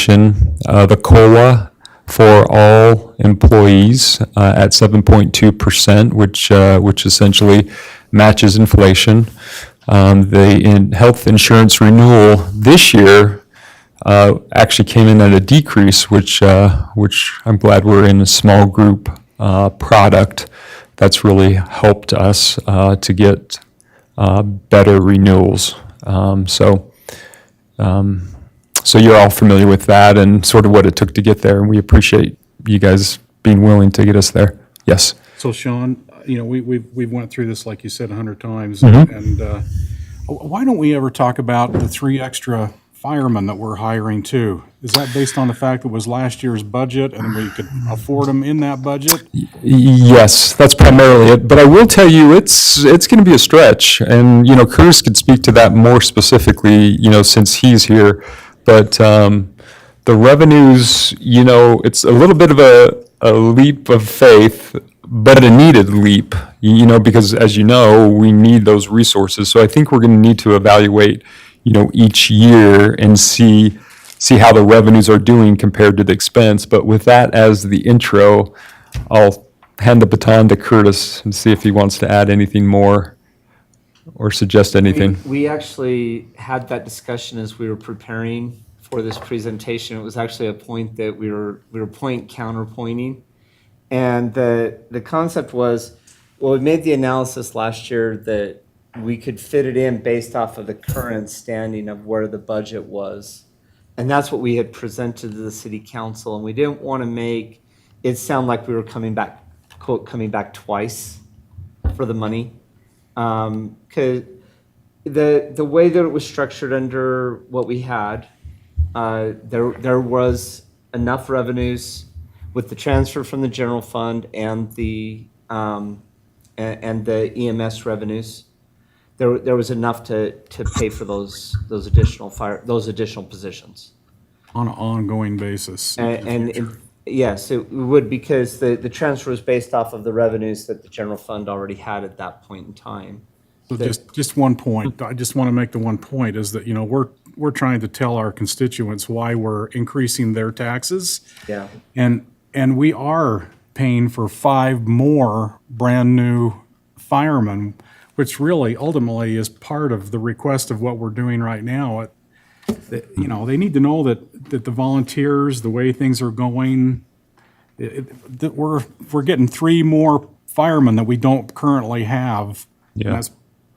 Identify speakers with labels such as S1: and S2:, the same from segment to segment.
S1: inflation. The COLA for all employees at 7.2%, which essentially matches inflation. The health insurance renewal this year actually came in at a decrease, which I'm glad we're in a small group product. That's really helped us to get better renewals. So you're all familiar with that and sort of what it took to get there, and we appreciate you guys being willing to get us there. Yes.
S2: So Sean, we've went through this, like you said, 100 times,
S1: Mm-hmm.
S2: and why don't we ever talk about the 3 extra firemen that we're hiring too? Is that based on the fact that it was last year's budget and we could afford them in that budget?
S1: Yes, that's primarily it. But I will tell you, it's going to be a stretch, and Curtis could speak to that more specifically, since he's here. But the revenues, it's a little bit of a leap of faith, but a needed leap, because as you know, we need those resources. So I think we're going to need to evaluate, each year and see how the revenues are doing compared to the expense. But with that as the intro, I'll hand the baton to Curtis and see if he wants to add anything more or suggest anything.
S3: We actually had that discussion as we were preparing for this presentation. It was actually a point that we were point counterpointing. And the concept was, well, we made the analysis last year that we could fit it in based off of the current standing of where the budget was. And that's what we had presented to the city council. And we didn't want to make it sound like we were coming back, quote, coming back twice for the money. Because the way that it was structured under what we had, there was enough revenues with the transfer from the general fund and the EMS revenues. There was enough to pay for those additional positions.
S2: On an ongoing basis.
S3: Yes, it would, because the transfer was based off of the revenues that the general fund already had at that point in time.
S2: So just one point, I just want to make the one point is that, we're trying to tell our constituents why we're increasing their taxes.
S3: Yeah.
S2: And we are paying for 5 more brand-new firemen, which really ultimately is part of the request of what we're doing right now. They need to know that the volunteers, the way things are going, that we're getting 3 more firemen that we don't currently have.
S1: Yeah.
S2: And that's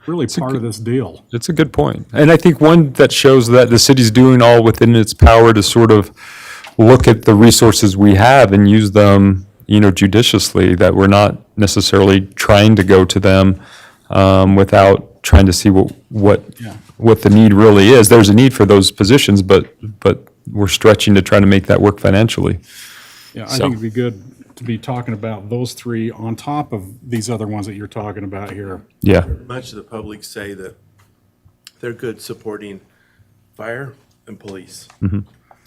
S2: really part of this deal.
S1: It's a good point. And I think one that shows that the city's doing all within its power to sort of look at the resources we have and use them, judiciously, that we're not necessarily trying to go to them without trying to see what the need really is. There's a need for those positions, but we're stretching to try to make that work financially.
S2: Yeah, I think it'd be good to be talking about those 3 on top of these other ones that you're talking about here.
S1: Yeah.
S4: Much of the public say that they're good supporting fire and police.
S1: Mm-hmm.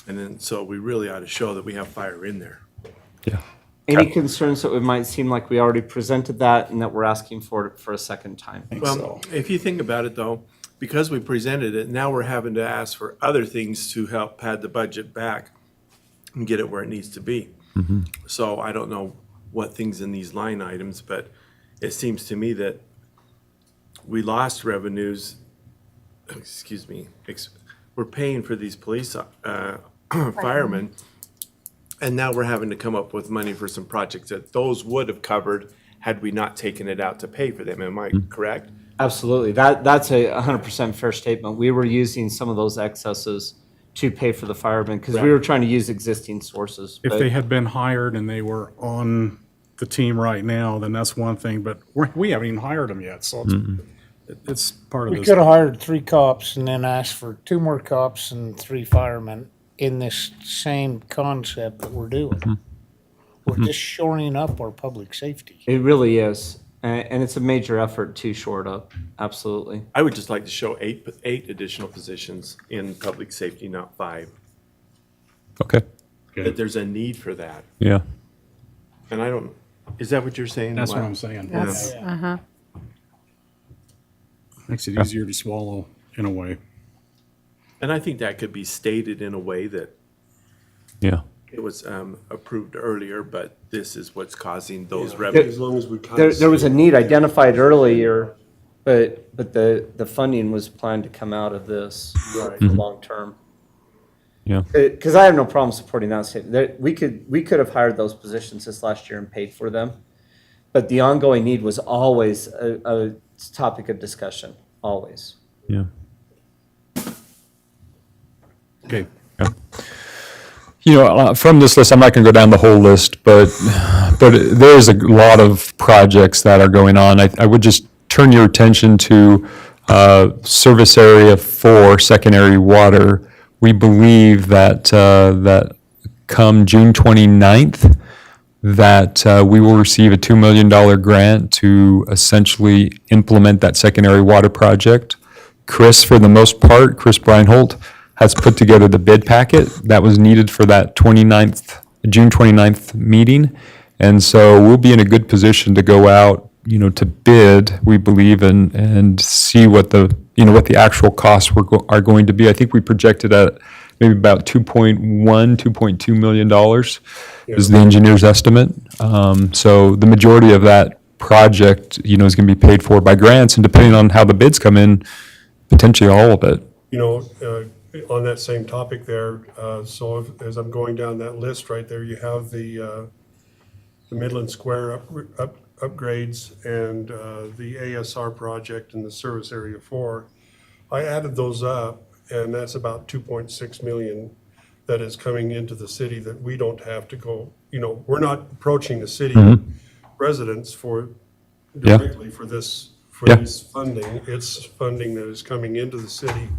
S4: And then, so we really ought to show that we have fire in there.
S1: Yeah.
S3: Any concerns that it might seem like we already presented that and that we're asking for it for a second time?
S4: Well, if you think about it though, because we presented it, now we're having to ask for other things to help pad the budget back and get it where it needs to be.
S1: Mm-hmm.
S4: So I don't know what things in these line items, but it seems to me that we lost revenues, we're paying for these police firemen, and now we're having to come up with money for some projects that those would have covered had we not taken it out to pay for them. Am I correct?
S3: Absolutely. That's a 100% fair statement. We were using some of those excesses to pay for the firemen because we
S4: Right.
S3: were trying to use existing sources.
S2: If
S3: but-
S2: they had been hired and they were on the team right now, then that's one thing, but we haven't even hired them yet, so it's part of
S5: We
S2: this.
S5: could have hired 3 cops and then asked for 2 more cops and 3 firemen in this same concept that we're doing. We're just shoring up our public safety.
S3: It really is. And it's a major effort to shore it up. Absolutely.
S4: I would just like to show eight additional positions in public safety, not 5.
S1: Okay.
S4: That there's a need for that.
S1: Yeah.
S4: And I don't, is that what you're saying?
S2: That's what I'm saying.
S6: That's,
S2: Makes it easier to swallow in a way.
S4: And I think that could be stated in a way that
S1: Yeah.
S4: It was approved earlier, but this is what's causing those
S6: As
S4: revenues.
S6: long as we kind of.
S3: There was a need identified earlier, but the funding was planned to come out of this for long term.
S1: Yeah.
S3: Because I have no problem supporting that statement. We could have hired those positions this last year and paid for them. But the ongoing need was always a topic of discussion, always.
S1: Yeah.
S2: Okay.
S1: You know, from this list, I'm not going to go down the whole list, but there is a lot of projects that are going on. I would just turn your attention to Service Area 4, Secondary Water. We believe that that come June 29th, that we will receive a $2 million grant to essentially implement that secondary water project. Chris, for the most part, Chris Breinholt, has put together the bid packet that was needed for that June 29th meeting. And so we'll be in a good position to go out, you know, to bid, we believe, and see what the, you know, what the actual costs are going to be. I think we projected at maybe about $2.2 million is the engineer's estimate. So the majority of that project, you know, is going to be paid for by grants, and depending on how the bids come in, potentially all of it.
S6: You know, on that same topic there, as I'm going down that list right there, you have the Midland Square upgrades and the ASR project in the Service Area 4. I added those up, and that's about 2.6 million that is coming into the city that we don't have to go, you know, we're not approaching the city residents
S1: Yeah.
S6: directly for this
S1: Yeah.
S6: funding. It's funding that is coming into the city,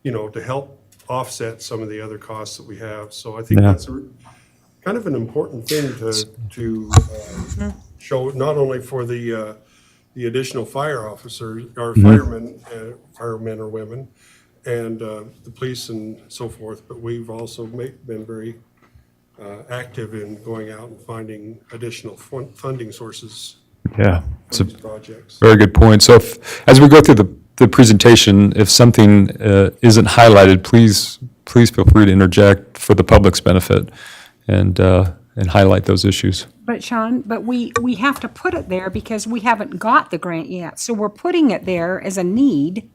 S6: you know, to help offset some of the other costs that we have. So I think
S1: Yeah.
S6: that's kind of an important thing to show, not only for the additional fire officers, or firemen or women, and the police and so forth, but we've also been very active in going out and finding additional funding sources
S1: Yeah. It's
S6: for
S1: a
S6: these projects.
S1: very good point. So as we go through the presentation, if something isn't highlighted, please feel free to interject for the public's benefit and highlight those issues.
S7: But Sean, we have to put it there because we haven't got the grant yet. So we're putting it there as a need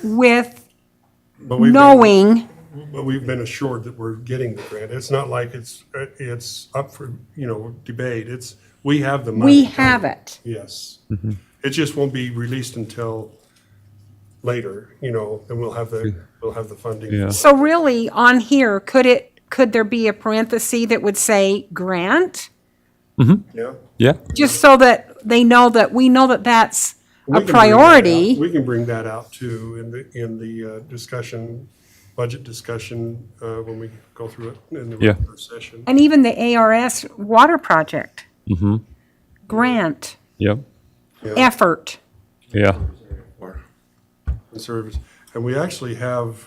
S7: with
S6: But we've been-
S7: knowing,
S6: But we've been assured that we're getting the grant. It's not like it's up for, you know, debate. We have the money.
S7: we have it.
S6: Yes. It just won't be released until later, you know, and we'll have the funding.
S1: Yeah.
S7: So really, on here, could there be a parenthesis that would say grant?
S6: Yeah.
S1: Yeah.
S7: Just so that we know that that's
S6: We
S7: a
S6: can bring that out.
S7: priority.
S6: We can bring that out too in the discussion, budget discussion, when we go through it in the
S1: Yeah.
S6: regular session.
S7: And even the ARS water project. Grant,
S1: Yep.
S7: effort.
S1: Yeah.
S6: And service. And we actually have,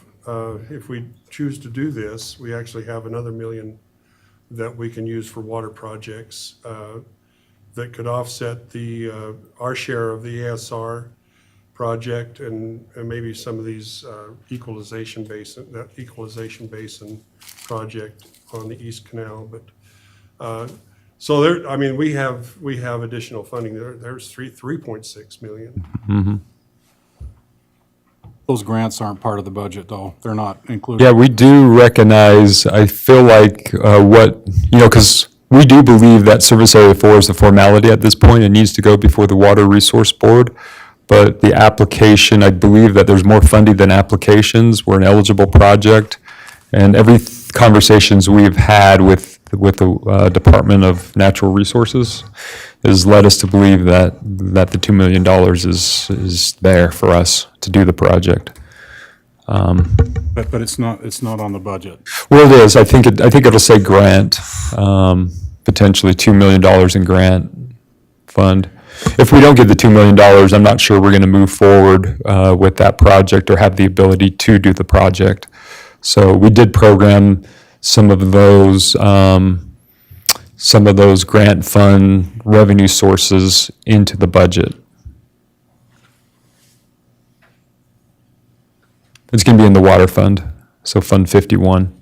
S6: if we choose to do this, we actually have another $1 million that we can use for water projects that could offset our share of the ASR project and maybe some of these equalization basin project on the East Canal. But so there, I mean, we have additional funding. There's 3.6 million.
S2: Those grants aren't part of the budget, though. They're not included.
S1: Yeah, we do recognize, I feel like because we do believe that Service Area 4 is a formality at this point. It needs to go before the Water Resource Board. But the application, I believe that there's more funding than applications. We're an eligible project. And every conversations we've had with the Department of Natural Resources has led us to believe that the $2 million is there for us to do the project.
S2: But it's not on the budget.
S1: Well, it is. I think it'll say grant, potentially $2 million in grant fund. If we don't get the $2 million, I'm not sure we're going to move forward with that project or have the ability to do the project. So we did program some of those grant fund revenue sources into the budget. It's going to be in the water fund, so Fund 51.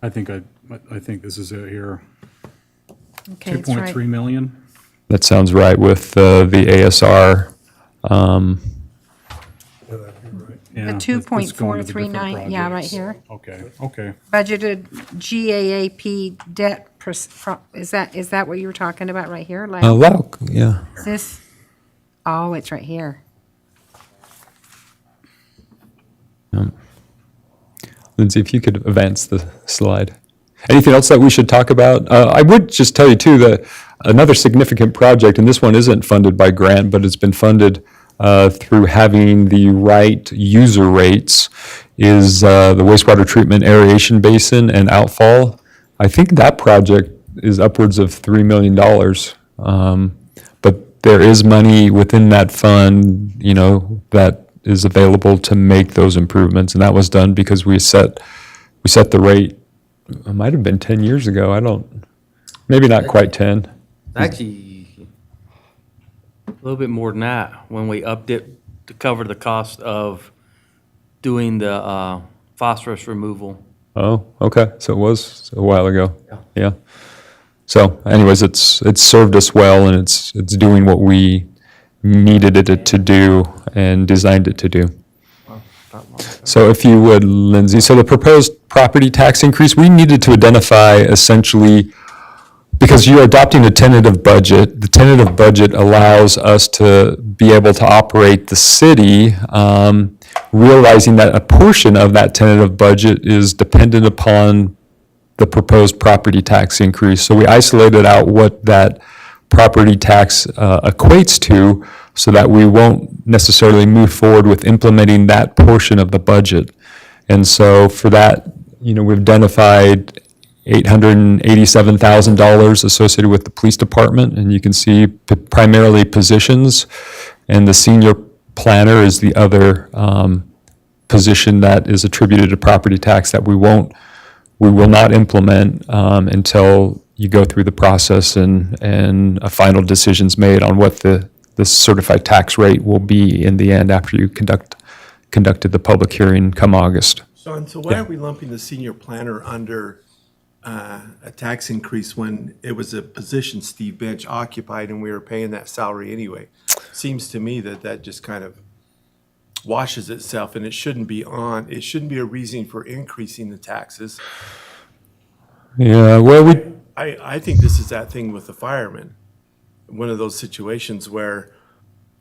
S2: I think this is it here.
S7: Okay, it's right.
S2: 2.3 million?
S1: That sounds right with the ASR.
S6: Yeah, that'd be right.
S2: Yeah,
S7: The
S2: let's go into the different
S7: 2.439, yeah, right
S2: projects.
S7: here.
S2: Okay.
S7: Budgeted GAAP debt, is that what you were talking about right here? Like,
S1: Wow, yeah.
S7: this, oh, it's right here.
S1: Lindsay, if you could advance the slide. Anything else that we should talk about? I would just tell you too that another significant project, and this one isn't funded by grant, but it's been funded through having the right user rates, is the wastewater treatment aeration basin and outfall. I think that project is upwards of $3 million. But there is money within that fund, that is available to make those improvements, and that was done because we set the rate. It might have been 10 years ago. Maybe not quite 10.
S8: Actually, a little bit more than that, when we upped it to cover the cost of doing the phosphorus removal.
S1: Oh, okay. So it was a while ago. Yeah. So anyways, it's served us well, and it's doing what we needed it to do and designed it to do. So if you would, Lindsay, so the proposed property tax increase, we needed to identify essentially, because you're adopting a tentative budget, the tentative budget allows us to be able to operate the city, realizing that a portion of that tentative budget is dependent upon the proposed property tax increase. So we isolated out what that property tax equates to, so that we won't necessarily move forward with implementing that portion of the budget. And so for that, we've identified $887,000 associated with the police department, and you can see primarily positions, and the senior planner is the other position that is attributed to property tax that we will not implement until you go through the process and a final decision's made on what the certified tax rate will be in the end after you conducted the public hearing come August.
S4: Sean, so why are we lumping the senior planner under a tax increase when it was a position Steve Bench occupied and we were paying that salary anyway? Seems to me that just kind of washes itself, and it shouldn't be a reason for increasing the taxes.
S1: Yeah, well,
S4: I think this is that thing with the firemen, one of those situations where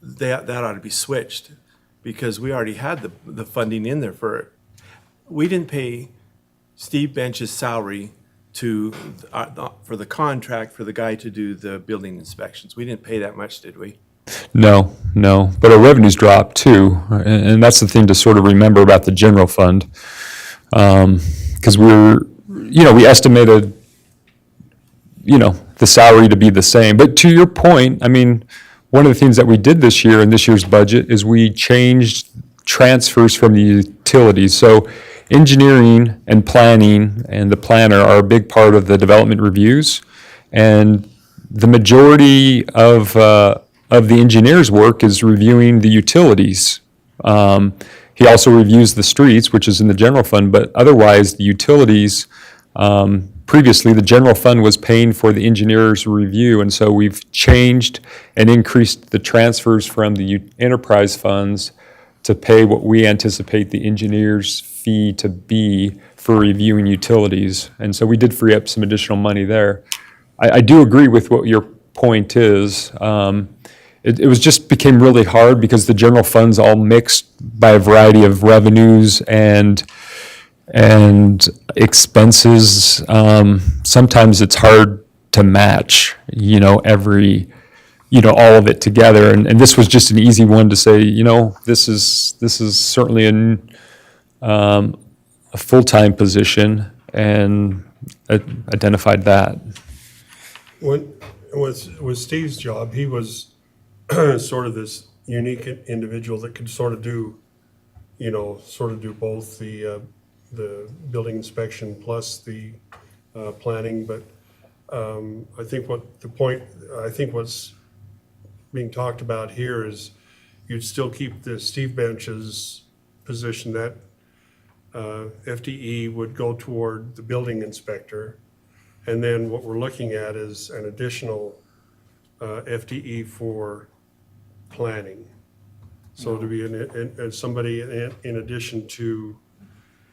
S4: that ought to be switched, because we already had the funding in there for it. We didn't pay Steve Bench's salary for the contract for the guy to do the building inspections. We didn't pay that much, did we?
S1: No, but our revenues dropped too, and that's the thing to sort of remember about the general fund, because we estimated, the salary to be the same. But to your point, one of the things that we did this year in this year's budget is we changed transfers from the utilities. So engineering and planning and the planner are a big part of the development reviews, and the majority of the engineer's work is reviewing the utilities. He also reviews the streets, which is in the general fund, but otherwise the utilities, previously the general fund was paying for the engineer's review, and so we've changed and increased the transfers from the enterprise funds to pay what we anticipate the engineer's fee to be for reviewing utilities. And so we did free up some additional money there. I do agree with what your point is. It just became really hard because the general fund's all mixed by a variety of revenues and expenses. Sometimes it's hard to match, all of it together. And this was just an easy one to say, this is certainly a full-time position, and identified that.
S6: With Steve's job, he was sort of this unique individual that could sort of do both the building inspection plus the planning. But I think what's being talked about here is you'd still keep the Steve Bench's position. That FTE would go toward the building inspector. And then what we're looking at is an additional FTE for planning. So to be somebody in addition to,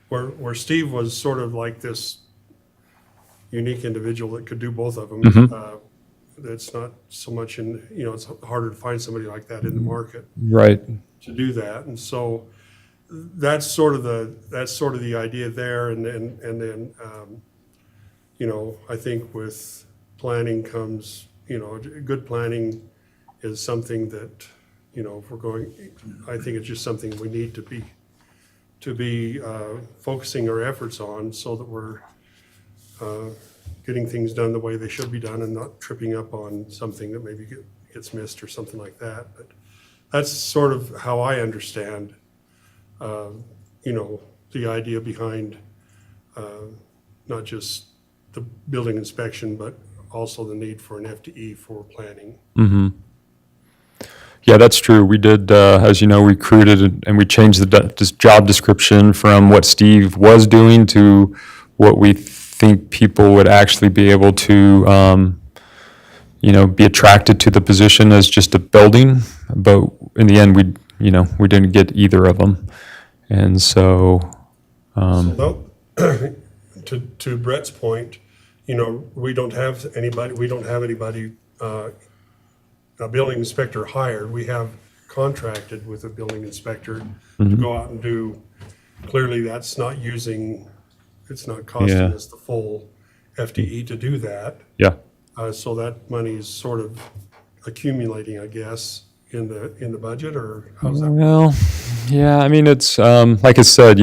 S6: where Steve was sort of like this unique individual that could do both of them. It's not so much it's harder to find somebody like that in the market
S1: Right.
S6: to do that. And so that's sort of the idea there. And then, I think with planning comes, good planning is something that, if we're going, I think it's just something we need to be focusing our efforts on so that we're getting things done the way they should be done and not tripping up on something that maybe gets missed or something like that. But that's sort of how I understand, the idea behind not just the building inspection, but also the need for an FTE for planning.
S1: Yeah, that's true. We did, as you know, recruited and we changed this job description from what Steve was doing to what we think people would actually be able to, be attracted to the position as just a building. But in the end, we didn't get either of them. And so,
S6: So, to Brett's point, we don't have anybody, a building inspector hired. We have contracted with a building inspector to go out and do, clearly that's not it's not costing
S1: Yeah.
S6: us the full FTE to do that.
S1: yeah.
S6: So that money is sort of accumulating, I guess, in the budget, or how's that?
S1: Well, yeah, I mean, it's, like I said,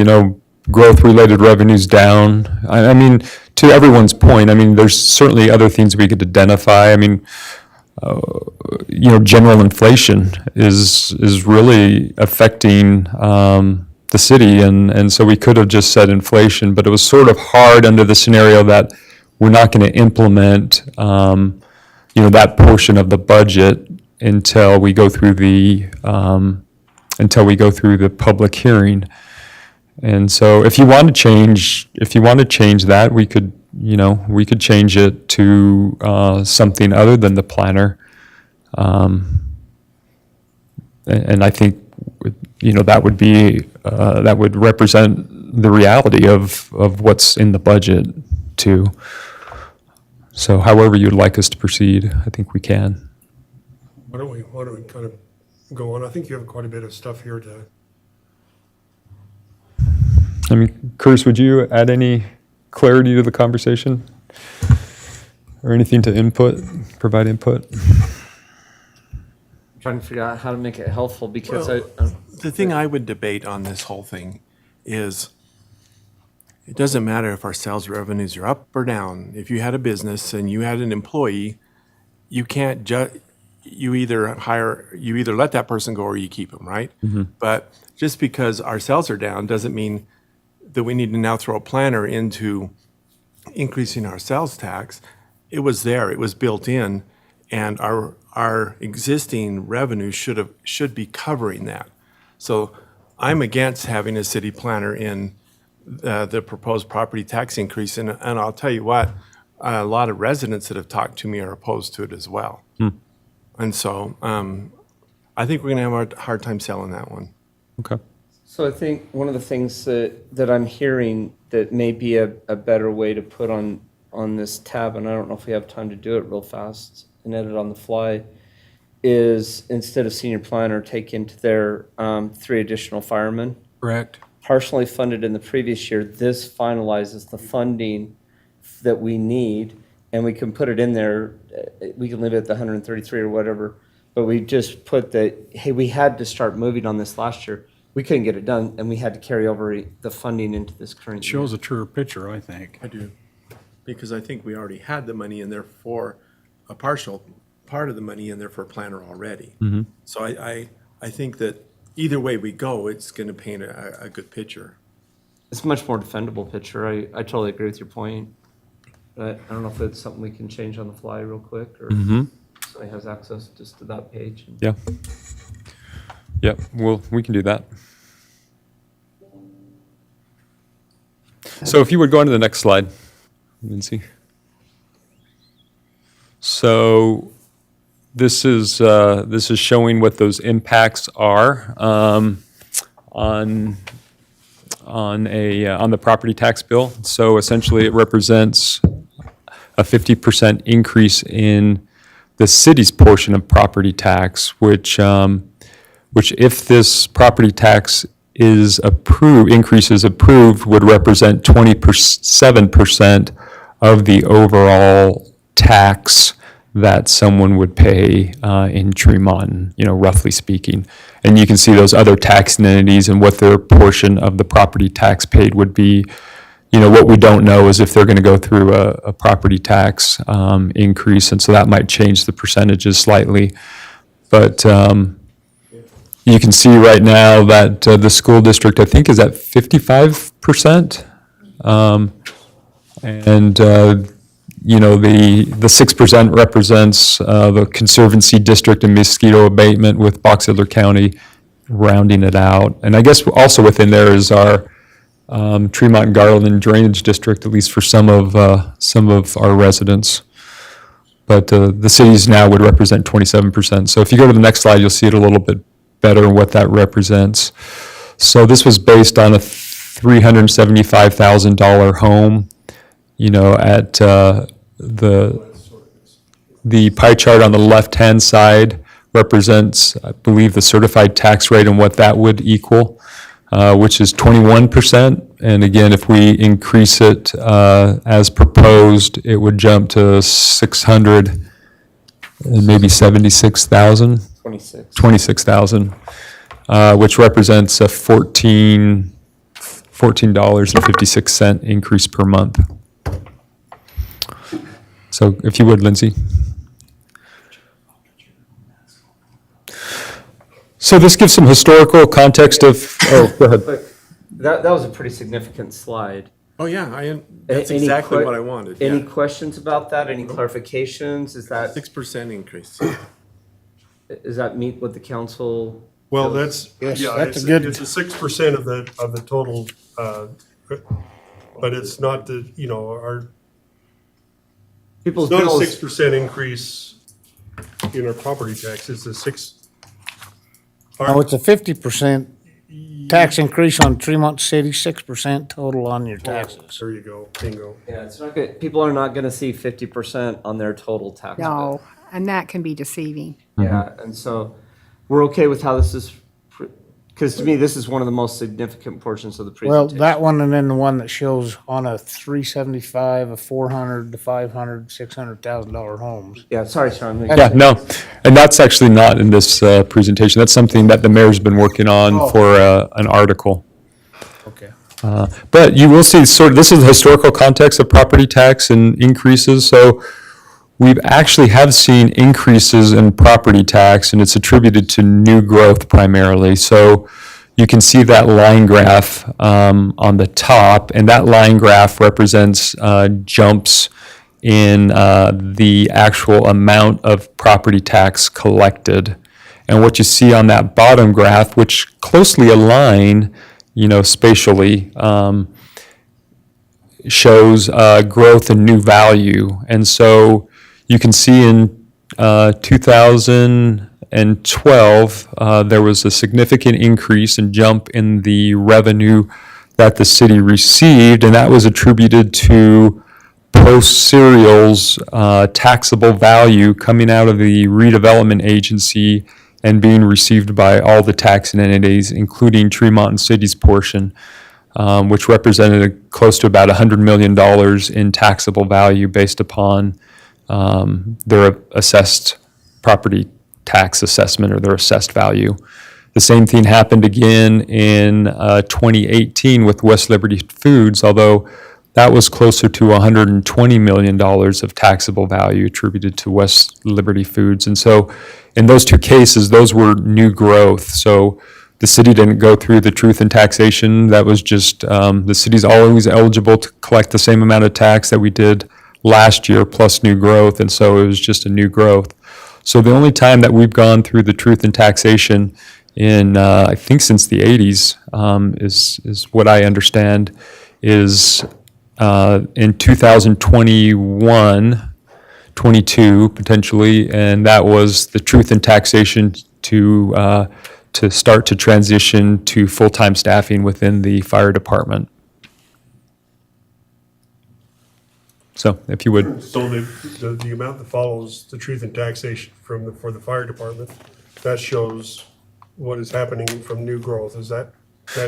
S1: growth-related revenues down. I mean, to everyone's point, I mean, there's certainly other things we could identify. I mean, general inflation is really affecting the city, and so we could have just said inflation, but it was sort of hard under the scenario that we're not going to implement, that portion of the budget until we go through the public hearing. And so if you want to change that, we could change it to something other than the planner. And I think, that would represent the reality of what's in the budget too. So however you'd like us to proceed, I think we can.
S6: Why don't we kind of go on? I think you have quite a bit of stuff here to.
S1: I mean, Curtis, would you add any clarity to the conversation? Or anything to provide input?
S3: Trying to figure out how to make it helpful because
S4: The thing I would debate on this whole thing is, it doesn't matter if our sales revenues are up or down. If you had a business and you had an employee, you can't you either let that person go or you keep them, right? But just because our sales are down doesn't mean that we need to now throw a planner into increasing our sales tax. It was there, it was built in, and our existing revenue should be covering that. So I'm against having a city planner in the proposed property tax increase, and I'll tell you what, a lot of residents that have talked to me are opposed to it as well. And so I think we're gonna have a hard time selling that one.
S1: Okay.
S3: So I think one of the things that I'm hearing that may be a better way to put on this tab, and I don't know if we have time to do it real fast and edit on the fly, is instead of senior planner, take into their 3 additional firemen.
S2: Correct.
S3: Partially funded in the previous year, this finalizes the funding that we need, and we can put it in there, we can leave it at the 133 or whatever, but we just put that, hey, we had to start moving on this last year. We couldn't get it done, and we had to carry over the funding into this current year.
S2: Shows a truer picture, I think.
S4: I do, because I think we already had the money in there for a partial part of the money in there for a planner already. So I think that either way we go, it's going to paint a good picture.
S3: It's a much more defendable picture. I totally agree with your point. But I don't know if it's something we can change on the fly real quick, or somebody has access just to that page.
S1: Yeah. Yeah, we can do that. So if you would go on to the next slide, Lindsay. So this is showing what those impacts are on the property tax bill. So essentially, it represents a 50% increase in the city's portion of property tax, which if this property tax is approved, would represent 27% of the overall tax that someone would pay in Tremont, roughly speaking. And you can see those other taxing entities and what their portion of the property tax paid would be. What we don't know is if they're going to go through a property tax increase, and so that might change the percentages slightly. But you can see right now that the school district, I think, is at 55%. And the 6% represents the Conservancy District and mosquito abatement, with Box Elder County rounding it out. And I guess also within there is our Tremont and Garland Drainage District, at least for some of our residents. But the cities now would represent 27%. So if you go to the next slide, you'll see it a little bit better what that represents. So this was based on a $375,000 home. At the pie chart on the left-hand side represents, I believe, the certified tax rate and what that would equal, which is 21%. And again, if we increase it as proposed, it would jump to 600 and maybe 76,000. 26,000, which represents a $14.56 increase per month. So if you would, Lindsay. So this gives some historical context of, go ahead.
S3: But that was a pretty significant slide.
S4: Oh, yeah, that's
S3: Any
S4: exactly
S3: que-
S4: what I wanted.
S3: Any
S4: Yeah.
S3: questions about that? Any clarifications? Is that
S4: 6% increase.
S3: Does that meet what the council?
S6: Well, that's,
S5: Yes,
S6: yeah,
S5: that's
S6: it's
S5: a good-
S6: it's a 6% of the total, but it's not our,
S3: People's
S6: it's not a
S3: bills.
S6: 6% increase in our property tax, it's a
S5: No, it's a 50% tax increase on Tremont City, 6% total on your taxes.
S6: there you go, bingo.
S3: Yeah, it's not good. People are not gonna see 50% on their total tax bill.
S7: No, and that can be deceiving.
S3: Yeah, and so we're okay with how this is, because to me, this is one of the most significant portions of the
S5: Well,
S3: presentation.
S5: that one and then the one that shows on a 375, a 400 to 500, $600,000 homes.
S3: Yeah, sorry, Sean.
S1: Yeah, no, and that's actually not in this presentation. That's something that the mayor's been working on for an article.
S5: Okay.
S1: But you will see this is the historical context of property tax and increases. So we've actually have seen increases in property tax, and it's attributed to new growth primarily. So you can see that line graph on the top, and that line graph represents jumps in the actual amount of property tax collected. And what you see on that bottom graph, which closely align, spatially, shows growth in new value. And so you can see in 2012, there was a significant increase and jump in the revenue that the city received, and that was attributed to post-serials taxable value coming out of the redevelopment agency and being received by all the taxing entities, including Tremont and City's portion, which represented close to about $100 million in taxable value based upon their assessed property tax assessment or their assessed value. The same thing happened again in 2018 with West Liberty Foods, although that was closer to $120 million of taxable value attributed to West Liberty Foods. And so in those two cases, those were new growth. So the city didn't go through the truth in taxation. That was just, the city's always eligible to collect the same amount of tax that we did last year plus new growth. And so it was just a new growth. So the only time that we've gone through the truth in taxation in, I think since the 80s, is what I understand, is in 2021, 22 potentially, and that was the truth in taxation to start to transition to full-time staffing within the fire department. So if you would,
S6: So the amount that follows the truth and taxation for the fire department, that shows what is happening from new growth. That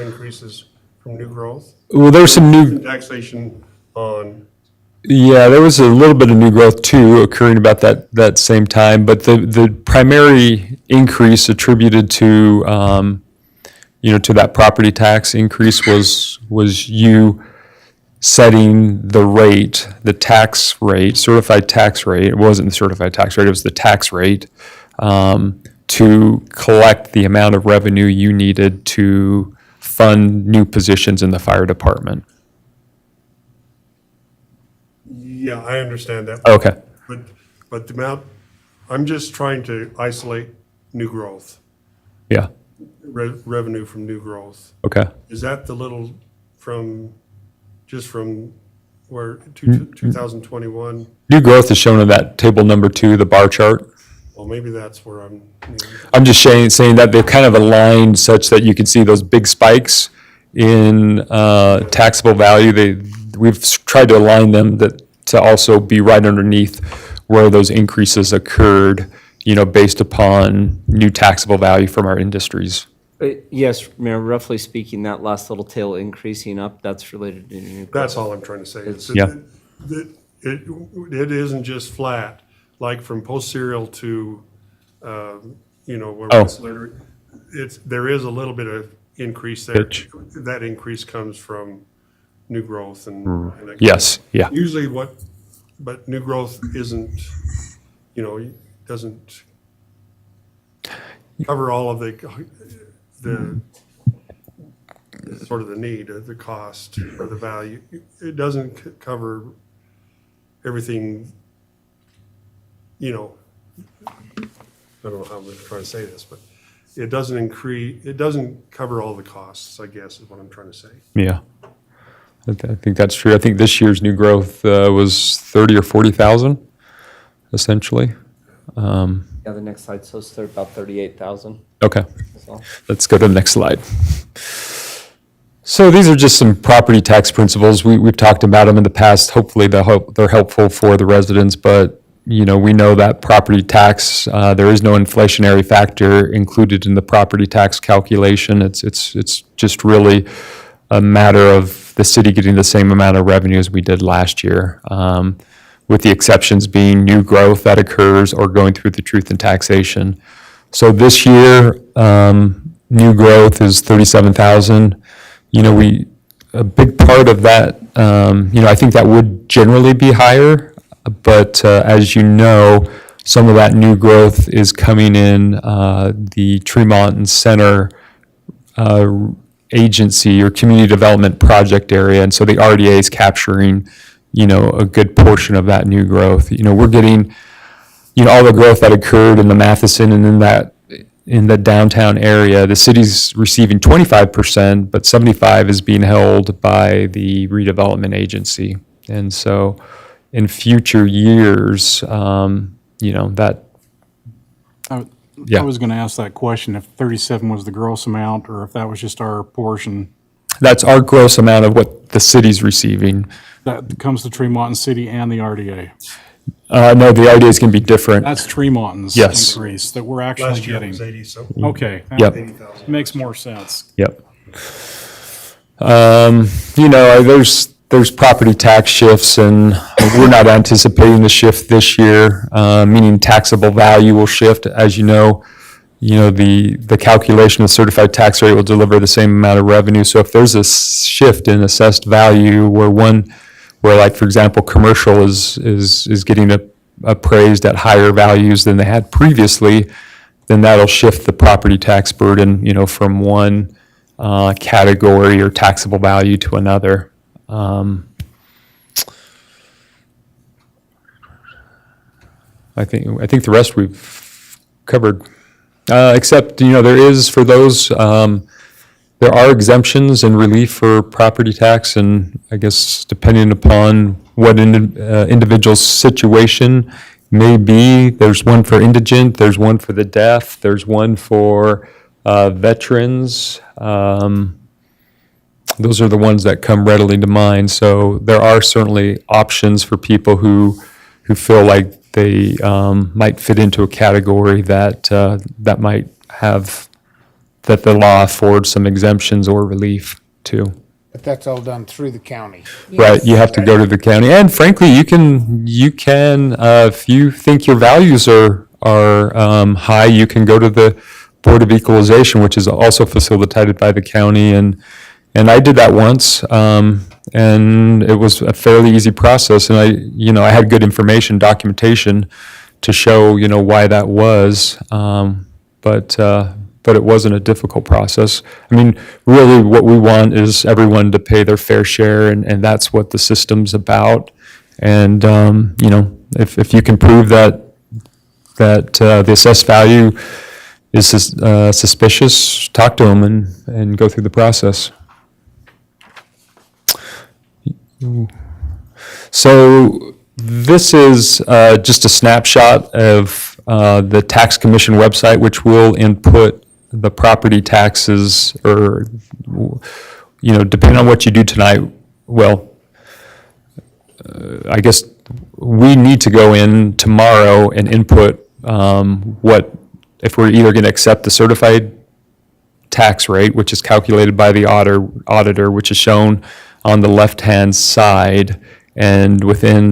S6: increases from new growth?
S1: well, there's some new,
S6: Taxation on,
S1: yeah, there was a little bit of new growth too occurring about that same time, but the primary increase attributed to, to that property tax increase was you setting the rate, the tax rate, certified tax rate. It wasn't the certified tax rate, it was the tax rate, to collect the amount of revenue you needed to fund new positions in the fire department.
S6: yeah, I understand that.
S1: Okay,
S6: But the amount, I'm just trying to isolate new growth,
S1: yeah,
S6: revenue from new growth.
S1: okay.
S6: Is that the little just from where, 2021?
S1: New growth is shown in that table number 2, the bar chart.
S6: Well, maybe that's where
S1: I'm just saying that they're kind of aligned such that you can see those big spikes in taxable value. We've tried to align them to also be right underneath where those increases occurred, based upon new taxable value from our industries.
S3: Yes, Mayor, roughly speaking, that last little tail increasing up, that's related to new growth.
S6: That's all I'm trying to say. It's-
S1: Yeah.
S6: It isn't just flat, like from post-serial to, where
S1: Oh.
S6: it's literally, there is a little bit of increase there.
S1: Pitch.
S6: That increase comes from new growth and.
S1: Yes, yeah,
S6: Usually but new growth isn't, doesn't cover all of the sort of the need, or the cost, or the value. It doesn't cover everything, I don't know how I'm trying to say this, but it doesn't cover all the costs, I guess, is what I'm trying to say.
S1: yeah. I think that's true. I think this year's new growth was 30 or 40,000, essentially.
S3: Yeah, the next slide, so it's about 38,000.
S1: Okay.
S3: That's all.
S1: Let's go to the next slide. So these are just some property tax principles. We've talked about them in the past. Hopefully they're helpful for the residents, but we know that property tax, there is no inflationary factor included in the property tax calculation. It's just really a matter of the city getting the same amount of revenue as we did last year, with the exceptions being new growth that occurs or going through the truth in taxation. So this year, new growth is 37,000. A big part of that, I think that would generally be higher, but as you know, some of that new growth is coming in the Tremont and Center agency or community development project area, and so the RDA is capturing, a good portion of that new growth. We're getting, all the growth that occurred in the Matheson and in the downtown area. The city's receiving 25%, but 75% is being held by the redevelopment agency. And so in future years, that, yeah.
S2: I was going to ask that question, if 37 was the gross amount, or if that was just our portion.
S1: That's our gross amount of what the city's receiving.
S2: That comes to Tremont City and the RDA.
S1: No, the idea is going to be different.
S2: That's Tremont's
S1: Yes.
S2: increase that we're actually
S6: Last year it
S2: getting.
S6: was 80, so.
S2: Okay.
S1: Yep.
S2: that
S6: 80,000.
S2: Makes more sense.
S1: Yep. There's property tax shifts, and we're not anticipating the shift this year, meaning taxable value will shift. As you know, the calculation of certified tax rate will deliver the same amount of revenue. So if there's a shift in assessed value where like, for example, commercial is getting appraised at higher values than they had previously, then that'll shift the property tax burden, from one category or taxable value to another. I think the rest we've covered, except, there is for those, there are exemptions and relief for property tax, and I guess depending upon what individual's situation may be, there's one for indigent, there's one for the deaf, there's one for veterans. Those are the ones that come readily to mind. So there are certainly options for people who feel like they might fit into a category that that might have, that the law affords some exemptions or relief to.
S5: But that's all done through the county.
S1: Right, you have to go to the county, and frankly, you can, if you think your values are high, you can go to the Board of Equalization, which is also facilitated by the county, and I did that once, and it was a fairly easy process, and I had good information, documentation to show, why that was, but it wasn't a difficult process. I mean, really what we want is everyone to pay their fair share, and that's what the system's about. And, if you can prove that the assessed value is suspicious, talk to them and go through the process. So this is just a snapshot of the Tax Commission website, which will input the property taxes, or, depending on what you do tonight, I guess we need to go in tomorrow and input if we're either going to accept the certified tax rate, which is calculated by the auditor, which is shown on the left-hand side and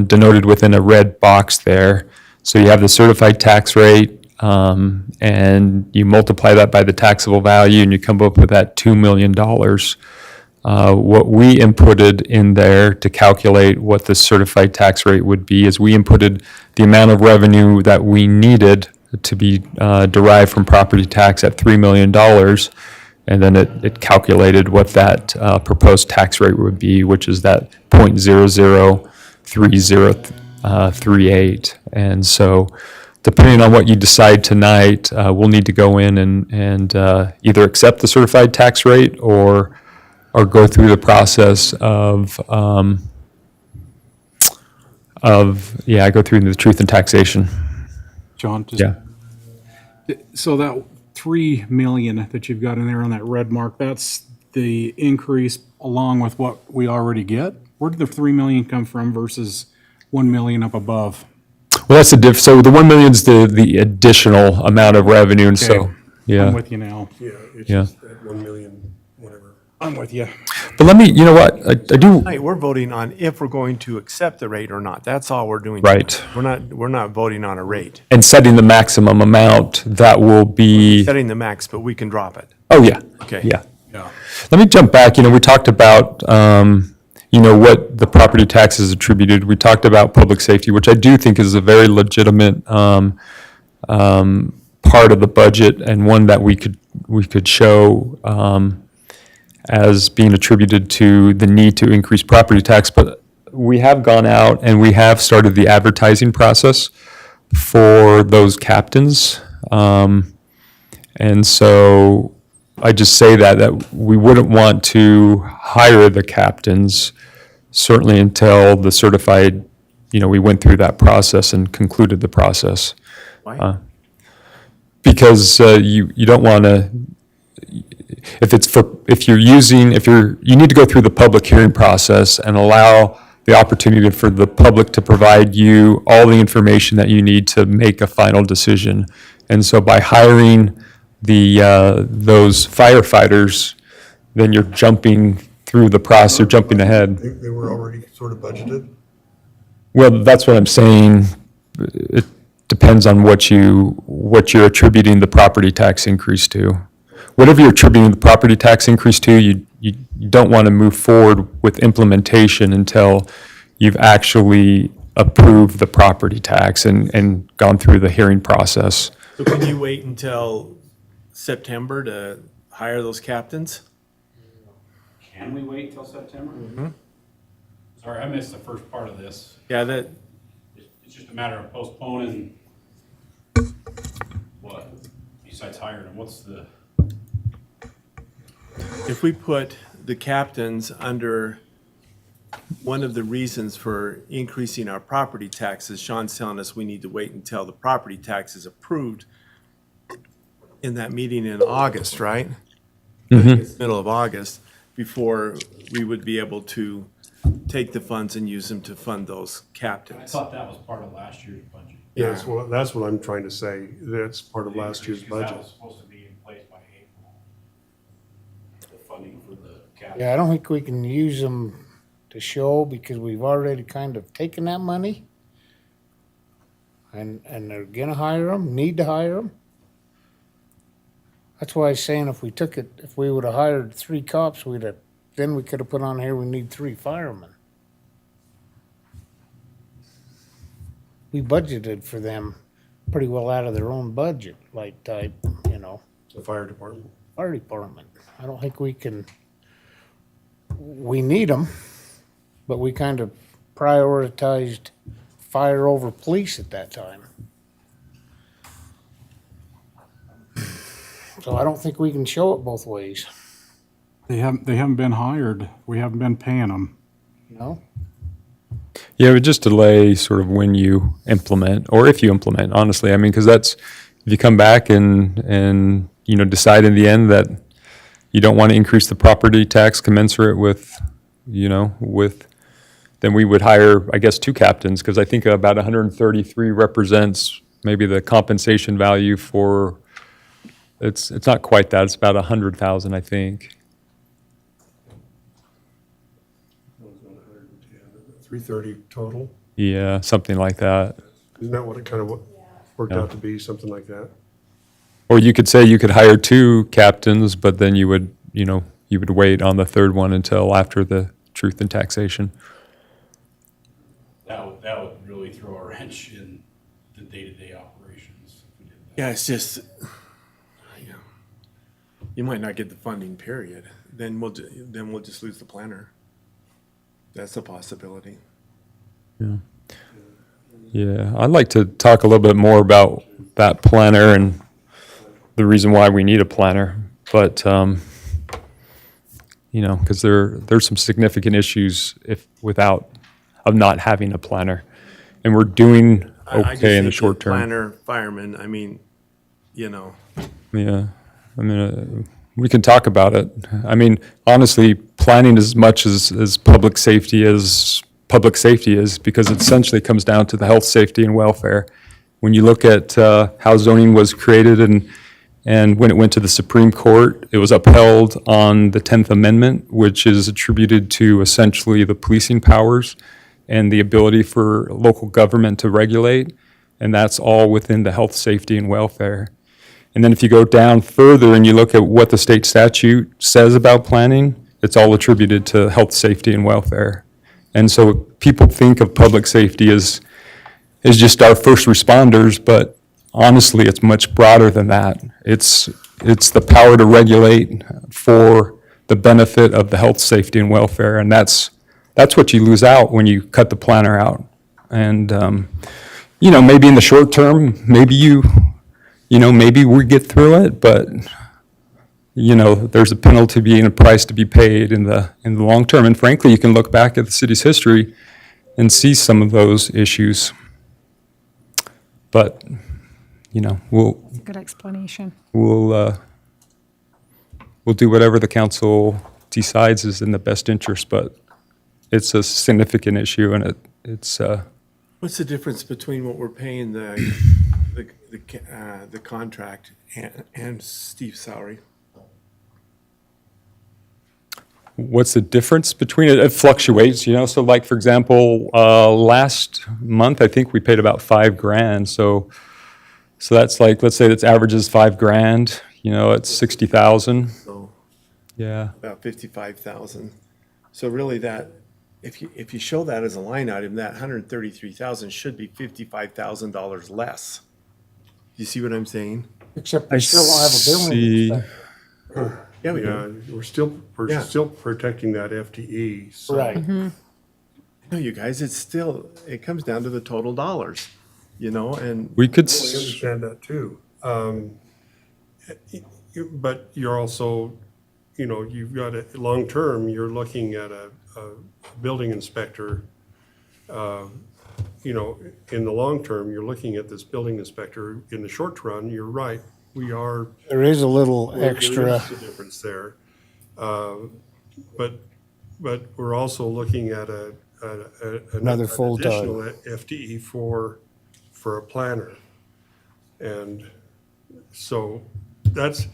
S1: denoted within a red box there. So you have the certified tax rate, and you multiply that by the taxable value, and you come up with that $2 million. What we inputted in there to calculate what the certified tax rate would be is we inputted the amount of revenue that we needed to be derived from property tax at $3 million, and then it calculated what that proposed tax rate would be, which is that 0.003038. And so, depending on what you decide tonight, we'll need to go in and either accept the certified tax rate or go through the process of go through the truth in taxation.
S2: John, so that 3 million that you've got in there on that red mark, that's the increase along with what we already get? Where did the 3 million come from versus 1 million up above?
S1: Well, that's the so the 1 million's the additional amount of revenue, and so,
S2: Okay.
S1: yeah.
S2: I'm with you now.
S6: Yeah, it's
S1: Yeah.
S6: just that 1 million, whatever.
S2: I'm with you.
S1: But let me, you know what, I do,
S4: Tonight, we're voting on if we're going to accept the rate or not. That's all we're doing.
S1: Right.
S4: tonight. We're not voting on a rate.
S1: and setting the maximum amount that will be,
S4: Setting the max, but we can drop it.
S1: oh, yeah.
S4: Okay.
S1: Yeah.
S2: Yeah.
S1: Let me jump back, we talked about, what the property tax is attributed. We talked about public safety, which I do think is a very legitimate part of the budget, and one that we could show as being attributed to the need to increase property tax. But we have gone out and we have started the advertising process for those captains. And so I just say that we wouldn't want to hire the captains, certainly until the certified, we went through that process and concluded the process.
S4: Why?
S1: Because you don't want to, you need to go through the public hearing process and allow the opportunity for the public to provide you all the information that you need to make a final decision. And so by hiring those firefighters, then you're jumping through the process, you're jumping ahead.
S6: They were already sort of budgeted.
S1: Well, that's what I'm saying. It depends on what you're attributing the property tax increase to. Whatever you're attributing the property tax increase to, you don't want to move forward with implementation until you've actually approved the property tax and gone through the hearing process.
S4: So can you wait until September to hire those captains?
S9: Can we wait till September? Sorry, I missed the first part of this.
S4: Yeah, that,
S9: It's just a matter of postponing what, besides hiring them, what's the,
S4: if we put the captains under one of the reasons for increasing our property taxes, Sean's telling us we need to wait until the property tax is approved in that meeting in August, right? I think it's middle of August, before we would be able to take the funds and use them to fund those
S9: I
S4: captains.
S9: thought that was part of last year's budget.
S6: Yes, well, that's what I'm trying to say. That's part of last year's
S9: Because that
S6: budget.
S9: was supposed to be in place by April. The funding for the cap.
S5: Yeah, I don't think we can use them to show because we've already kind of taken that money. And they're gonna hire them, need to hire them. That's why I was saying if we took it, if we would have hired 3 cops, then we could have put on here, we need 3 firemen. We budgeted for them pretty well out of their own budget, like type,
S6: The fire department.
S5: fire department. I don't think we need them, but we kind of prioritized fire over police at that time. So I don't think we can show it both ways,
S2: They haven't been hired. We haven't been paying them.
S5: you know?
S1: Yeah, it would just delay sort of when you implement, or if you implement, honestly. I mean, because that's, if you come back and, decide in the end that you don't want to increase the property tax commensurate with, then we would hire, I guess, 2 captains, because I think about 133 represents maybe the compensation value for, it's not quite that, it's about 100,000, I think.
S6: 330 total.
S1: Yeah, something like that.
S6: Isn't that what it kind of worked out to be, something like that?
S1: Or you could say you could hire 2 captains, but then you would wait on the 3rd one until after the truth and taxation.
S9: That would really throw a wrench in the day-to-day operations if we did that.
S4: Yeah, it's just, you might not get the funding, period. Then we'll just lose the planner. That's a possibility.
S1: Yeah, I'd like to talk a little bit more about that planner and the reason why we need a planner. But, because there's some significant issues of not having a planner. And we're doing
S4: I just
S1: okay in the
S4: think
S1: short
S4: that
S1: term.
S4: Planner, fireman,
S1: Yeah, I mean, we can talk about it. I mean, honestly, planning as much as public safety is, because it essentially comes down to the health, safety, and welfare. When you look at how zoning was created and when it went to the Supreme Court, it was upheld on the 10th Amendment, which is attributed to essentially the policing powers and the ability for local government to regulate, and that's all within the health, safety, and welfare. And then if you go down further and you look at what the state statute says about planning, it's all attributed to health, safety, and welfare. And so people think of public safety as just our first responders, but honestly, it's much broader than that. It's the power to regulate for the benefit of the health, safety, and welfare, and that's what you lose out when you cut the planner out. And maybe in the short term, maybe we get through it, but there's a penalty and a price to be paid in the long term. And frankly, you can look back at the city's history and see some of those issues. But
S7: Good explanation.
S1: we'll do whatever the council decides is in the best interest, but it's a significant issue, and it's
S4: what's the difference between what we're paying the contract and Steve's salary?
S1: what's the difference between it? It fluctuates, so like, for example, last month, I think we paid about $5,000. So that's like, let's say that's averages $5,000, it's 60,000.
S4: So
S1: Yeah.
S4: about 55,000. So really that, if you show that as a line item, that 133,000 should be $55,000 less. You see what I'm saying?
S5: Except we still don't have a building
S1: see.
S5: inspector.
S4: Yeah, we
S6: Yeah,
S4: do.
S6: we're still
S4: Yeah.
S6: protecting that FTE. So
S5: Right.
S4: No, you guys, it comes down to the total dollars, and
S1: We could,
S6: I understand that too. But you're also you know, you've got a, long-term, you're looking at a building inspector. You know, in the long term, you're looking at this building inspector. In the short run, you're right, we are.
S5: There is a little
S6: There
S5: extra,
S6: is a difference there. But we're also looking at
S5: Another
S6: an
S5: full-time.
S6: additional FTE for a planner. And so that's,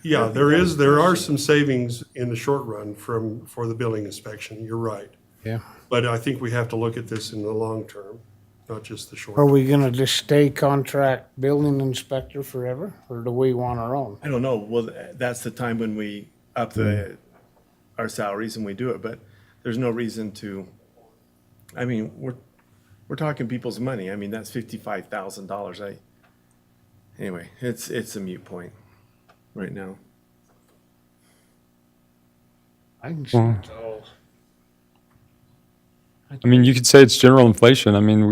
S6: yeah, there are some savings in the short run for the building inspection, you're right.
S5: yeah.
S6: But I think we have to look at this in the long term, not just the short.
S5: Are we gonna just stay contract building inspector forever, or do we want our own?
S4: I don't know, well, that's the time when we up our salaries and we do it, but there's no reason to, I mean, we're talking people's money, I mean, that's $55,000, anyway, it's a moot point right now.
S5: I can see it all.
S1: I mean, you could say it's general inflation. I mean,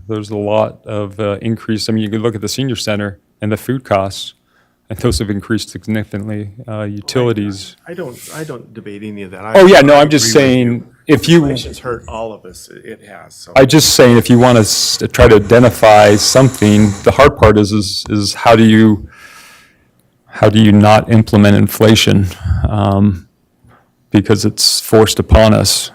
S1: there's a lot of increase. I mean, you could look at the senior center and the food costs, and those have increased significantly. Utilities.
S4: I don't debate any of that.
S1: Oh, yeah, no, I'm
S4: I
S1: just
S4: agree with
S1: saying, if you,
S4: Inflation's hurt all of us, it has, so.
S1: I just saying, if you want to try to identify something, the hard part is how do you not implement inflation? Because it's forced upon us.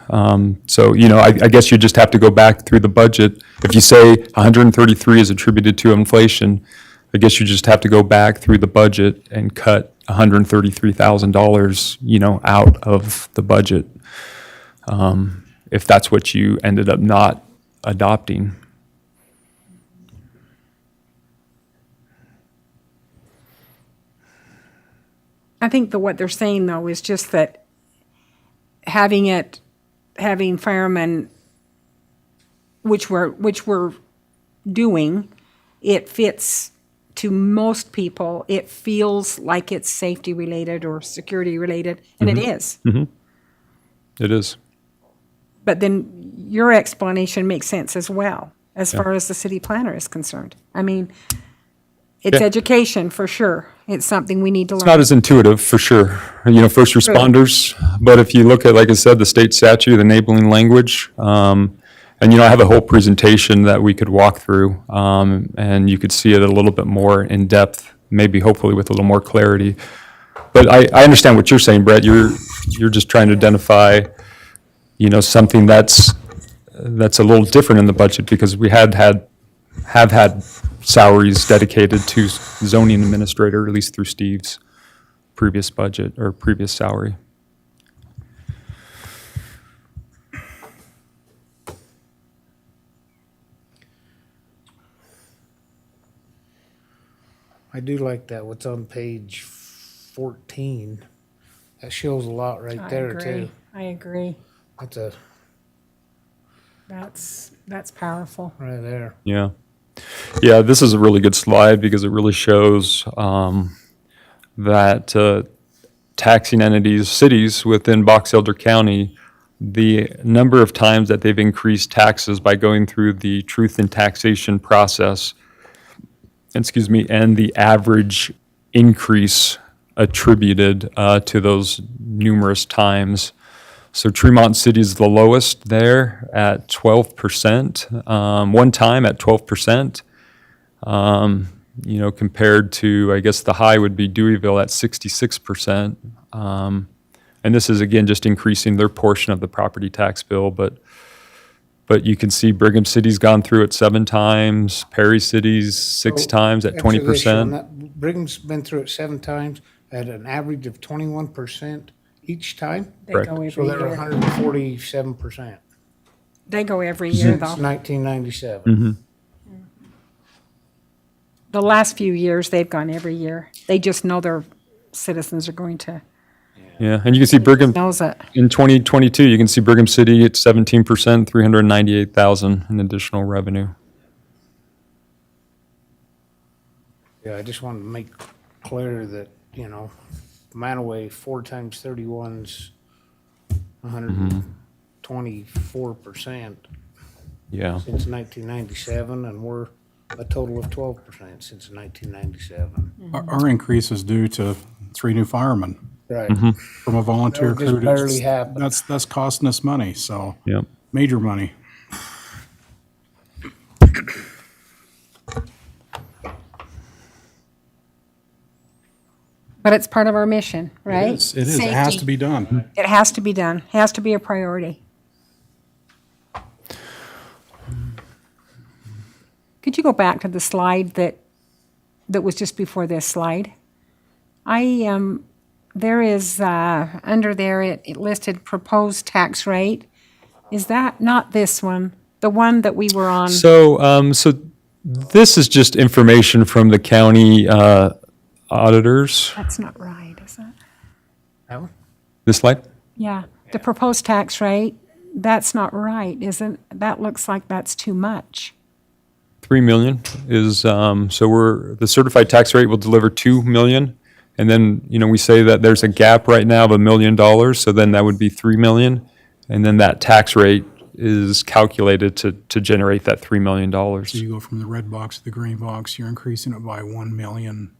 S1: So, you know, I guess you just have to go back through the budget. If you say 133 is attributed to inflation, I guess you just have to go back through the budget and cut $133,000, you know, out of the budget. If that's what you ended up not adopting.
S7: I think what they're saying though is just that having firemen, which we're doing, it fits to most people. It feels like it's safety related or security related, and it is.
S1: It is.
S7: But then your explanation makes sense as well, as far as the city planner is concerned. I mean, it's
S1: Yeah.
S7: education for sure. It's something we need to
S1: Not
S7: learn.
S1: as intuitive, for sure. You know, first responders, but if you look at, like I said, the state statute, enabling language, and, you know, I have a whole presentation that we could walk through, and you could see it a little bit more in depth, maybe hopefully with a little more clarity. But I understand what you're saying, Brett. You're just trying to identify, you know, something that's a little different in the budget, because we have had salaries dedicated to zoning administrator, at least through Steve's previous budget or previous salary.
S5: I do like that, what's on page 14. That shows a lot right there too.
S7: I agree.
S5: That's
S7: powerful.
S5: right there.
S1: Yeah. Yeah, this is a really good slide because it really shows that taxing entities, cities within Box Elder County, the number of times that they've increased taxes by going through the truth in taxation process, excuse me, and the average increase attributed to those numerous times. So Tremont City is the lowest there at 12%, one time at 12%. You know, compared to, I guess the high would be Deweyville at 66%. And this is, again, just increasing their portion of the property tax bill, but you can see Brigham City's gone through it 7 times, Perry City's 6 times at
S5: Answer this,
S1: 20%.
S5: Brigham's been through it 7 times at an average of 21% each time.
S7: They
S1: Correct.
S7: go every
S5: So they're
S7: year.
S5: 147%
S7: They go every year
S5: since
S7: though.
S5: 1997.
S7: The last few years, they've gone every year. They just know their citizens are going to,
S1: Yeah, and you can see Brigham,
S7: knows it.
S1: in 2022, you can see Brigham City at 17%, 398,000 in additional revenue.
S5: Yeah, I just wanted to make clear that, you know, Manaway 4 times 31's 124%
S1: Yeah.
S5: since 1997, and we're a total of 12% since 1997.
S2: Our increase is due to 3 new firemen.
S5: Right.
S2: from a volunteer
S5: That would just
S2: crew. to
S5: barely happen.
S2: That's costing us money, so,
S1: Yep.
S2: major money.
S7: But it's part of our mission, right?
S2: It is, it has
S7: Safety.
S2: to be done.
S7: It has to be done, has to be a priority. Could you go back to the slide that was just before this slide? There is, under there, it listed proposed tax rate. Is that not this one? The one that we were on?
S1: So this is just information from the county auditors.
S7: That's not right, is it?
S5: That one?
S1: This slide?
S7: Yeah, the proposed tax rate, that's not right, isn't, that looks like that's too much.
S1: 3 million is, so the certified tax rate will deliver 2 million. And then, we say that there's a gap right now of $1 million, so then that would be 3 million. And then that tax rate is calculated to generate that $3 million.
S2: So you go from the red box to the green box, you're increasing it by 1 million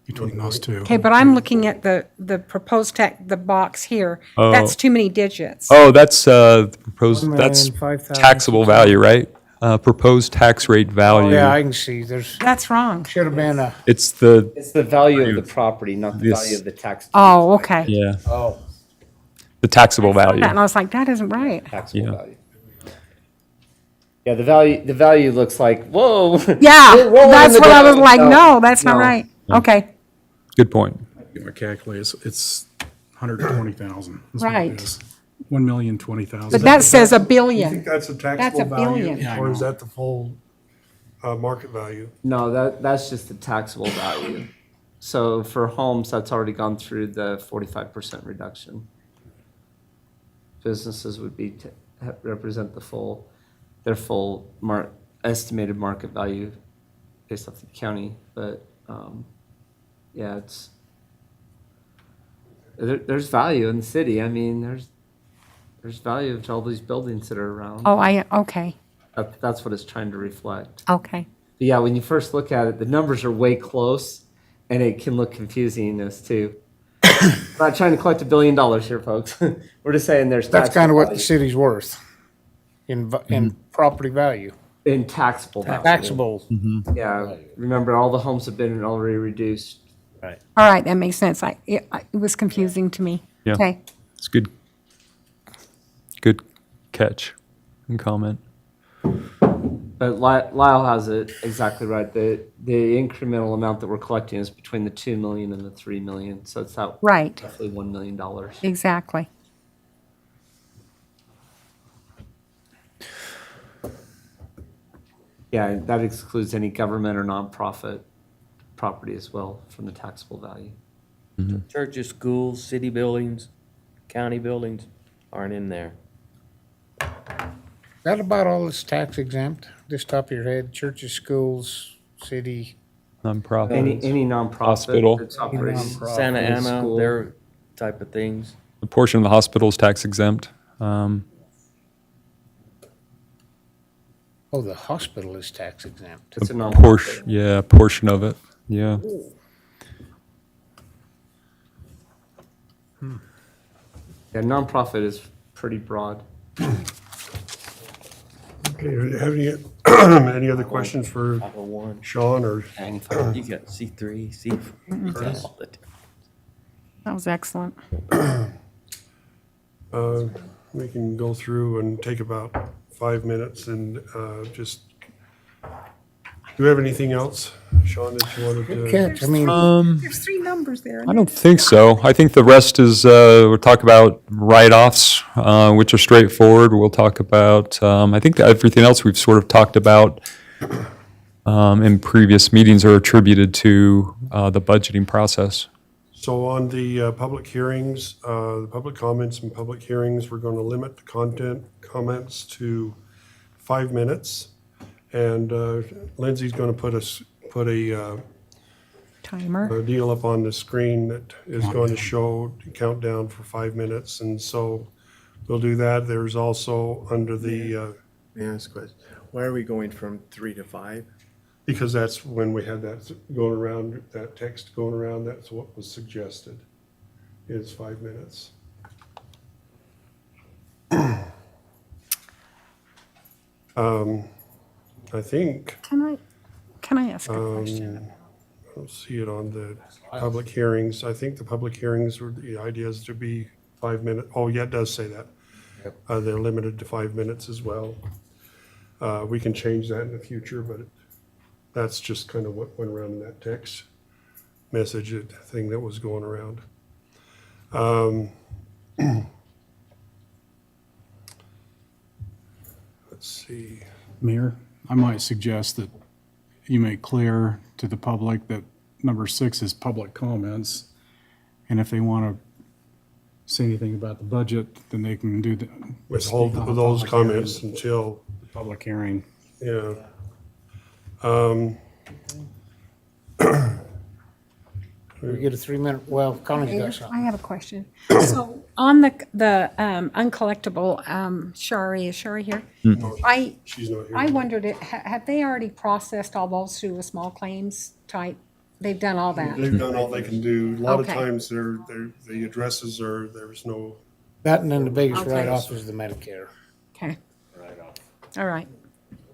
S2: between those two.
S7: Okay, but I'm looking at the proposed the box here.
S1: Oh.
S7: That's too many digits.
S1: Oh, that's the proposed, that's
S5: 1,005,000.
S1: taxable value, right? Proposed tax rate
S5: Oh,
S1: value.
S5: yeah, I can see, there's,
S7: That's wrong.
S5: should have been a,
S1: It's the,
S3: It's the value of the property, not the
S1: This-
S3: value of the tax.
S7: Oh, okay.
S1: yeah,
S5: oh,
S1: the taxable value.
S7: And I was like, that isn't right.
S3: Taxable
S1: Yeah.
S3: value. Yeah, the value looks like, whoa.
S7: Yeah,
S3: We're rolling
S7: that's
S3: the
S7: what I was
S3: dice.
S7: like, no, that's not
S3: no.
S7: right. Okay,
S1: Good point.
S2: Get my calculator, it's 120,000.
S7: Right.
S2: 1,020,000.
S7: but that says a
S6: You think
S7: billion.
S6: that's a
S7: That's a
S6: taxable value?
S7: billion.
S2: Yeah, I
S6: Or is
S2: know.
S6: that the full market value?
S3: No, that's just the taxable value. So for homes, that's already gone through the 45% reduction. Businesses would be, represent their full estimated market value based off the county, but, yeah, there's value in the city. I mean, there's value to all these buildings that are around.
S7: Oh, okay,
S3: That's what it's trying to reflect.
S7: okay.
S3: But yeah, when you first look at it, the numbers are way close, and it can look confusing as to. We're not trying to collect $1 billion here, folks. We're just saying there's
S5: that's kind of what the
S3: taxable
S5: city's worth in property value,
S3: value. In taxable value.
S5: taxable.
S3: Yeah, remember, all the homes have been already reduced.
S7: All right, that makes sense. It was confusing to me.
S1: Yeah.
S7: Okay,
S1: It's good catch and comment.
S3: But Lyle has it exactly right. The incremental amount that we're collecting is between the 2 million and the 3 million, so it's out
S7: right,
S3: roughly $1 million.
S7: exactly.
S3: Yeah, and that excludes any government or nonprofit property as well from the taxable value.
S8: Churches, schools, city buildings, county buildings aren't in there.
S5: That about all that's tax exempt, just top of your head, churches, schools, city,
S1: Nonprofit.
S3: Any nonprofit.
S1: Hospital.
S3: that's operating
S8: Santa
S3: in a
S8: Ana,
S3: school.
S8: their type of things.
S1: A portion of the hospital is tax exempt.
S5: oh, the hospital is tax exempt.
S3: It's a
S1: Portion,
S3: nonprofit.
S1: yeah, a portion of it, yeah.
S3: Yeah, nonprofit is pretty broad.
S6: Okay, do you have any other questions for
S8: 501.
S6: Sean or?
S8: You got C3, C4. all the different-
S7: That was excellent.
S6: We can go through and take about 5 minutes and just, do we have anything else, Sean, that you wanted to?
S5: Catch, I mean,
S7: There's 3 numbers there.
S1: I don't think so. I think the rest is, we'll talk about write-offs, which are straightforward. We'll talk about, I think that everything else we've sort of talked about in previous meetings are attributed to the budgeting process.
S6: So on the public hearings, the public comments and public hearings, we're going to limit the comments to 5 minutes. And Lindsay's going to put a
S7: Timer.
S6: deal up on the screen that is going to show the countdown for 5 minutes. And so we'll do that. There's also under the,
S4: May I ask a question? Why are we going from 3 to 5?
S6: because that's when we had that going around, that text going around, that's what was suggested. is 5 minutes. I think,
S7: Can I ask a question?
S6: I don't see it on the public hearings. I think the public hearings were, the idea is to be 5 minutes. Oh, yeah, it does say that. They're limited to 5 minutes as well. We can change that in the future, but that's just kind of what went around in that text message thing that was going around. Let's see.
S2: Mayor, I might suggest that you make clear to the public that number 6 is public comments. And if they want to say anything about the budget, then they can do the.
S6: Withhold
S2: speak on the
S6: those
S2: public hearing,
S6: comments until,
S2: Public hearing.
S6: yeah.
S5: We get a 3-minute, well, Connie's got
S7: I
S5: something.
S7: have a question. So on the uncollectible, Shari, is Shari here?
S6: She's not here.
S7: I wondered, have they already processed all those through a small claims type? They've done all that?
S6: They've done all they can do. A lot of
S7: Okay.
S6: times the addresses are, there's no,
S5: That and then the biggest
S7: Okay.
S5: write-off is the Medicare.
S7: Okay. All right.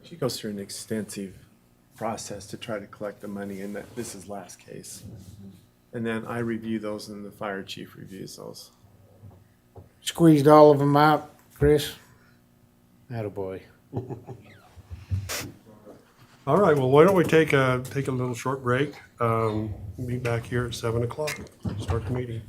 S4: She goes through an extensive process to try to collect the money, and that this is last case. And then I review those, and the fire chief reviews those.
S5: Squeezed all of them out, Chris. Attaboy.
S6: all right, well, why don't we take a little short break? Be back here at 7 o'clock, start the meeting.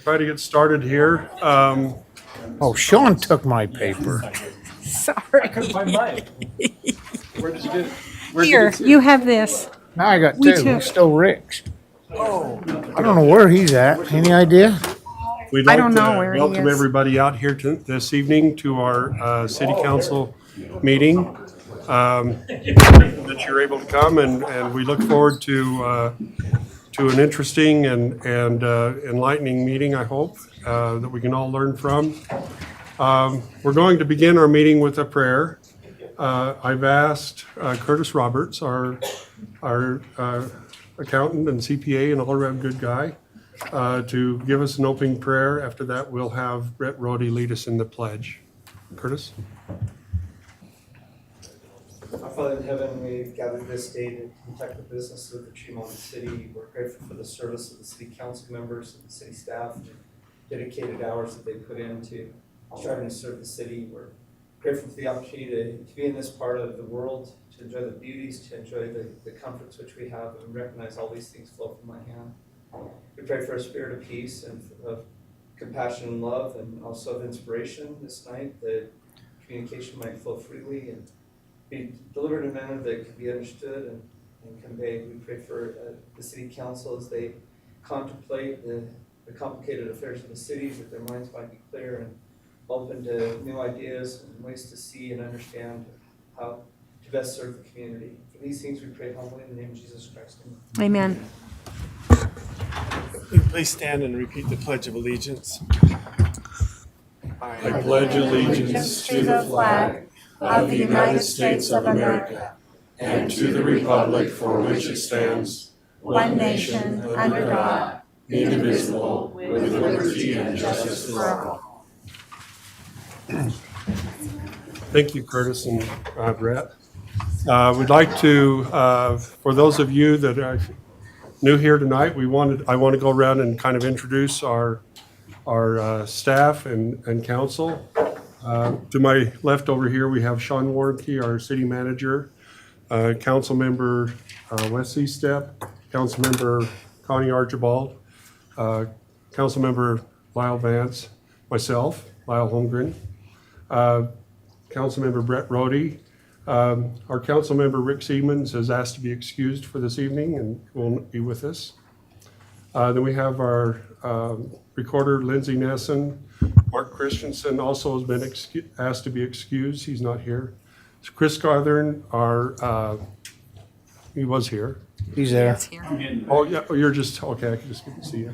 S6: try to get started here.
S5: Oh, Sean took my paper.
S7: Sorry.
S2: Where did you get it?
S7: Here, you have this.
S5: Now I got
S7: We
S5: two.
S7: took-
S5: He's still Rick's. Oh, I don't know where he's at. Any idea?
S6: We'd
S7: I
S6: like
S7: don't know
S6: to
S7: where he
S6: welcome
S7: is.
S6: everybody out here this evening to our city council meeting. That you're able to come, and we look forward to an interesting and enlightening meeting, I hope, that we can all learn from. We're going to begin our meeting with a prayer. I've asked Curtis Roberts, our accountant and CPA and all-around good guy, to give us an opening prayer. After that, we'll have Brett Rhodey lead us in the pledge. Curtis?
S3: Our Father in heaven, we've gathered this day to conduct the business of the Tremont City. We're grateful for the service of the city council members and the city staff, and the dedicated hours that they put into striving to serve the city. We're grateful for the opportunity to be in this part of the world, to enjoy the beauties, to enjoy the comforts which we have, and recognize all these things flow from my hand. We pray for a spirit of peace and of compassion and love, and also of inspiration this night, that communication might flow freely and be delivered in a manner that can be understood and conveyed. We pray for the city council as they contemplate the complicated affairs of the city, that their minds might be clear and open to new ideas and ways to see and understand how to best serve the community. For these things we pray humbly in the name of Jesus Christ.
S7: Amen.
S4: Please stand and repeat the Pledge of Allegiance.
S6: I pledge allegiance to the flag of the United States of America and to the republic for which it stands, one nation, under God, indivisible, with liberty and justice for all. Thank you, Curtis and Brett. We'd like to, for those of you that are new here tonight, I want to go around and kind of introduce our staff and council. To my left over here, we have Sean Warnke, our city manager, Councilmember Wesley Stepp, Councilmember Connie Archibald, Councilmember Lyle Vance, myself, Lyle Holmgren, Councilmember Brett Rhodey. Our Councilmember Rick Siemens has asked to be excused for this evening and won't be with us. Then we have our recorder Lindsay Nessen. Mark Christensen also has been asked to be excused. He's not here. Chris Garthern, he was here.
S5: He's there.
S6: Oh, yeah, you're just, okay, I can just see you.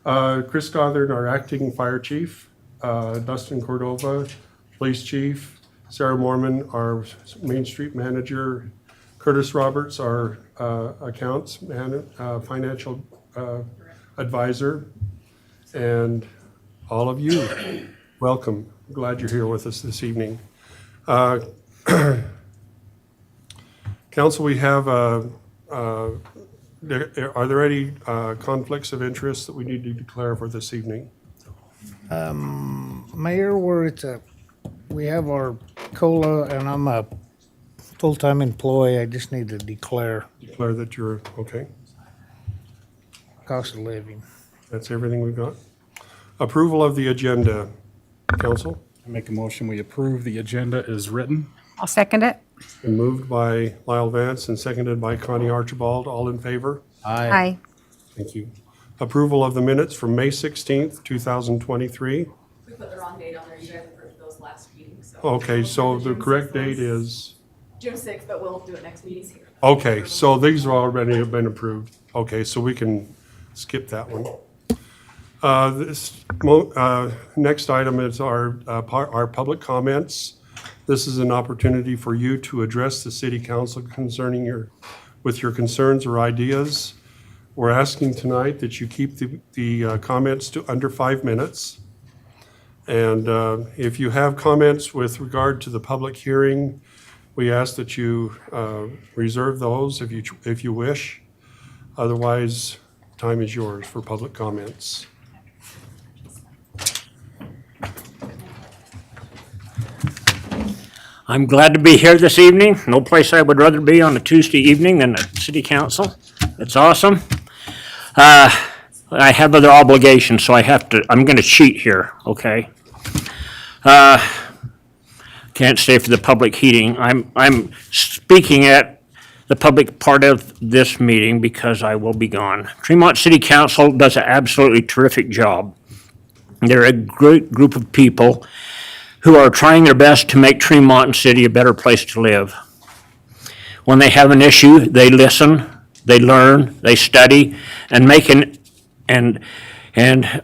S6: Chris Garthern, our acting fire chief. Dustin Cordova, police chief. Sarah Mormon, our Main Street manager. Curtis Roberts, our accounts financial advisor. And all of you, welcome. Glad you're here with us this evening. Council, we have, are there any conflicts of interest that we need to declare for this evening?
S5: Mayor, we have our COLA, and I'm a full-time employee. I just need to declare
S6: Declare that you're, okay,
S5: cost of living.
S6: that's everything we've got. Approval of the agenda, council,
S2: I make a motion, we approve the agenda as written.
S7: I'll second it.
S6: and moved by Lyle Vance and seconded by Connie Archibald. All in favor?
S7: Aye.
S6: Thank you. Approval of the minutes from May 16th, 2023.
S10: We put the wrong date on there, you guys approved those last meeting, so.
S6: Okay, so the
S10: June
S6: correct
S10: 6th
S6: date
S10: was
S6: is,
S10: June sixth, but we'll do it next meeting here.
S6: okay, so these are already have been approved. Okay, so we can skip that one. Next item is our public comments. This is an opportunity for you to address the city council concerning your concerns or ideas. We're asking tonight that you keep the comments to under 5 minutes. And if you have comments with regard to the public hearing, we ask that you reserve those if you wish. Otherwise, time is yours for public comments.
S11: I'm glad to be here this evening. No place I would rather be on a Tuesday evening than the city council. It's awesome. I have other obligations, so I'm gonna cheat here, okay? Can't stay for the public hearing. I'm speaking at the public part of this meeting because I will be gone. Tremont City Council does an absolutely terrific job. They're a great group of people who are trying their best to make Tremont City a better place to live. When they have an issue, they listen, they learn, they study, and make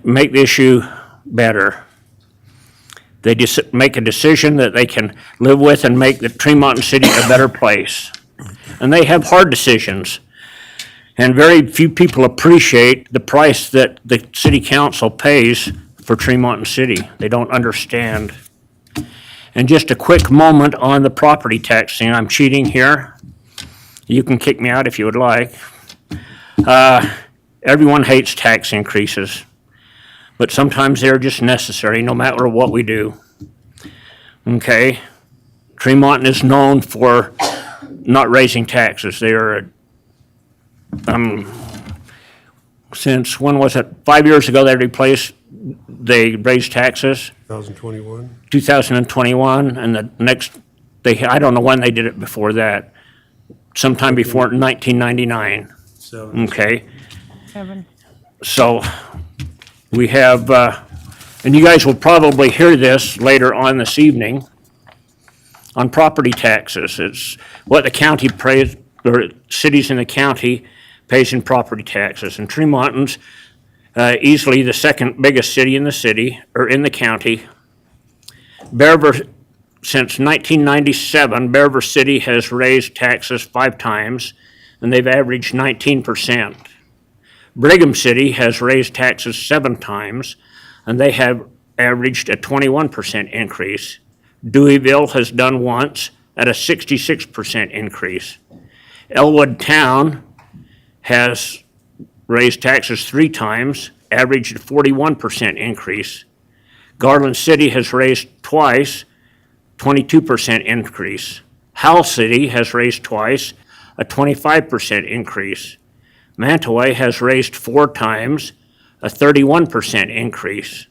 S11: make the issue better. They make a decision that they can live with and make the Tremont City a better place. And they have hard decisions. And very few people appreciate the price that the city council pays for Tremont City. They don't understand. And just a quick moment on the property tax thing. I'm cheating here. You can kick me out if you would like. Everyone hates tax increases, but sometimes they're just necessary no matter what we do. Okay? Tremont is known for not raising taxes. They are, since, when was it? 5 years ago they raised taxes,
S6: 2021?
S11: 2021, and the next, I don't know when they did it before that. Sometime before 1999.
S6: So,
S11: Okay, so we have, and you guys will probably hear this later on this evening on property taxes. It's what the county pays, or cities in the county pays in property taxes. And Tremont's easily the second biggest city in the city, or in the county. Bear River, since 1997, Bear River City has raised taxes 5 times, and they've averaged 19%. Brigham City has raised taxes 7 times, and they have averaged a 21% increase. Deweyville has done once at a 66% increase. Elwood Town has raised taxes 3 times, averaged a 41% increase. Garland City has raised twice, 22% increase. Howell City has raised twice, a 25% increase. Mantaway has raised 4 times, a 31% increase.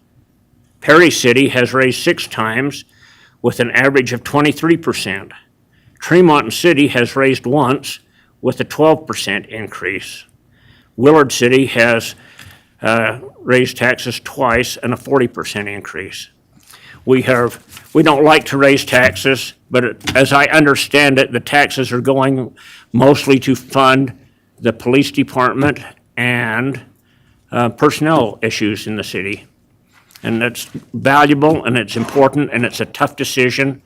S11: Perry City has raised 6 times with an average of 23%. Tremont City has raised once with a 12% increase. Willard City has raised taxes twice and a 40% increase. We don't like to raise taxes, but as I understand it, the taxes are going mostly to fund the police department and personnel issues in the city. And that's valuable, and it's important, and it's a tough decision.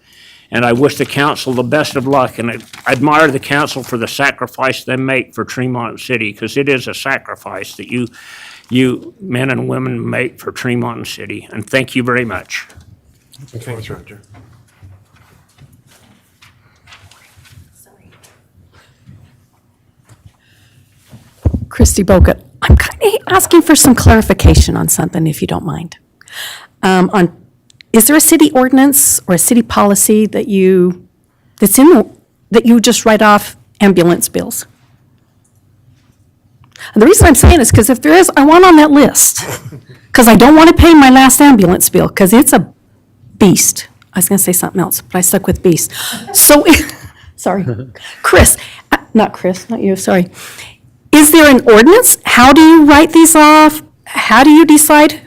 S11: And I wish the council the best of luck, and I admire the council for the sacrifice they make for Tremont City, because it is a sacrifice that you men and women make for Tremont City. And thank you very much.
S4: Thanks, Roger.
S12: Christy Bogut, I'm kind of asking for some clarification on something, if you don't mind. Is there a city ordinance or a city policy that you just write off ambulance bills? And the reason I'm saying is because if there is, I want on that list. Because I don't want to pay my last ambulance bill, because it's a beast. I was going to say something else, but I stuck with beast. So, sorry. Chris, not you, sorry. Is there an ordinance? How do you write these off? How do you decide?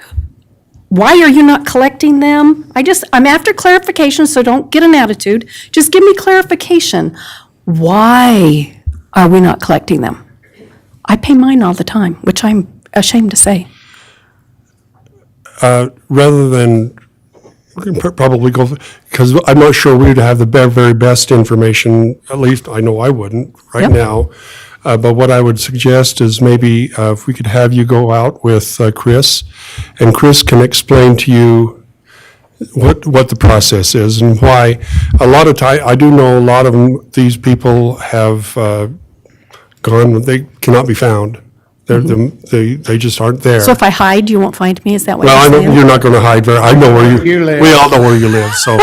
S12: Why are you not collecting them? I'm after clarification, so don't get an attitude. Just give me clarification. Why are we not collecting them? I pay mine all the time, which I'm ashamed to say.
S6: Rather than probably go, because I'm not sure we'd have the very best information, at least I know I wouldn't right
S12: Yep.
S6: now. But what I would suggest is maybe if we could have you go out with Chris, and Chris can explain to you what the process is and why. A lot of time, I do know a lot of these people have gone, they cannot be found. They just aren't there.
S12: So if I hide, you won't find me? Is that what
S6: Well, I
S12: you're
S6: know
S12: saying?
S6: you're not going to hide very, I know where
S5: You live.
S6: we all know where you live, so.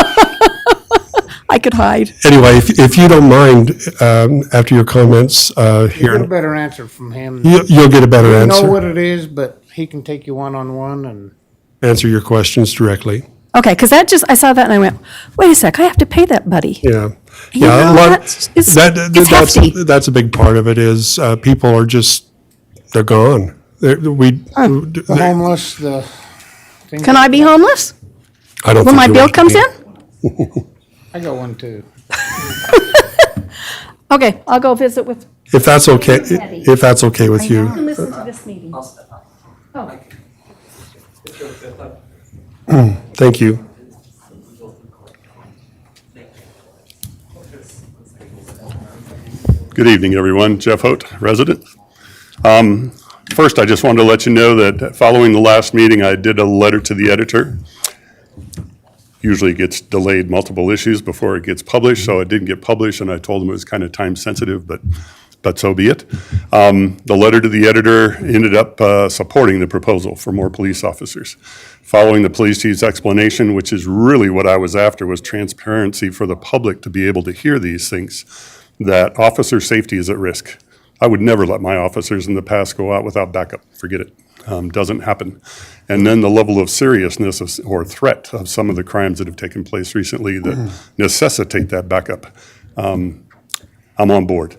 S12: I could hide.
S6: Anyway, if you don't mind, after your comments
S5: Get a
S6: here,
S5: better answer from him.
S6: you'll get a better
S5: You know
S6: answer.
S5: what it is, but he can take you one-on-one and
S6: Answer your questions directly.
S12: Okay, because I saw that and I went, wait a sec, I have to pay that buddy.
S6: Yeah.
S12: You
S6: Yeah,
S12: know,
S6: a lot-
S12: it's
S6: that's
S12: hefty.
S6: that's a big part of it is people are just, they're gone.
S5: the homeless, the things.
S12: Can I be homeless
S6: I don't
S12: when
S6: think
S12: my
S6: you
S12: bill
S6: want to
S12: comes
S6: be.
S12: in?
S5: I got one too.
S12: Okay, I'll go visit with.
S6: If that's okay with
S12: You
S6: you.
S12: can listen to this meeting. Oh.
S6: Thank you.
S13: Good evening, everyone. Jeff Holt, resident. First, I just wanted to let you know that following the last meeting, I did a letter to the editor. Usually it gets delayed multiple issues before it gets published, so it didn't get published, and I told him it was kind of time sensitive, but so be it. The letter to the editor ended up supporting the proposal for more police officers. Following the police chief's explanation, which is really what I was after, was transparency for the public to be able to hear these things, that officer safety is at risk. I would never let my officers in the past go out without backup. Forget it. Doesn't happen. And then the level of seriousness or threat of some of the crimes that have taken place recently that necessitate that backup. I'm on board.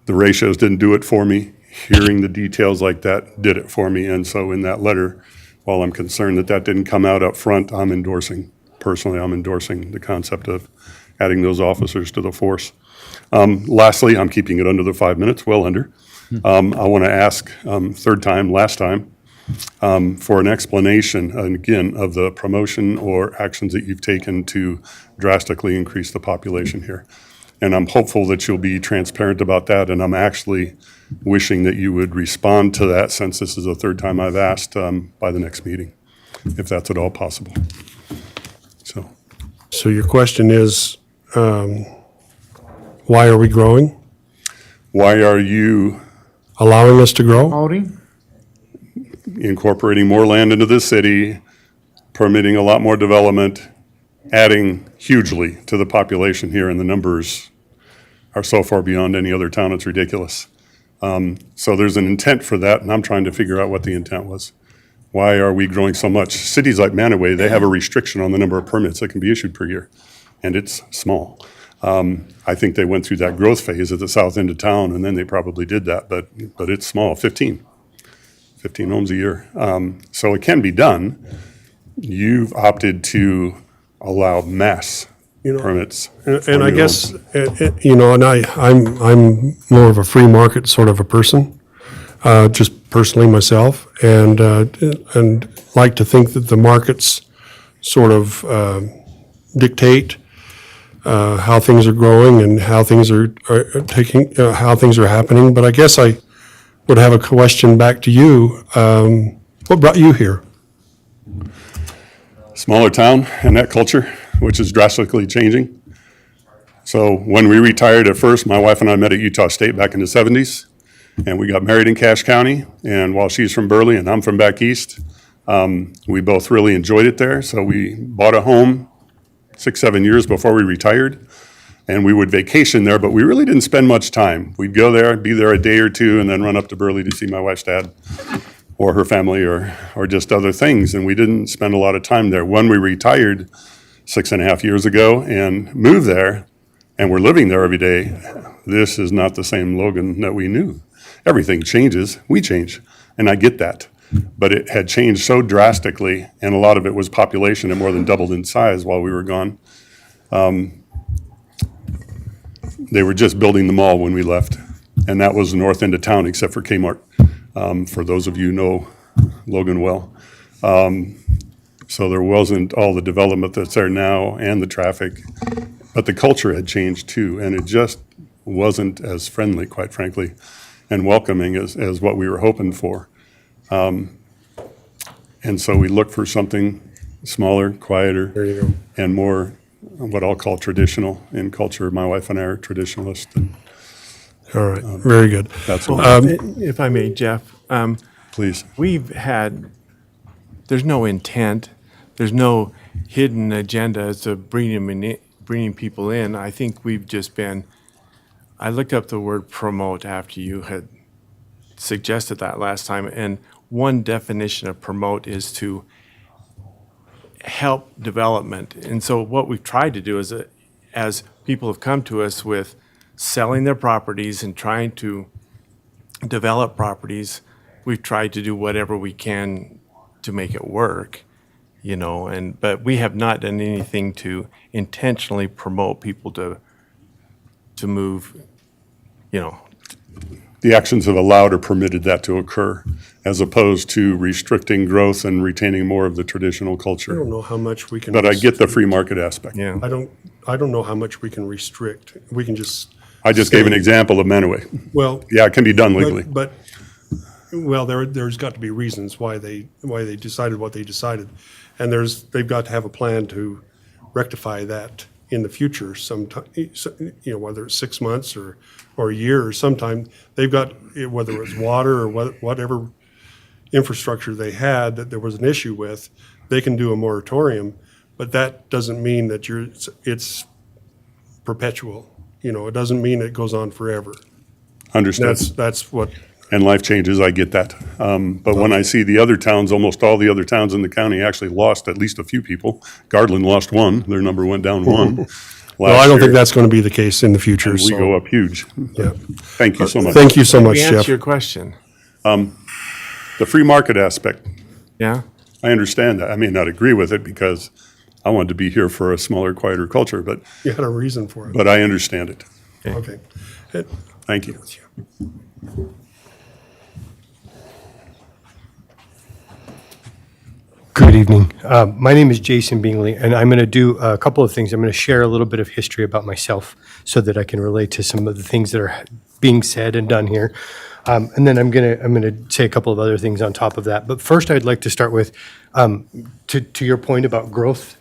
S13: The ratios didn't do it for me. Hearing the details like that did it for me. And so in that letter, while I'm concerned that that didn't come out up front, I'm endorsing the concept of adding those officers to the force. Lastly, I'm keeping it under the 5 minutes, well under. I want to ask, last time, for an explanation, again, of the promotion or actions that you've taken to drastically increase the population here. And I'm hopeful that you'll be transparent about that, and I'm actually wishing that you would respond to that, since this is the third time I've asked, by the next meeting, if that's at all possible.
S6: So your question is, why are we growing?
S13: Why are you
S6: allowing us to grow?
S5: Promoting?
S13: Incorporating more land into the city, permitting a lot more development, adding hugely to the population here, and the numbers are so far beyond any other town, it's ridiculous. So there's an intent for that, and I'm trying to figure out what the intent was. Why are we growing so much? Cities like Manaway, they have a restriction on the number of permits that can be issued per year, and it's small. I think they went through that growth phase at the south end of town, and then they probably did that, but it's small, 15 homes a year. So it can be done. You've opted to allow mass permits.
S6: And I guess, and I'm more of a free market sort of a person, just personally myself, and like to think that the markets sort of dictate how things are growing and how things are how things are happening. But I guess I would have a question back to you. What brought you here?
S13: Smaller town and that culture, which is drastically changing. So when we retired at first, my wife and I met at Utah State back in the 70s, and we got married in Cache County. And while she's from Burley and I'm from back east, we both really enjoyed it there. So we bought a home 6-7 years before we retired, and we would vacation there, but we really didn't spend much time. We'd go there, be there a day or two, and then run up to Burley to see my wife's dad or her family or just other things, and we didn't spend a lot of time there. When we retired 6.5 years ago and moved there, and we're living there every day, this is not the same Logan that we knew. Everything changes, we change, and I get that. But it had changed so drastically, and a lot of it was population. It more than doubled in size while we were gone. They were just building the mall when we left, and that was the north end of town except for Kmart, for those of you who know Logan well. So there wasn't all the development that's there now and the traffic, but the culture had changed too, and it just wasn't as friendly, quite frankly, and welcoming as what we were hoping for. And so we look for something smaller, quieter, and more what I'll call traditional in culture. My wife and I are traditionalists. And,
S6: all right, very good.
S13: That's
S4: if I may, Jeff.
S13: Please.
S4: There's no intent, there's no hidden agenda as to bringing people in. I think I looked up the word promote after you had suggested that last time, and one definition of promote is to help development. And so what we've tried to do is, as people have come to us with selling their properties and trying to develop properties, we've tried to do whatever we can to make it work, you know, but we have not done anything to intentionally promote people to move, you know.
S13: The actions have allowed or permitted that to occur, as opposed to restricting growth and retaining more of the traditional
S6: I
S13: culture.
S6: don't know how much we can.
S13: But I get the free market aspect.
S4: Yeah.
S6: I don't know how much we can restrict. We can just.
S13: I just gave an example of Manaway.
S6: Well.
S13: Yeah, it can be done legally.
S6: But, well, there's got to be reasons why they decided what they decided. And they've got to have a plan to rectify that in the future sometime, you know, whether it's 6 months or a year or sometime. They've got, whether it's water or whatever infrastructure they had that there was an issue with, they can do a moratorium, but that doesn't mean that it's perpetual. You know, it doesn't mean it goes on forever.
S13: Understood.
S6: That's what.
S13: And life changes, I get that. But when I see the other towns, almost all the other towns in the county actually lost at least a few people. Garland lost one, their number went down one.
S6: Well, I don't think that's going to be the case in the future.
S13: We
S6: so-
S13: go up huge.
S6: Yeah.
S13: Thank you so much.
S6: Thank you so much,
S4: We
S6: Jeff.
S4: answer your question.
S13: The free market aspect,
S4: Yeah?
S13: I understand that. I may not agree with it because I wanted to be here for a smaller, quieter culture, but
S6: You had a reason for it.
S13: I understand it.
S6: Okay.
S13: Thank you.
S14: Good evening. My name is Jason Bingley, and I'm going to do a couple of things. I'm going to share a little bit of history about myself so that I can relate to some of the things that are being said and done here. And then I'm going to say a couple of other things on top of that. But first, I'd like to start with, to your point about growth.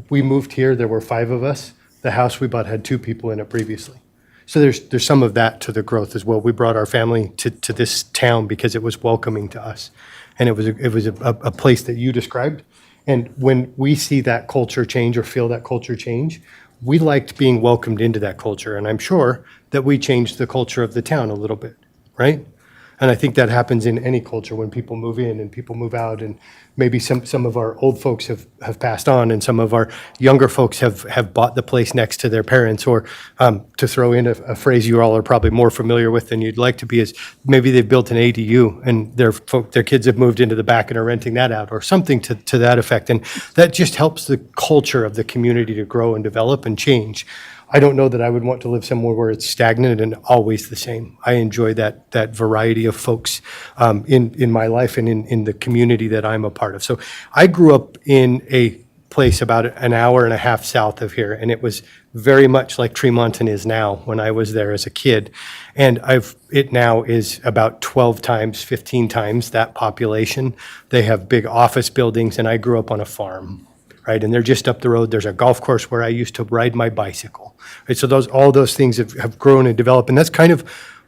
S14: We moved here, there were 5 of us. The house we bought had 2 people in it previously. So there's some of that to the growth as well. We brought our family to this town because it was welcoming to us. And it was a place that you described. And when we see that culture change or feel that culture change, we liked being welcomed into that culture. And I'm sure that we changed the culture of the town a little bit, right? And I think that happens in any culture when people move in and people move out, and maybe some of our old folks have passed on, and some of our younger folks have bought the place next to their parents, or to throw in a phrase you all are probably more familiar with than you'd like to be, is maybe they've built an ADU and their kids have moved into the back and are renting that out, or something to that effect. And that just helps the culture of the community to grow and develop and change. I don't know that I would want to live somewhere where it's stagnant and always the same. I enjoy that variety of folks in my life and in the community that I'm a part of. So I grew up in a place about an hour and a half south of here, and it was very much like Tremonton is now when I was there as a kid. And it now is about 12 times, 15 times that population. They have big office buildings, and I grew up on a farm. Right, and they're just up the road. There's a golf course where I used to ride my bicycle. Right, so all those things have grown and developed, and that's kind of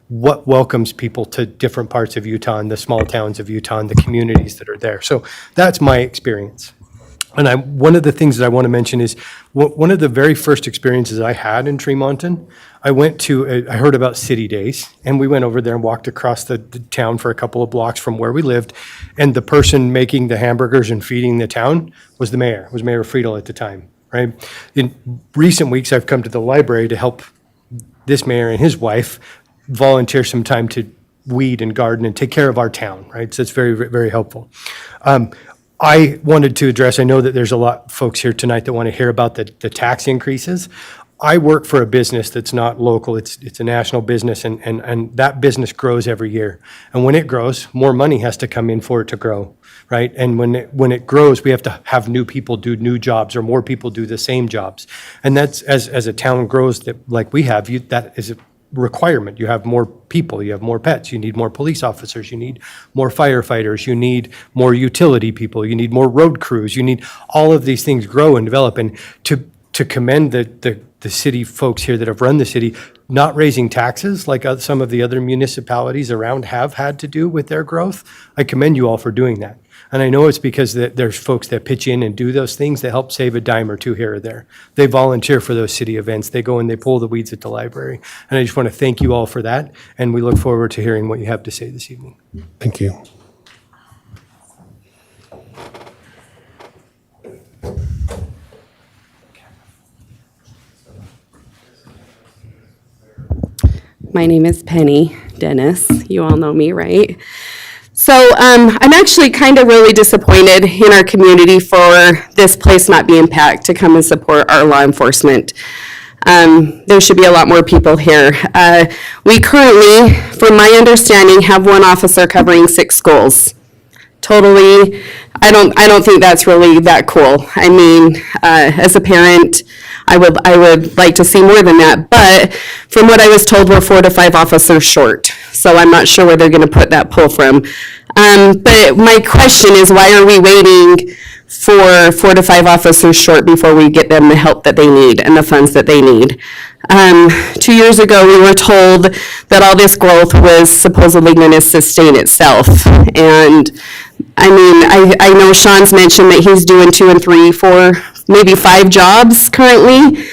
S14: what welcomes people to different parts of Utah and the small towns of Utah and the communities that are there. So that's my experience. And one of the things that I want to mention is one of the very first experiences I had in Tremonton. I heard about City Days, and we went over there and walked across the town for a couple of blocks from where we lived. And the person making the hamburgers and feeding the town was the mayor, was Mayor Friedel at the time, right? In recent weeks, I've come to the library to help this mayor and his wife volunteer some time to weed and garden and take care of our town, right? So it's very, very helpful. I wanted to address, I know that there's a lot of folks here tonight that want to hear about the tax increases. I work for a business that's not local, it's a national business, and that business grows every year. And when it grows, more money has to come in for it to grow, right? And when it grows, we have to have new people do new jobs, or more people do the same jobs. And that's, as a town grows that like we have, that is a requirement. You have more people, you have more pets, you need more police officers, you need more firefighters, you need more utility people, you need more road crews, you need all of these things grow and develop. And to commend the city folks here that have run the city, not raising taxes like some of the other municipalities around have had to do with their growth, I commend you all for doing that. And I know it's because there's folks that pitch in and do those things that help save a dime or two here or there. They volunteer for those city events. They go and they pull the weeds at the library. And I just want to thank you all for that. And we look forward to hearing what you have to say this evening.
S6: Thank you.
S15: My name is Penny Dennis. You all know me, right? So I'm actually kind of really disappointed in our community for this place not being packed to come and support our law enforcement. There should be a lot more people here. We currently, from my understanding, have one officer covering 6 schools. Totally, I don't think that's really that cool. I mean, as a parent, I would like to see more than that, but from what I was told, we're 4 to 5 officers short. So I'm not sure where they're gonna put that pull from. But my question is, why are we waiting for 4 to 5 officers short before we get them the help that they need and the funds that they need? 2 years ago, we were told that all this growth was supposedly gonna sustain itself. And I mean, I know Sean's mentioned that he's doing 2 and 3, 4, maybe 5 jobs currently.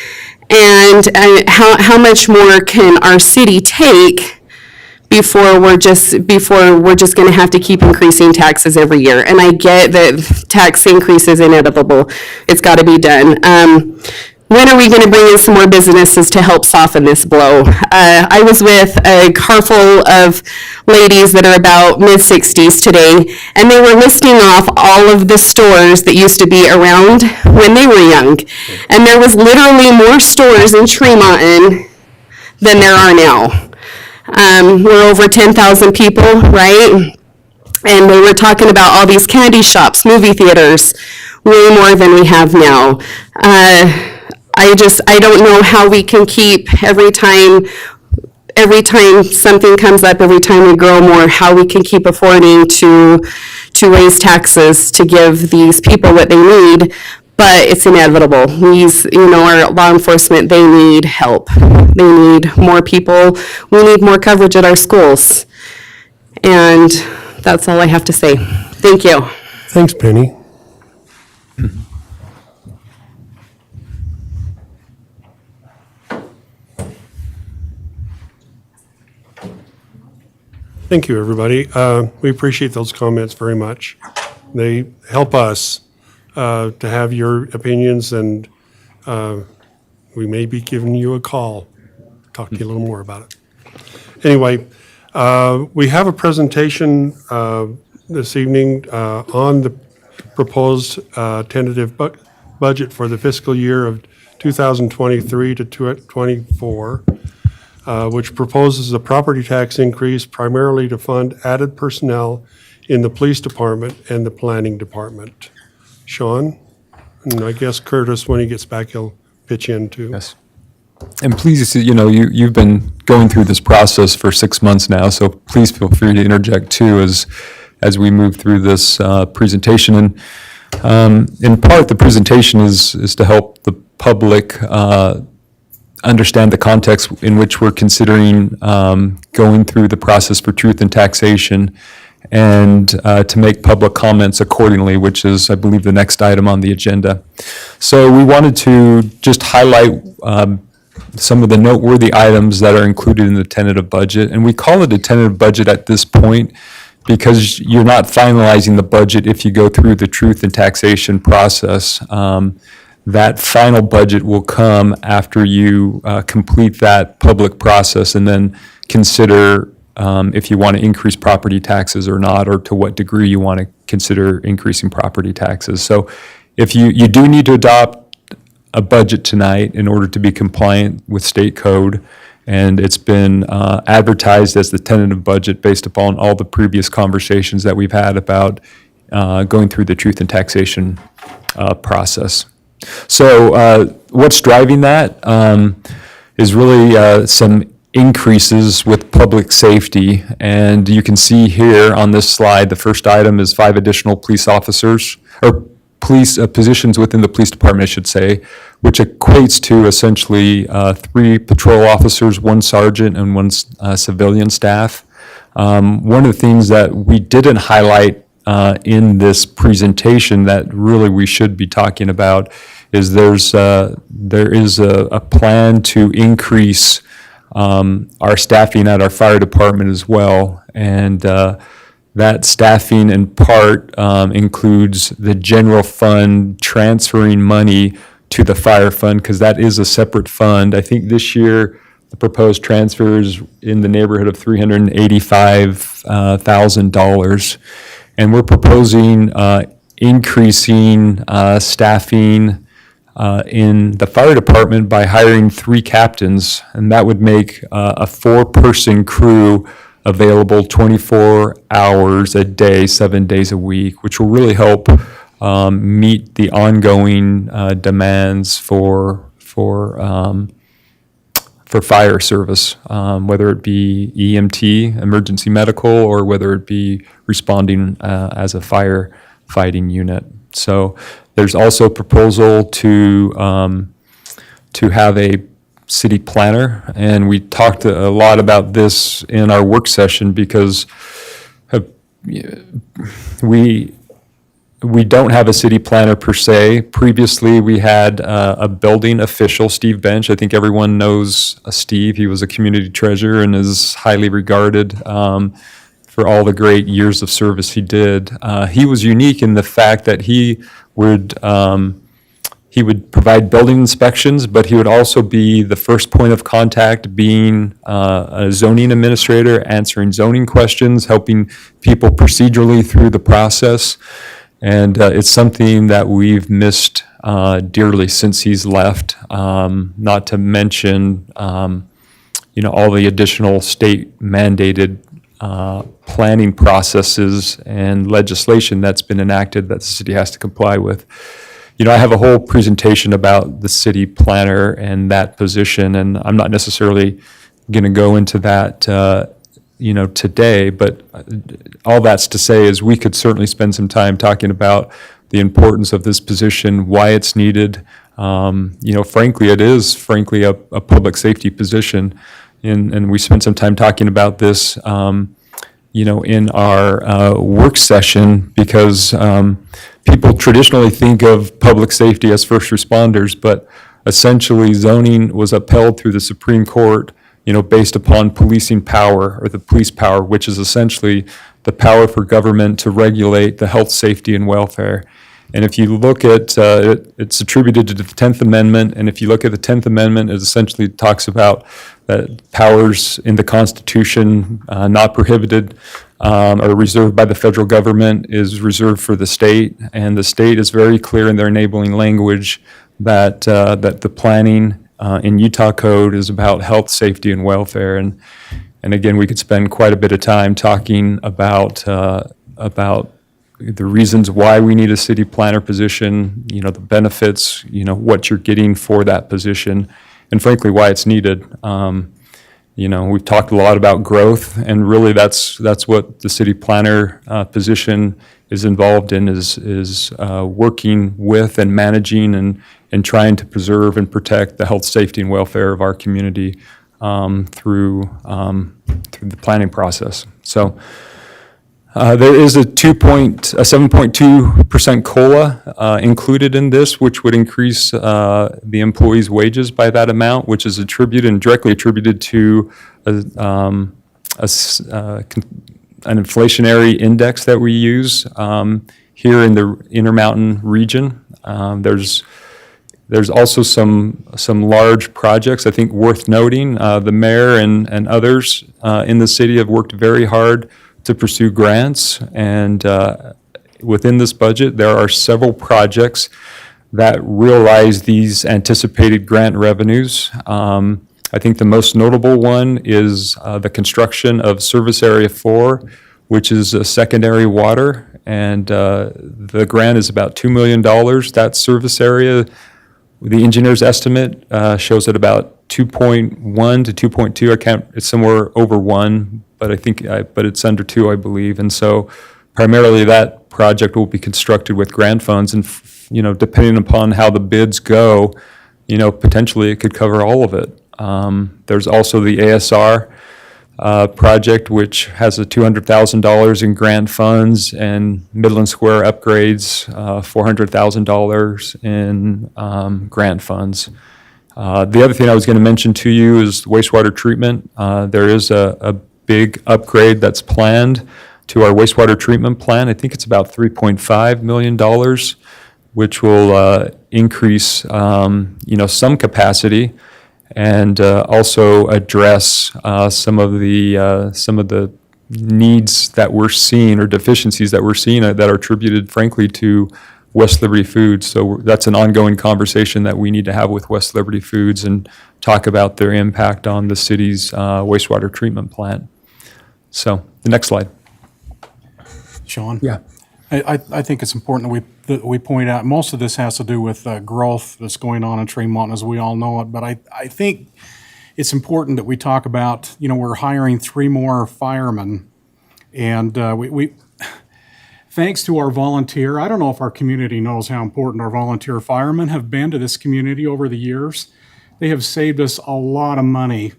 S15: And how much more can our city take before we're just going to have to keep increasing taxes every year? And I get that tax increase is inevitable. It's got to be done. When are we going to bring in some more businesses to help soften this blow? I was with a car full of ladies that are about mid-60s today, and they were listing off all of the stores that used to be around when they were young. And there was literally more stores in Tremonton than there are now. We're over 10,000 people, right? And they were talking about all these candy shops, movie theaters, way more than we have now. I don't know how we can keep every time something comes up, every time we grow more, how we can keep affording to raise taxes to give these people what they need, but it's inevitable. Our law enforcement, they need help. They need more people. We need more coverage at our schools. And that's all I have to say. Thank you.
S6: Thanks, Penny. Thank you, everybody. We appreciate those comments very much. They help us to have your opinions, and we may be giving you a call, talk to you a little more about it. Anyway, we have a presentation this evening on the proposed tentative budget for the fiscal year of 2023 to 24. Which proposes a property tax increase primarily to fund added personnel in the police department and the planning department. Sean, and I guess Curtis, when he gets back, he'll pitch in too.
S1: Yes. And please, you've been going through this process for 6 months now, so please feel free to interject too as we move through this presentation. And in part, the presentation is to help the public understand the context in which we're considering going through the process for truth and taxation, and to make public comments accordingly, which is, I believe, the next item on the agenda. So we wanted to just highlight some of the noteworthy items that are included in the tentative budget. And we call it a tentative budget at this point because you're not finalizing the budget if you go through the truth and taxation process. That final budget will come after you complete that public process and then consider if you want to increase property taxes or not, or to what degree you want to consider increasing property taxes. So if you do need to adopt a budget tonight in order to be compliant with state code, and it's been advertised as the tentative budget based upon all the previous conversations that we've had about going through the truth and taxation process. So what's driving that is really some increases with public safety. And you can see here on this slide, the first item is 5 additional police officers, or police positions within the police department, I should say, which equates to essentially 3 patrol officers, 1 sergeant, and 1 civilian staff. One of the things that we didn't highlight in this presentation that really we should be talking about is there is a plan to increase our staffing at our fire department as well. And that staffing in part includes the general fund transferring money to the fire fund, because that is a separate fund. I think this year The proposed transfer is in the neighborhood of $385,000. And we're proposing increasing staffing in the fire department by hiring 3 captains, and that would make a 4-person crew available 24 hours a day, 7 days a week, which will really help meet the ongoing demands for fire service, whether it be EMT, emergency medical, or whether it be responding as a firefighting unit. So there's also a proposal to have a city planner, and we talked a lot about this in our work session because we don't have a city planner per se. Previously, we had a building official, Steve Bench. I think everyone knows Steve. He was a community treasurer and is highly regarded for all the great years of service he did. He was unique in the fact that he would provide building inspections, but he would also be the first point of contact, being a zoning administrator, answering zoning questions, helping people procedurally through the process. And it's something that we've missed dearly since he's left, not to mention, all the additional state mandated planning processes and legislation that's been enacted that the city has to comply with. I have a whole presentation about the city planner and that position, and I'm not necessarily going to go into that today, but all that's to say is we could certainly spend some time talking about the importance of this position, why it's needed. Frankly, it is a public safety position, and we spent some time talking about this, in our work session, because people traditionally think of public safety as first responders, but essentially zoning was upheld through the Supreme Court, based upon policing power, or the police power, which is essentially the power for government to regulate the health, safety, and welfare. And if you look at it's attributed to the 10th Amendment, and if you look at the 10th Amendment, it essentially talks about that powers in the Constitution not prohibited or reserved by the federal government is reserved for the state, and the state is very clear in their enabling language that the planning in Utah code is about health, safety, and welfare. And again, we could spend quite a bit of time talking about the reasons why we need a city planner position, the benefits, what you're getting for that position, and frankly, why it's needed. We've talked a lot about growth, and really that's what the city planner position is involved in, is working with and managing and trying to preserve and protect the health, safety, and welfare of our community through the planning process. So there is a 7.2% COLA included in this, which would increase the employees' wages by that amount, which is directly attributed to an inflationary index that we use here in the Intermountain region. There's also some large projects, I think, worth noting. The mayor and others in the city have worked very hard to pursue grants, and within this budget, there are several projects that realize these anticipated grant revenues. I think the most notable one is the construction of Service Area 4, which is a secondary water, and the grant is about $2 million. That service area, the engineer's estimate shows at about 2.1 to 2.2. It's somewhere over 1, but but it's under 2, I believe. And so primarily that project will be constructed with grant funds, and depending upon how the bids go, potentially it could cover all of it. There's also the ASR project, which has a $200,000 in grant funds, and Midland Square upgrades, $400,000 in grant funds. The other thing I was going to mention to you is wastewater treatment. There is a big upgrade that's planned to our wastewater treatment plant. I think it's about $3.5 million, which will increase, some capacity. and also address some of the needs that we're seeing or deficiencies that we're seeing that are attributed, frankly, to West Liberty Foods. So that's an ongoing conversation that we need to have with West Liberty Foods and talk about their impact on the city's wastewater treatment plant. So the next slide.
S2: Sean?
S1: Yeah.
S2: I think it's important that we point out, most of this has to do with growth that's going on in Tremont, as we all know it. But I think it's important that we talk about, we're hiring 3 more firemen. And we thanks to our volunteer, I don't know if our community knows how important our volunteer firemen have been to this community over the years. They have saved us a lot of money.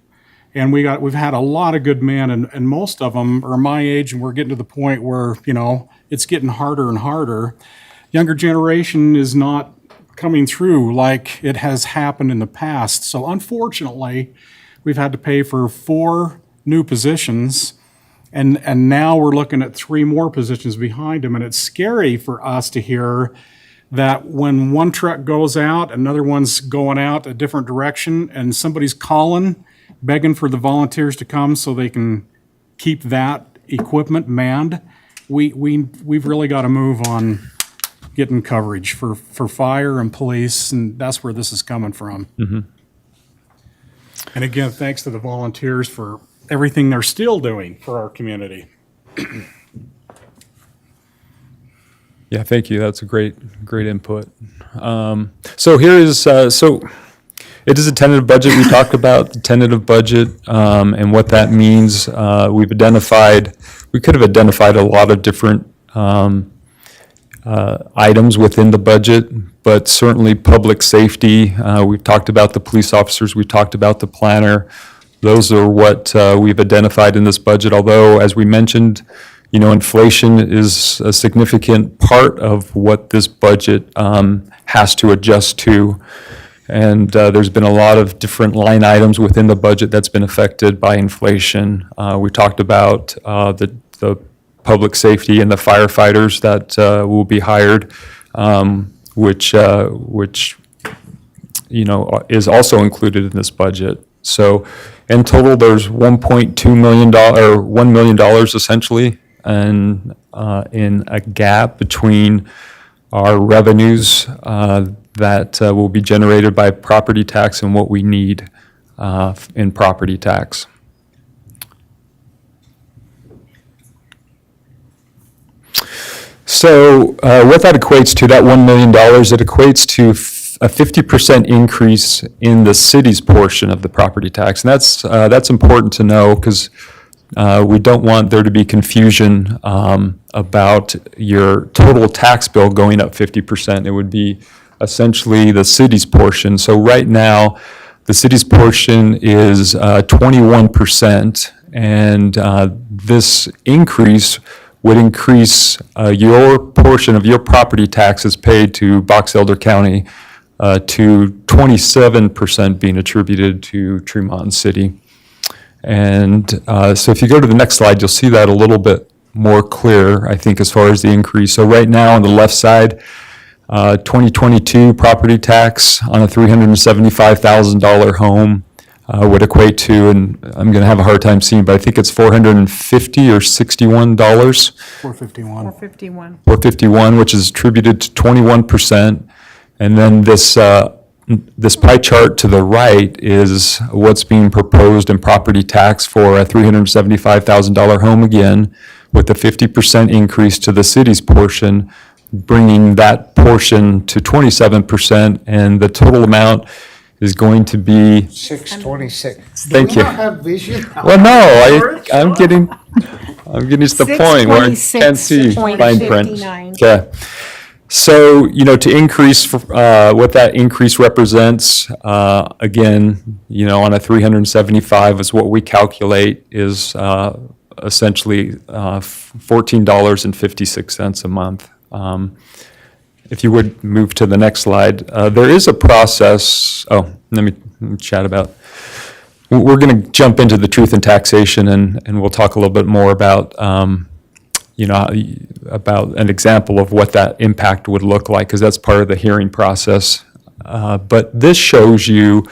S2: And we've had a lot of good men, and most of them are my age, and we're getting to the point where, it's getting harder and harder. Younger generation is not coming through like it has happened in the past. So unfortunately, we've had to pay for 4 new positions, and now we're looking at 3 more positions behind them. And it's scary for us to hear that when one truck goes out, another one's going out a different direction, and somebody's calling, begging for the volunteers to come so they can keep that equipment manned. We've really got to move on getting coverage for fire and police, and that's where this is coming from.
S1: Mm-hmm.
S2: And again, thanks to the volunteers for everything they're still doing for our community.
S1: Yeah, thank you. That's a great input. So here is, so it is a tentative budget. We talked about the tentative budget and what that means. We could have identified a lot of different items within the budget, but certainly public safety. We've talked about the police officers. We've talked about the planner. Those are what we've identified in this budget, although, as we mentioned, inflation is a significant part of what this budget has to adjust to. And there's been a lot of different line items within the budget that's been affected by inflation. We talked about the public safety and the firefighters that will be hired, which is also included in this budget. So in total, there's $1.2 million, or $1 million essentially, and in a gap between our revenues that will be generated by property tax and what we need in property tax. So what that equates to, that $1 million, it equates to a 50% increase in the city's portion of the property tax. And that's important to know, because we don't want there to be confusion about your total tax bill going up 50%. It would be essentially the city's portion. So right now, the city's portion is 21%, and this increase would increase your portion of your property taxes paid to Box Elder County to 27% being attributed to Tremont City. And so if you go to the next slide, you'll see that a little bit more clear, I think, as far as the increase. So right now on the left side, 2022 property tax on a $375,000 home would equate to, and I'm going to have a hard time seeing, but I think it's $450 or $61.
S2: $451.
S1: $451, which is attributed to 21%. And then this pie chart to the right is what's being proposed in property tax for a $375,000 home, again, with a 50% increase to the city's portion, bringing that portion to 27%, and the total amount is going to be...
S5: 626.
S1: Thank
S5: Do we
S1: you.
S5: not have vision?
S1: Well, no, I'm getting to the point where I can't see fine print.
S7: 626.59.
S1: Okay. So, to increase, what that increase represents, again, on a 375 is what we calculate is essentially $14.56 a month. If you would move to the next slide, there is a process. Let me chat about. We're going to jump into the truth in taxation, and we'll talk a little bit more about, about an example of what that impact would look like, because that's part of the hearing process. But this shows you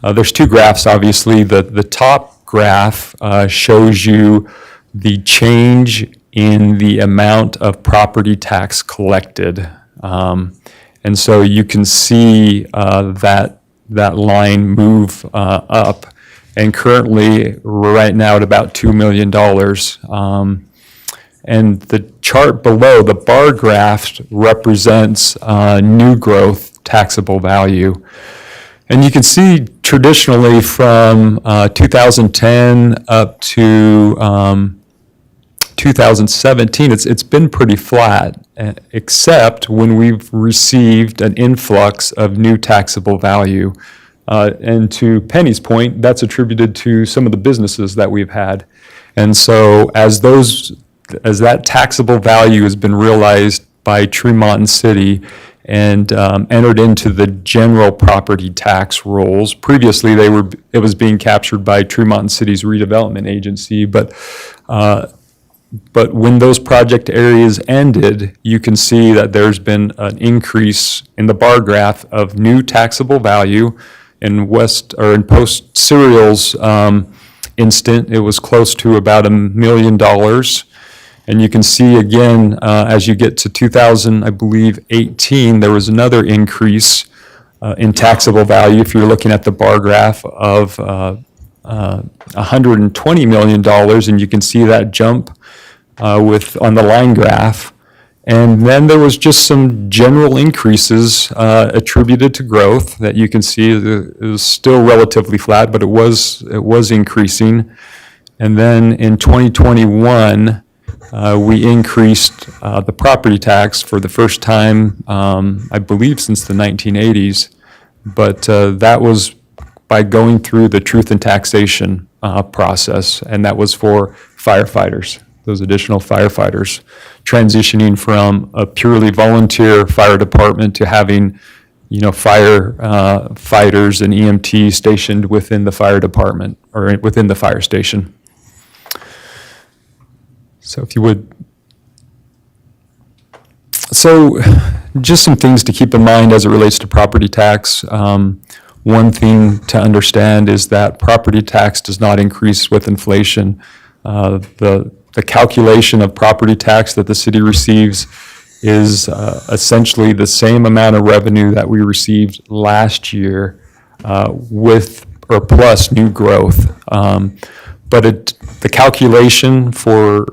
S1: There's two graphs, obviously. The top graph shows you the change in the amount of property tax collected. And so you can see that line move up, and currently, right now at about $2 million. And the chart below, the bar graph, represents new growth taxable value. And you can see traditionally from 2010 up to 2017, it's been pretty flat, except when we've received an influx of new taxable value. And to Penny's point, that's attributed to some of the businesses that we've had. And so as that taxable value has been realized by Tremont City and entered into the general property tax rolls. Previously, it was being captured by Tremont City's redevelopment agency, but when those project areas ended, you can see that there's been an increase in the bar graph of new taxable value. In Post Serial's instant, it was close to about $1 million. And you can see again, as you get to 2018, there was another increase in taxable value, if you're looking at the bar graph, of $120 million, and you can see that jump on the line graph. And then there was just some general increases attributed to growth that you can see is still relatively flat, but it was increasing. And then in 2021, we increased the property tax for the first time, I believe, since the 1980s. But that was by going through the truth in taxation process, and that was for firefighters, those additional firefighters, transitioning from a purely volunteer fire department to having, fighters and EMT stationed within the fire department or within the fire station. So if you would. So just some things to keep in mind as it relates to property tax. One thing to understand is that property tax does not increase with inflation. The calculation of property tax that the city receives is essentially the same amount of revenue that we received last year with or plus new growth. But the calculation for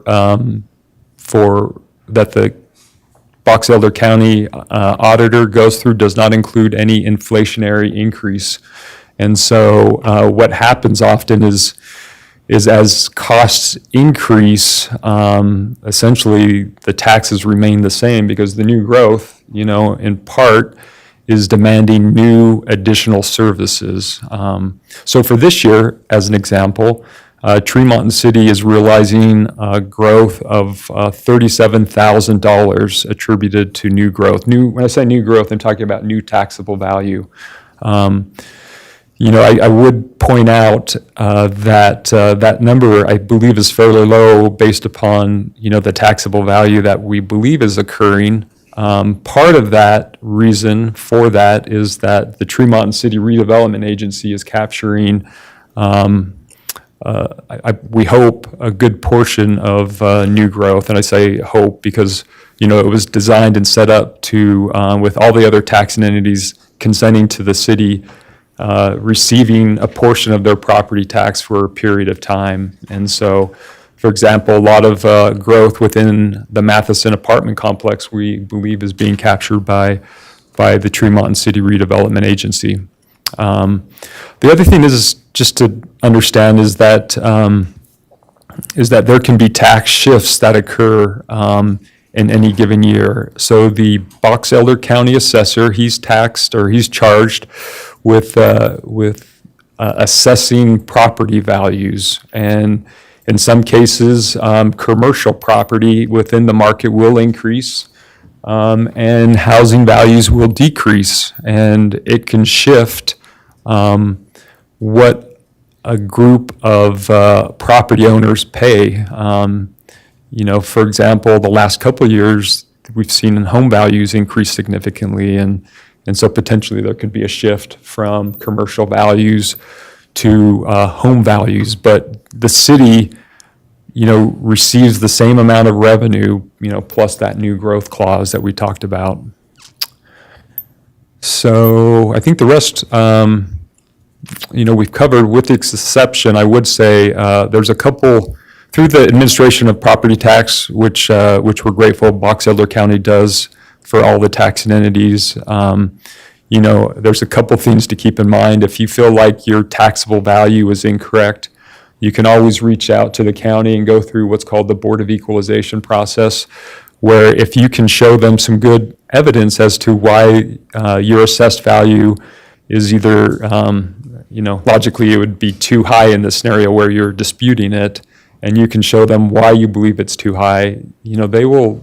S1: that the Box Elder County auditor goes through does not include any inflationary increase. And so what happens often is as costs increase, essentially the taxes remain the same because the new growth, in part is demanding new additional services. So for this year, as an example, Tremont City is realizing growth of $37,000 attributed to new growth. When I say new growth, I'm talking about new taxable value. I would point out that number, I believe, is fairly low based upon, the taxable value that we believe is occurring. Part of that reason for that is that the Tremont City Redevelopment Agency is capturing we hope, a good portion of new growth. And I say hope because, it was designed and set up to, with all the other taxing entities consenting to the city receiving a portion of their property tax for a period of time. And so, for example, a lot of growth within the Matheson apartment complex we believe is being captured by the Tremont City Redevelopment Agency. The other thing is just to understand is that there can be tax shifts that occur in any given year. So the Box Elder County assessor, he's taxed or he's charged with assessing property values, and in some cases, commercial property within the market will increase. And housing values will decrease, and it can shift what a group of property owners pay. For example, the last couple of years, we've seen home values increase significantly, and And so potentially there could be a shift from commercial values to home values. But the city, receives the same amount of revenue, plus that new growth clause that we talked about. So I think the rest, we've covered, with the exception, I would say, there's a couple, through the administration of property tax, which we're grateful Box Elder County does for all the taxing entities. There's a couple things to keep in mind. If you feel like your taxable value is incorrect, you can always reach out to the county and go through what's called the Board of Equalization process, where if you can show them some good evidence as to why your assessed value is either, logically it would be too high in the scenario where you're disputing it, and you can show them why you believe it's too high, they will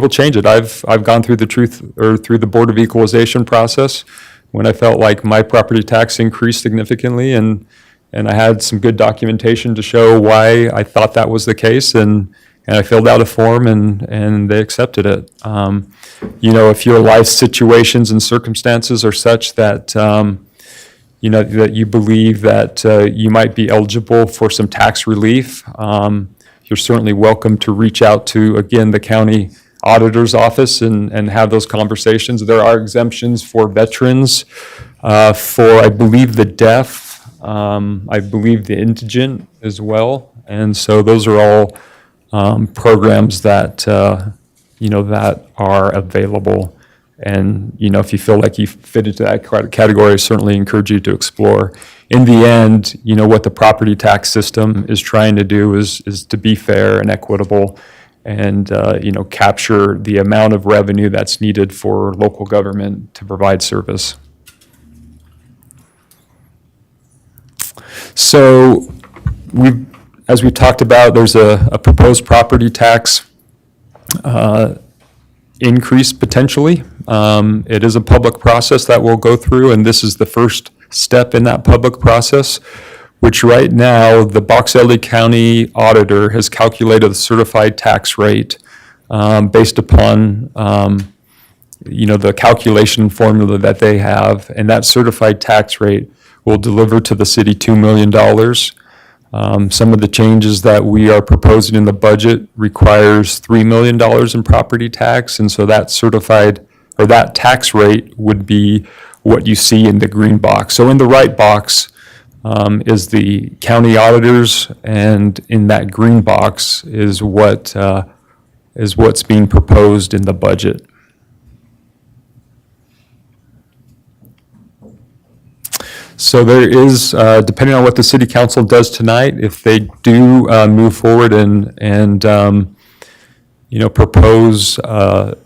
S1: change it. I've gone through through the Board of Equalization process when I felt like my property tax increased significantly, and I had some good documentation to show why I thought that was the case, and I filled out a form and they accepted it. If your life situations and circumstances are such that, that you believe that you might be eligible for some tax relief, you're certainly welcome to reach out to, again, the county auditor's office and have those conversations. There are exemptions for veterans, for, I believe, the deaf, I believe the indigent as well. And so those are all programs that, that are available. And, if you feel like you fit into that category, I certainly encourage you to explore. In the end, what the property tax system is trying to do is to be fair and equitable and, capture the amount of revenue that's needed for local government to provide service. So as we talked about, there's a proposed property tax increase potentially. It is a public process that we'll go through, and this is the first step in that public process, which right now the Box Elder County Auditor has calculated the certified tax rate based upon the calculation formula that they have, and that certified tax rate will deliver to the city $2 million. Some of the changes that we are proposing in the budget requires $3 million in property tax, and so that certified, or that tax rate would be what you see in the green box. So in the right box is the county auditors, and in that green box is what's being proposed in the budget. So there is, depending on what the city council does tonight, if they do move forward and propose a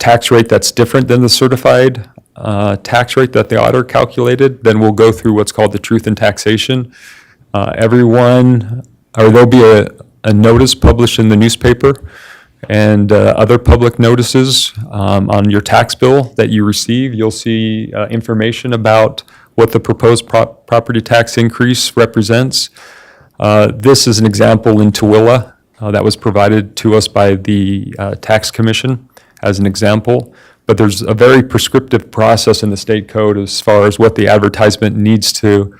S1: tax rate that's different than the certified tax rate that the auditor calculated, then we'll go through what's called the truth in taxation. There'll be a notice published in the newspaper and other public notices on your tax bill that you receive. You'll see information about what the proposed property tax increase represents. This is an example in Tooele that was provided to us by the Tax Commission as an example. But there's a very prescriptive process in the state code as far as what the advertisement needs to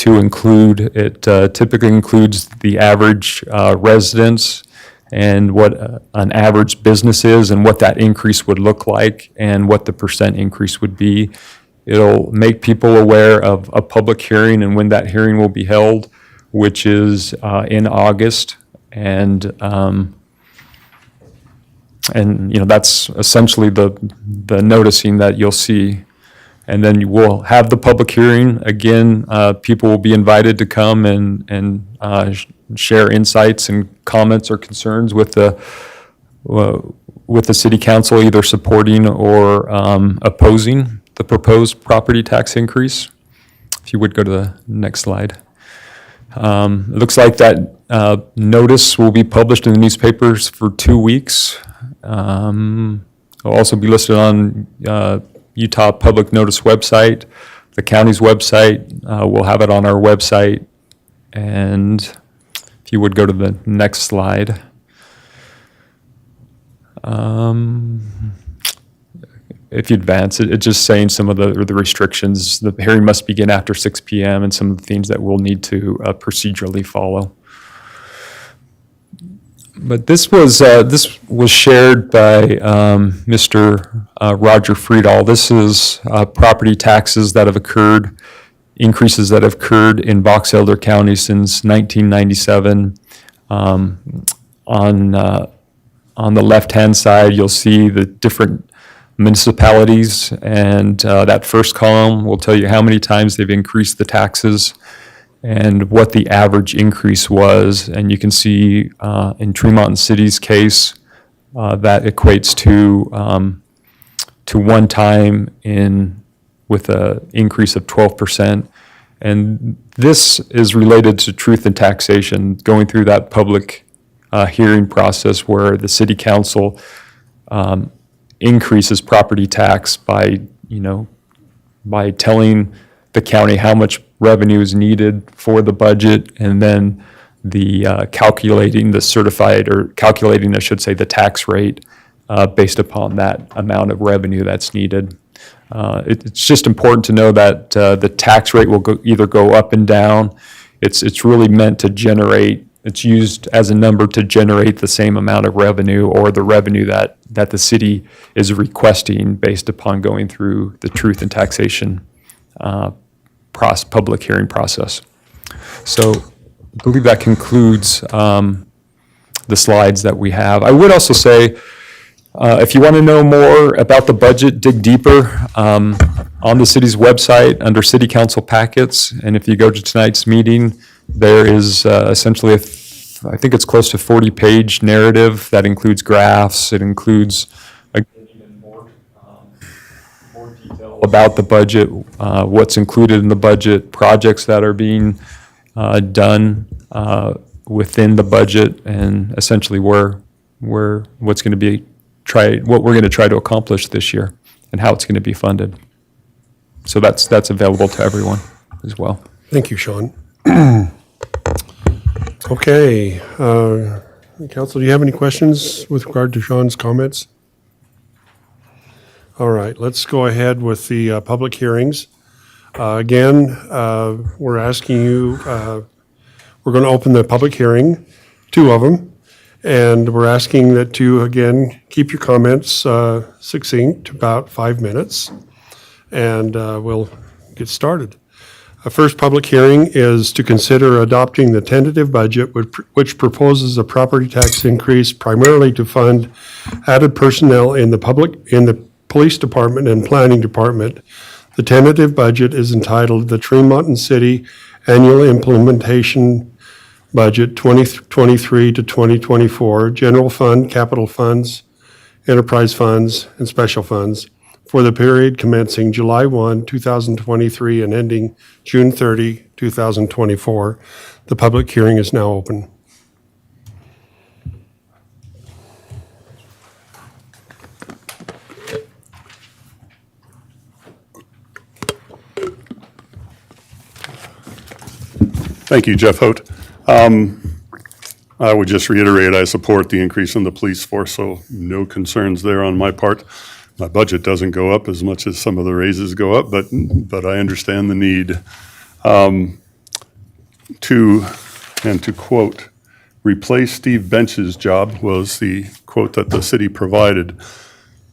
S1: include. It typically includes the average residence and what an average business is and what that increase would look like and what the percent increase would be. It'll make people aware of a public hearing and when that hearing will be held, which is in August. And that's essentially the noticing that you'll see. And then you will have the public hearing. Again, people will be invited to come and share insights and comments or concerns with the city council, either supporting or opposing the proposed property tax increase. If you would go to the next slide. It looks like that notice will be published in the newspapers for 2 weeks. It'll also be listed on Utah Public Notice website, the county's website. We'll have it on our website. And if you would go to the next slide. if you advance it, it's just saying some of the restrictions. The hearing must begin after 6 p.m. and some of the things that we'll need to procedurally follow. But this was shared by Mr. Roger Friedall. This is property taxes that have occurred, increases that have occurred in Box Elder County since 1997. On the left-hand side, you'll see the different municipalities, and that first column will tell you how many times they've increased the taxes and what the average increase was. And you can see in Tremont City's case, that equates to one time with an increase of 12%. And this is related to truth in taxation, going through that public hearing process where the city council increases property tax by telling the county how much revenue is needed for the budget, and then calculating, I should say, the tax rate based upon that amount of revenue that's needed. It's just important to know that the tax rate will either go up and down. It's really meant to generate, it's used as a number to generate the same amount of revenue, or the revenue that the city is requesting based upon going through the truth in taxation public hearing process. So I believe that concludes the slides that we have. I would also say, if you want to know more about the budget, dig deeper on the city's website under City Council packets. And if you go to tonight's meeting, there is essentially I think it's close to 40-page narrative that includes graphs. It includes more detail about the budget, what's included in the budget, projects that are being done within the budget, and essentially what we're going to try to accomplish this year and how it's going to be funded. So that's available to everyone as well.
S6: Thank you, Sean. Okay, Council, do you have any questions with regard to Sean's comments? All right, let's go ahead with the public hearings. Again, we're asking you, we're going to open the public hearing, 2 of them, and we're asking that you, again, keep your comments succinct, about 5 minutes, and we'll get started. The first public hearing is to consider adopting the tentative budget, which proposes a property tax increase primarily to fund added personnel in the police department and planning department. The tentative budget is entitled the Tremont City Annual Implementation Budget 2023 to 2024, General Fund, Capital Funds, Enterprise Funds, and Special Funds for the period commencing July 1, 2023 and ending June 30, 2024. The public hearing is now open.
S13: Thank you, Jeff Hote. I would just reiterate, I support the increase in the police force, so no concerns there on my part. My budget doesn't go up as much as some of the raises go up, but I understand the need. To quote, replace Steve Bench's job was the quote that the city provided.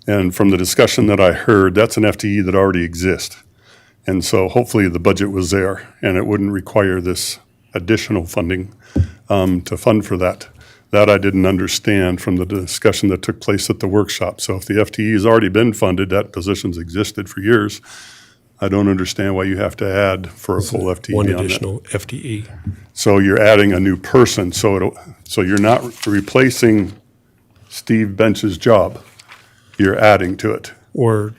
S13: And from the discussion that I heard, that's an FTE that already exists. And so hopefully the budget was there and it wouldn't require this additional funding to fund for that. That I didn't understand from the discussion that took place at the workshop. So if the FTE has already been funded, that position's existed for years, I don't understand why you have to add for a full FTE.
S6: One
S13: on that.
S6: additional FTE.
S13: So you're adding a new person, so you're not replacing Steve Bench's job, you're adding to it.
S6: We're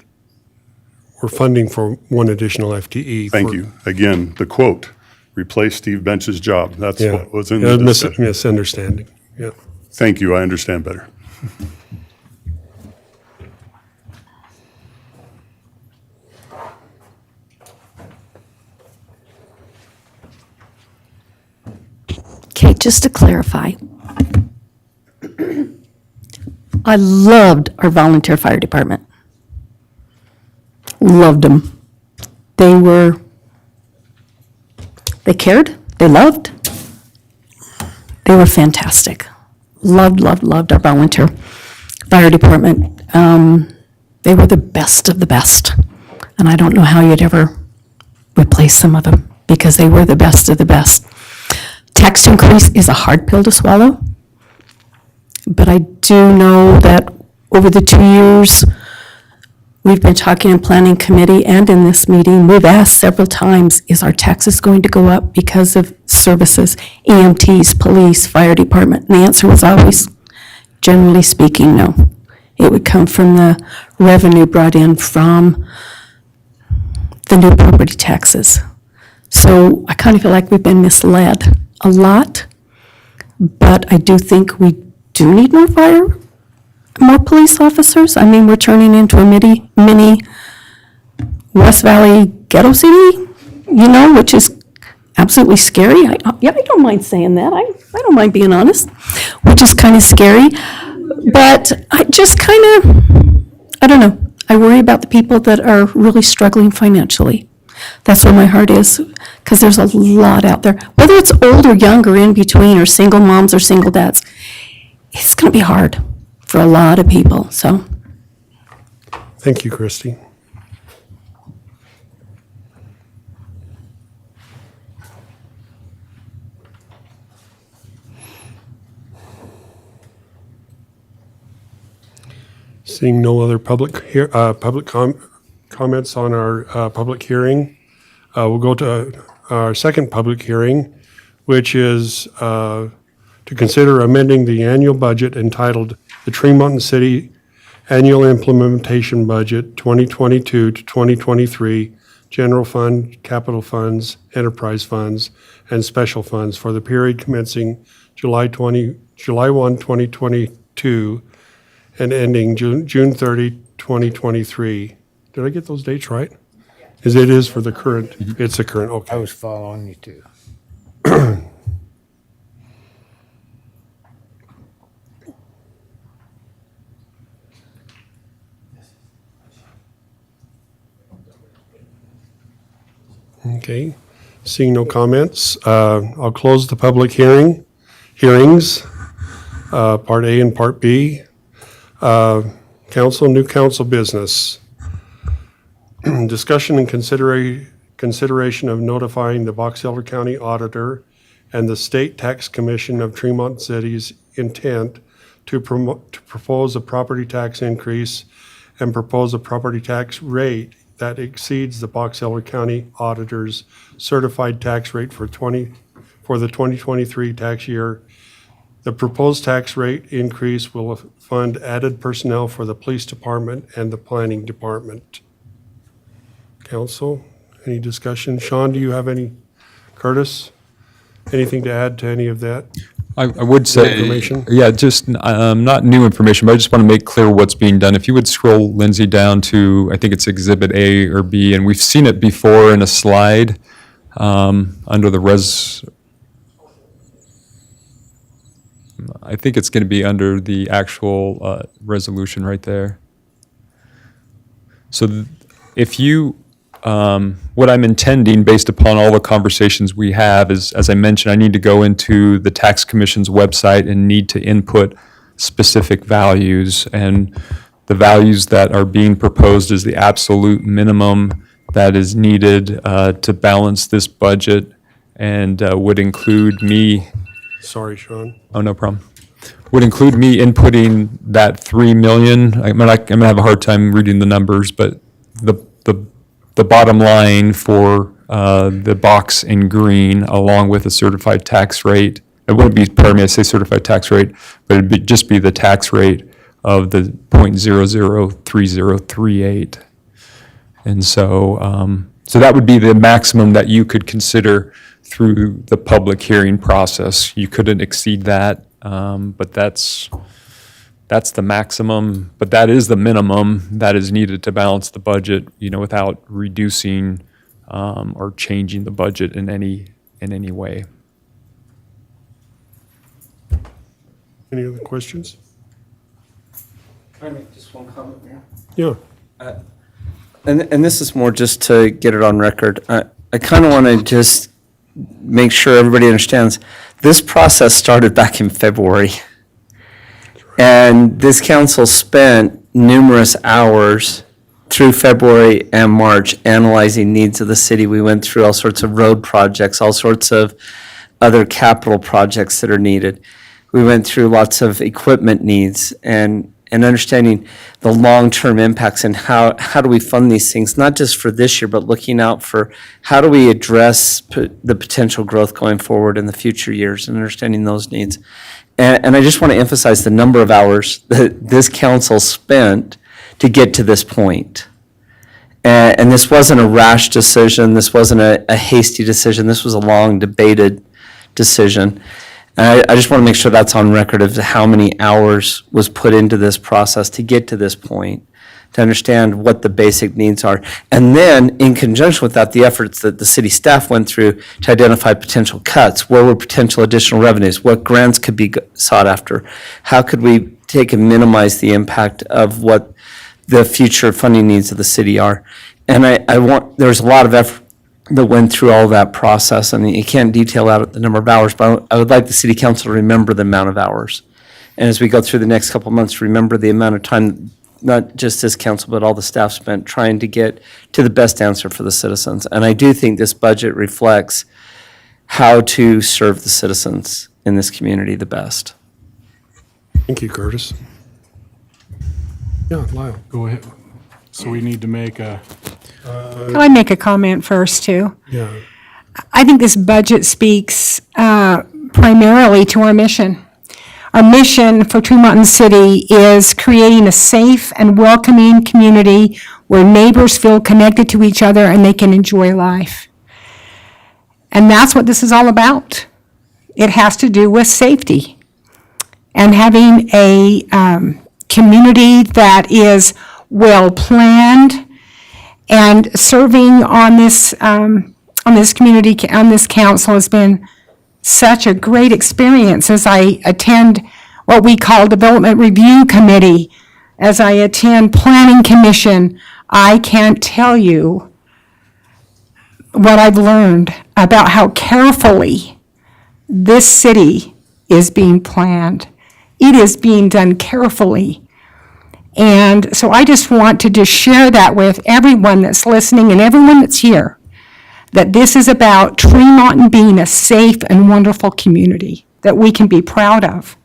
S6: funding for one additional FTE.
S13: Thank you. Again, the quote, replace Steve Bench's job, that's what was in the discussion.
S6: Misunderstanding, yeah.
S13: Thank you, I understand better.
S12: Okay, just to clarify, I loved our volunteer fire department. loved them. They cared, they loved. They were fantastic. Loved our volunteer fire department. They were the best of the best. And I don't know how you'd ever replace some of them because they were the best of the best. Tax increase is a hard pill to swallow. But I do know that over the 2 years, we've been talking in planning committee and in this meeting, we've asked several times, is our taxes going to go up because of services, EMTs, police, fire department? And the answer was always, generally speaking, no. It would come from the revenue brought in from the new property taxes. So I kind of feel like we've been misled a lot, but I do think we do need more police officers. I mean, we're turning into a mini West Valley ghetto city, which is absolutely scary. I don't mind saying that. I don't mind being honest, which is kind of scary. But I just I don't know. I worry about the people that are really struggling financially. That's where my heart is, because there's a lot out there. Whether it's old or young or in between, or single moms or single dads, it's going to be hard for a lot of people, so.
S6: Thank you, Christy. Seeing no other public comments on our public hearing, we'll go to our second public hearing, which is to consider amending the annual budget entitled the Tremont City Annual Implementation Budget 2022 to 2023, General Fund, Capital Funds, Enterprise Funds, and Special Funds for the period commencing July 1, 2022, and ending June 30, 2023. Did I get those dates right? It is for the current, it's the current, okay.
S5: I was following you too.
S6: Okay, seeing no comments, I'll close the public hearings, Part A and Part B. New council business. Discussion and consideration of notifying the Box Elder County Auditor and the State Tax Commission of Tremont City's intent to propose a property tax increase and propose a property tax rate that exceeds the Box Elder County Auditor's certified tax rate for the 2023 tax year. The proposed tax rate increase will fund added personnel for the police department and the planning department. Council, any discussion? Sean, do you have any? Curtis, anything to add to any of that?
S1: I would say,
S6: Information?
S1: yeah, just not new information, but I just want to make clear what's being done. If you would scroll, Lindsay, down to, I think it's Exhibit A or B, and we've seen it before in a slide under the I think it's going to be under the actual resolution right there. So if you, what I'm intending, based upon all the conversations we have, is, as I mentioned, I need to go into the Tax Commission's website and need to input specific values. And the values that are being proposed is the absolute minimum that is needed to balance this budget, and would include me.
S6: Sorry, Sean.
S1: Oh, no problem. Would include me inputting that 3 million. I'm gonna have a hard time reading the numbers, but the bottom line for the box in green, along with a certified tax rate. It wouldn't be, pardon me, I say certified tax rate, but it'd just be the tax rate of the 0.003038. And so, so that would be the maximum that you could consider through the public hearing process. You couldn't exceed that, but that's the maximum, but that is the minimum that is needed to balance the budget, without reducing or changing the budget in any way.
S6: Any other questions?
S3: Can I make just one comment, Mayor?
S6: Yeah.
S3: and this is more just to get it on record. I kind of want to just make sure everybody understands, this process started back in February. And this council spent numerous hours through February and March analyzing needs of the city. We went through all sorts of road projects, all sorts of other capital projects that are needed. We went through lots of equipment needs and understanding the long-term impacts and how do we fund these things, not just for this year, but looking out for how do we address the potential growth going forward in the future years and understanding those needs. And I just want to emphasize the number of hours that this council spent to get to this point. And this wasn't a rash decision. This wasn't a hasty decision. This was a long debated decision. And I just want to make sure that's on record of how many hours was put into this process to get to this point, to understand what the basic needs are. And then, in conjunction with that, the efforts that the city staff went through to identify potential cuts, where were potential additional revenues, what grants could be sought after, how could we take and minimize the impact of what the future funding needs of the city are. And there's a lot of effort that went through all that process, and you can't detail out the number of hours, but I would like the city council to remember the amount of hours. And as we go through the next couple of months, remember the amount of time, not just this council, but all the staff spent trying to get to the best answer for the citizens. And I do think this budget reflects how to serve the citizens in this community the best.
S6: Thank you, Curtis. Yeah, Lyle.
S2: Go ahead. So we need to make a,
S7: Can I make a comment first, too?
S6: Yeah.
S7: I think this budget speaks primarily to our mission. Our mission for Tremont City is creating a safe and welcoming community where neighbors feel connected to each other and they can enjoy life. And that's what this is all about. It has to do with safety and having a community that is well-planned, and serving on this community, on this council has been such a great experience as I attend what we call Development Review Committee, as I attend Planning Commission. I can't tell you what I've learned about how carefully this city is being planned. It is being done carefully. And so I just want to just share that with everyone that's listening and everyone that's here, that this is about Tremont being a safe and wonderful community that we can be proud of.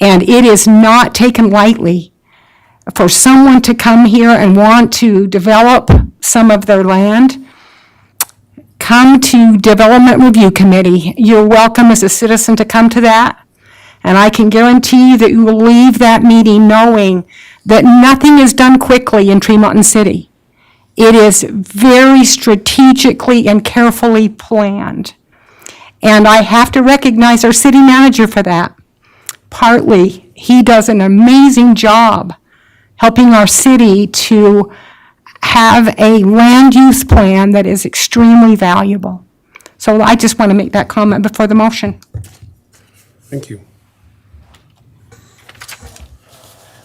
S7: And it is not taken lightly for someone to come here and want to develop some of their land. Come to Development Review Committee. You're welcome as a citizen to come to that. And I can guarantee you that you will leave that meeting knowing that nothing is done quickly in Tremont City. It is very strategically and carefully planned. And I have to recognize our city manager for that. Partly, he does an amazing job helping our city to have a land use plan that is extremely valuable. So I just want to make that comment before the motion.
S6: Thank you.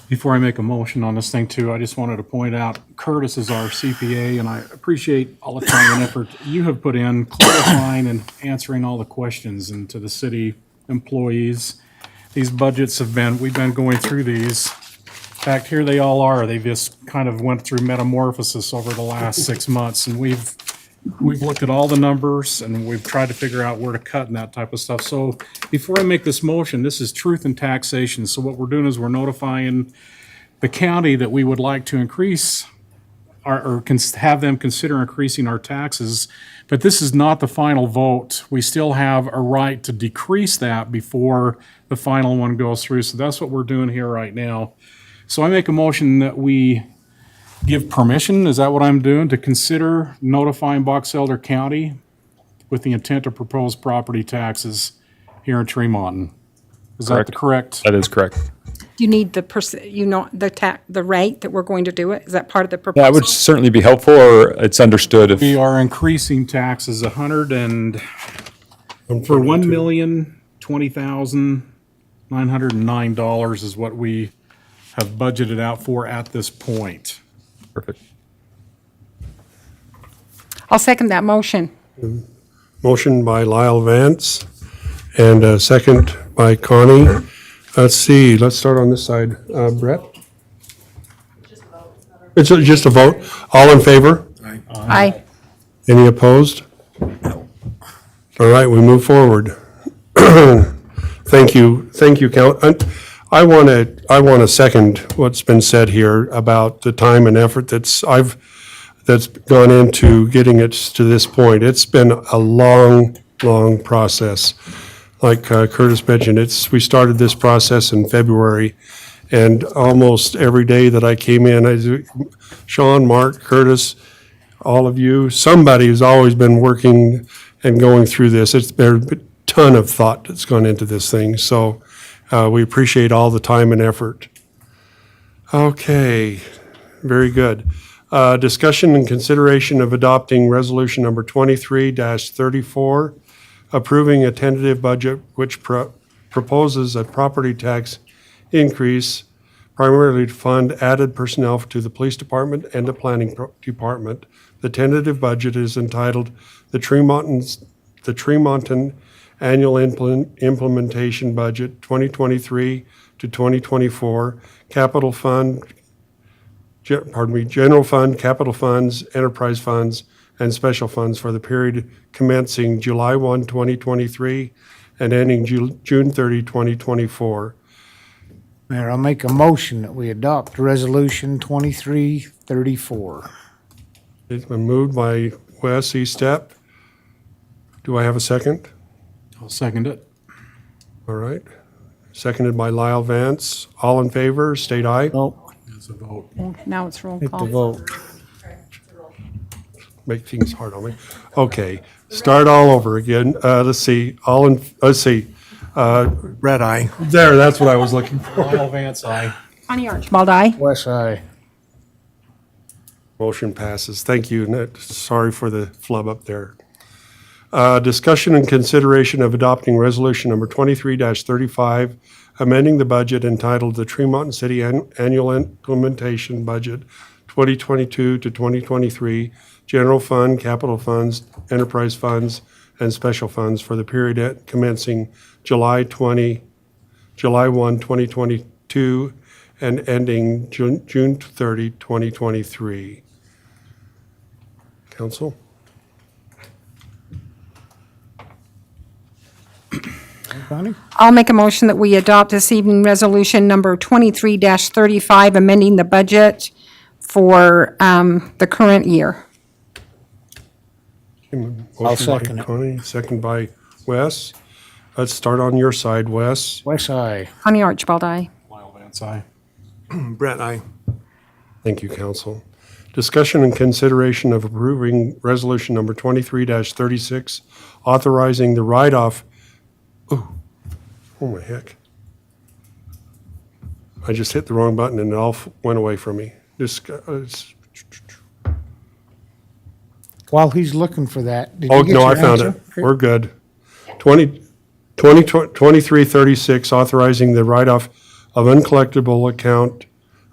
S2: before I make a motion on this thing too, I just wanted to point out Curtis is our CPA, and I appreciate all the time and effort you have put in clarifying and answering all the questions, and to the city employees. These budgets we've been going through these. In fact, here they all are. They just kind of went through metamorphosis over the last 6 months, and we've looked at all the numbers and we've tried to figure out where to cut and that type of stuff. So before I make this motion, this is truth and taxation. So what we're doing is we're notifying the county that we would like to increase have them consider increasing our taxes. But this is not the final vote. We still have a right to decrease that before the final one goes through. So that's what we're doing here right now. So I make a motion that we give permission, is that what I'm doing, to consider notifying Box Elder County with the intent to propose property taxes here in Tremont. Is that the correct?
S1: That is correct.
S7: Do you need the the rate that we're going to do it? Is that part of the proposal?
S1: That would certainly be helpful, or it's understood if.
S2: We are increasing taxes for $1,020,909 is what we have budgeted out for at this point.
S1: Perfect.
S7: I'll second that motion.
S6: Motion by Lyle Vance and a second by Connie. Let's see, let's start on this side. Brett? It's just a vote. All in favor?
S7: Aye.
S6: Any opposed? All right, we move forward. Thank you, Count. I want to second what's been said here about the time and effort that's gone into getting it to this point. It's been a long, long process. Like Curtis mentioned, we started this process in February, and almost every day that I came in, Sean, Mark, Curtis, all of you, somebody has always been working and going through this. There's been a ton of thought that's gone into this thing, so we appreciate all the time and effort. Okay, very good. Discussion and consideration of adopting resolution number 23-34, approving a tentative budget which proposes a property tax increase primarily to fund added personnel to the police department and the planning department. The tentative budget is entitled the Tremonton Annual Implementation Budget 2023 to 2024, Capital Fund, General Fund, Capital Funds, Enterprise Funds, and Special Funds for the period commencing July 1, 2023 and ending June 30, 2024.
S5: Mayor, I'll make a motion that we adopt Resolution 2334.
S6: It's been moved by Wes Eastep. Do I have a second?
S2: I'll second it.
S6: All right. Seconded by Lyle Vance. All in favor, state aye.
S5: Nope,
S2: It's a vote.
S7: Now it's roll
S5: hit the
S7: call.
S5: vote.
S6: Make things hard on me. Okay, start all over again. Let's see,
S4: Red eye.
S6: there, that's what I was looking for.
S2: Lyle Vance, aye.
S7: Connie Archibald, aye.
S5: West side.
S6: Motion passes. Thank you. Sorry for the flub up there. Discussion and consideration of adopting resolution number 23-35, amending the budget entitled the Tremont City Annual Implementation Budget 2022 to 2023, General Fund, Capital Funds, Enterprise Funds, and Special Funds for the period commencing July 1, 2022, and ending June 30, 2023. Council?
S5: Connie?
S7: I'll make a motion that we adopt this evening resolution number 23-35, amending the budget for the current year.
S6: Motion
S5: I'll
S6: by
S5: second it.
S6: Connie, second by Wes. Let's start on your side, Wes.
S5: West side.
S7: Connie Archibald, aye.
S2: Lyle Vance, aye.
S4: Brett, aye.
S6: Thank you, Council. Discussion and consideration of approving resolution number 23-36, authorizing the write-off. Oh my heck. I just hit the wrong button and it all went away from me.
S5: While he's looking for that, did
S6: Oh,
S5: you get
S6: no,
S5: your
S6: I found it.
S5: answer?
S6: We're good. 2336, authorizing the write-off of uncollectible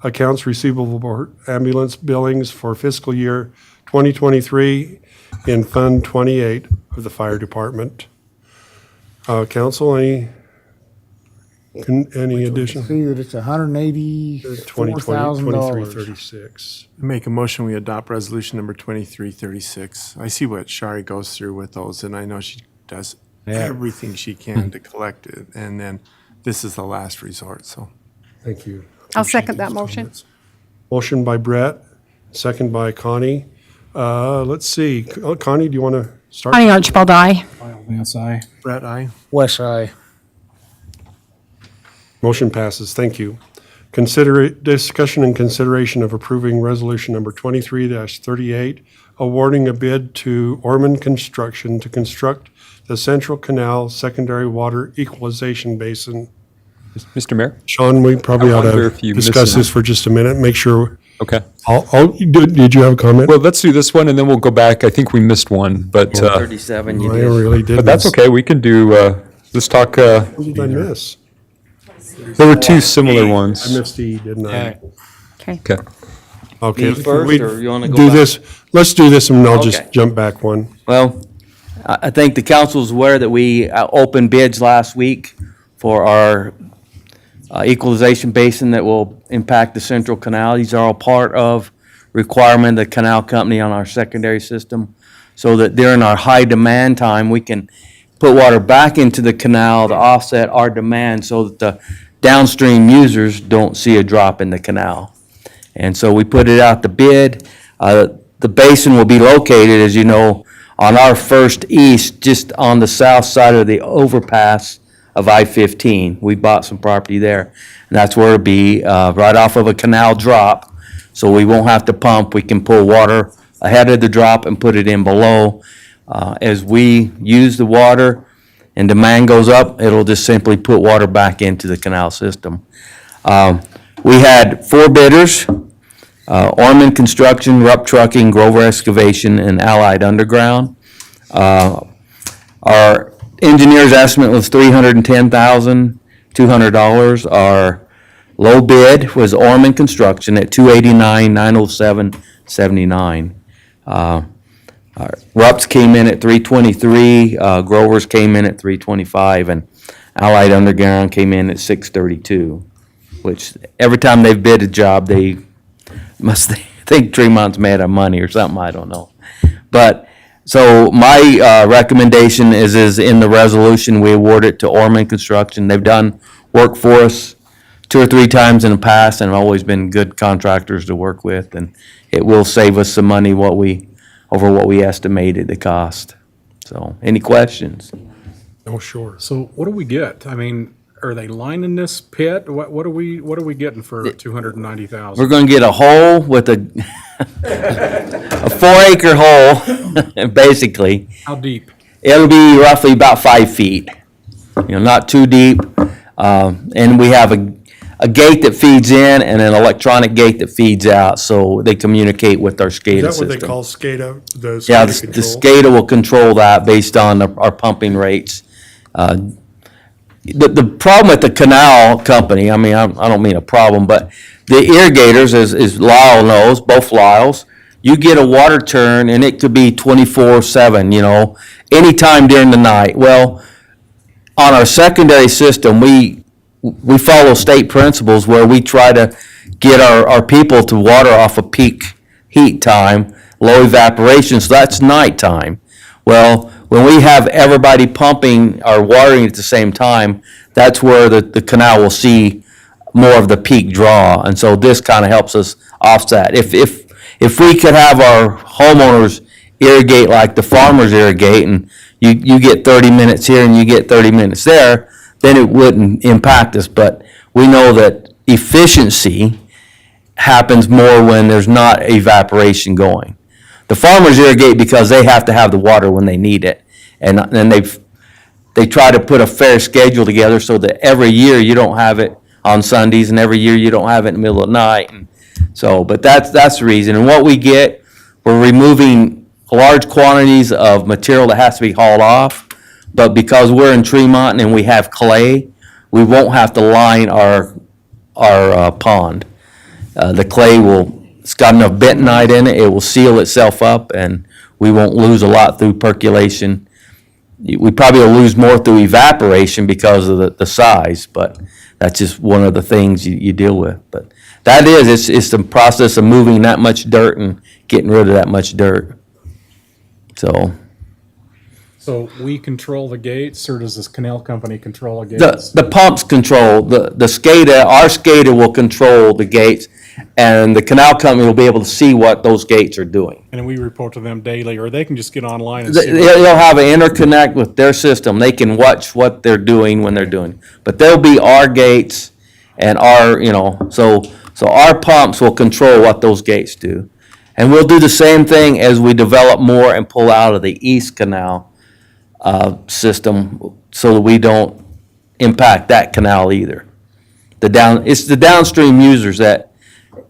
S6: accounts receivable for ambulance billings for fiscal year 2023 in Fund 28 of the Fire Department. Council, any additional?
S5: See that it's $184,000.
S6: 2336.
S4: Make a motion, we adopt resolution number 2336. I see what Shari goes through with those, and I know she does everything she can to collect it, and then this is the last resort, so.
S6: Thank you.
S7: I'll second that motion.
S6: Motion by Brett, second by Connie. Let's see, Connie, do you want to start?
S7: Connie Archibald, aye.
S2: Lyle Vance, aye.
S4: Brett, aye.
S5: West side.
S6: Motion passes. Thank you. Discussion and consideration of approving resolution number 23-38, awarding a bid to Orman Construction to construct the Central Canal Secondary Water Equalization Basin.
S1: Mr. Mayor?
S6: Sean, we probably
S1: I
S6: ought
S1: wonder
S6: to
S1: if you
S6: discuss
S1: missed
S6: this for just a minute, make sure.
S1: Okay.
S6: Did you have a comment?
S1: Well, let's do this one and then we'll go back. I think we missed one, but,
S8: 37, you
S6: I
S8: did.
S6: really did.
S1: but that's
S6: miss.
S1: okay. We can do, let's talk,
S6: What did I miss?
S1: there were two similar
S6: I
S1: ones.
S6: missed E, didn't I?
S7: Okay.
S1: Okay.
S6: Okay.
S8: Me first,
S6: we
S8: or you wanna go
S6: do
S8: back?
S6: this. let's do this and I'll
S8: Okay.
S6: just jump back one.
S8: Well, I think the council's aware that we opened bids last week for our equalization basin that will impact the central canal. These are all part of requirement of the canal company on our secondary system, so that during our high demand time, we can put water back into the canal to offset our demand so that the downstream users don't see a drop in the canal. And so we put it out to bid. The basin will be located, as you know, on our first east, just on the south side of the overpass of I-15. We bought some property there. And that's where it'll be, right off of a canal drop. So we won't have to pump. We can pull water ahead of the drop and put it in below. As we use the water and demand goes up, it'll just simply put water back into the canal system. We had 4 bidders, Orman Construction, Rupp Trucking, Grover Excavation, and Allied Underground. Our engineer's estimate was $310,200. Our low bid was Orman Construction at $289,907.79. Rupp's came in at $323, Grover's came in at $325, and Allied Underground came in at $632, which every time they've bid a job, they must think Tremont's made of money or something, I don't know. But, so my recommendation is in the resolution, we award it to Orman Construction. They've done work for us 2 or 3 times in the past and have always been good contractors to work with, and it will save us some money over what we estimated the cost. So, any questions?
S6: Oh, sure.
S2: So what do we get? I mean, are they lining this pit? What are we getting for
S8: We're
S2: $290,000?
S8: gonna get a hole with a 4-acre hole, basically.
S2: How deep?
S8: It'll be roughly about 5 feet, not too deep. And we have a gate that feeds in and an electronic gate that feeds out, so they communicate with our SCADA
S6: Is that
S8: system.
S6: what they call SCADA? The
S8: Yeah,
S6: SCADA
S8: the
S6: control?
S8: SCADA will control that based on our pumping rates. The problem with the canal company, I mean, I don't mean a problem, but the irrigators, as Lyle knows, both Lyles, you get a water turn and it could be 24/7, anytime during the night. Well, on our secondary system, we follow state principles where we try to get our people to water off of peak heat time, low evaporation, so that's nighttime. Well, when we have everybody pumping or watering at the same time, that's where the canal will see more of the peak draw, and so this kind of helps us offset. If we could have our homeowners irrigate like the farmers irrigate, and you get 30 minutes here and you get 30 minutes there, then it wouldn't impact us. But we know that efficiency happens more when there's not evaporation going. The farmers irrigate because they have to have the water when they need it, and then they try to put a fair schedule together so that every year you don't have it on Sundays, and every year you don't have it in the middle of the night. And so, but that's the reason. And what we get, we're removing large quantities of material that has to be hauled off, but because we're in Tremont and we have clay, we won't have to line our pond. The clay it's got enough bentonite in it, it will seal itself up, and we won't lose a lot through percolation. We probably will lose more through evaporation because of the size, but that's just one of the things you deal with. But that it's the process of moving that much dirt and getting rid of that much dirt. So
S2: So we control the gates, or does this canal company control the
S8: the
S2: gates?
S8: the pumps control, the SCADA, our SCADA will control the gates, and the canal company will be able to see what those gates are doing.
S2: And we report to them daily, or they can just get online and
S8: They-
S2: see.
S8: They'll have an interconnect with their system. They can watch what they're doing when they're doing. But they'll be our gates and so our pumps will control what those gates do. And we'll do the same thing as we develop more and pull out of the East Canal system, so that we don't impact that canal either. It's the downstream users that,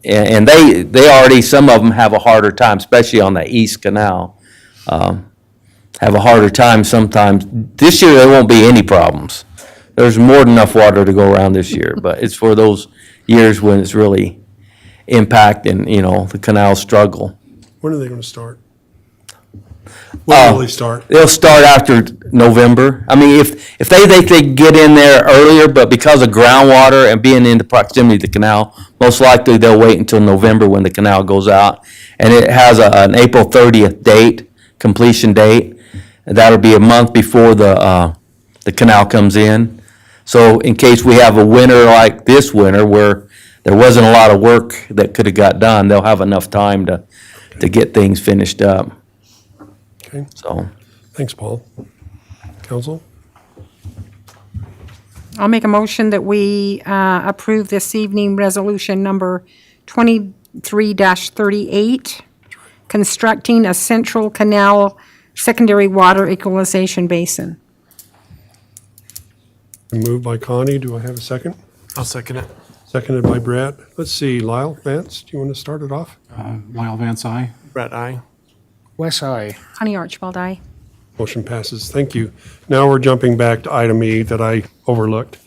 S8: and they already, some of them have a harder time, especially on the East Canal. Have a harder time sometimes. This year, there won't be any problems. There's more than enough water to go around this year, but it's for those years when it's really impact and, the canal struggle.
S6: When are they gonna start? When will they start?
S8: They'll start after November. I mean, if they think they can get in there earlier, but because of groundwater and being in the proximity to the canal, most likely they'll wait until November when the canal goes out. And it has an April 30th date, completion date. And that'll be a month before the canal comes in. So in case we have a winter like this winter where there wasn't a lot of work that could have got done, they'll have enough time to get things finished up.
S6: Okay,
S8: So,
S6: thanks, Paul. Council?
S7: I'll make a motion that we approve this evening resolution number 23-38, constructing a central canal secondary water equalization basin.
S6: Moved by Connie. Do I have a second?
S4: I'll second it.
S6: Seconded by Brett. Let's see, Lyle, Vance, do you want to start it off?
S2: Lyle Vance, aye.
S4: Brett, aye.
S5: Wes, aye.
S7: Connie Archibald, aye.
S6: Motion passes. Thank you. Now we're jumping back to item E that I overlooked.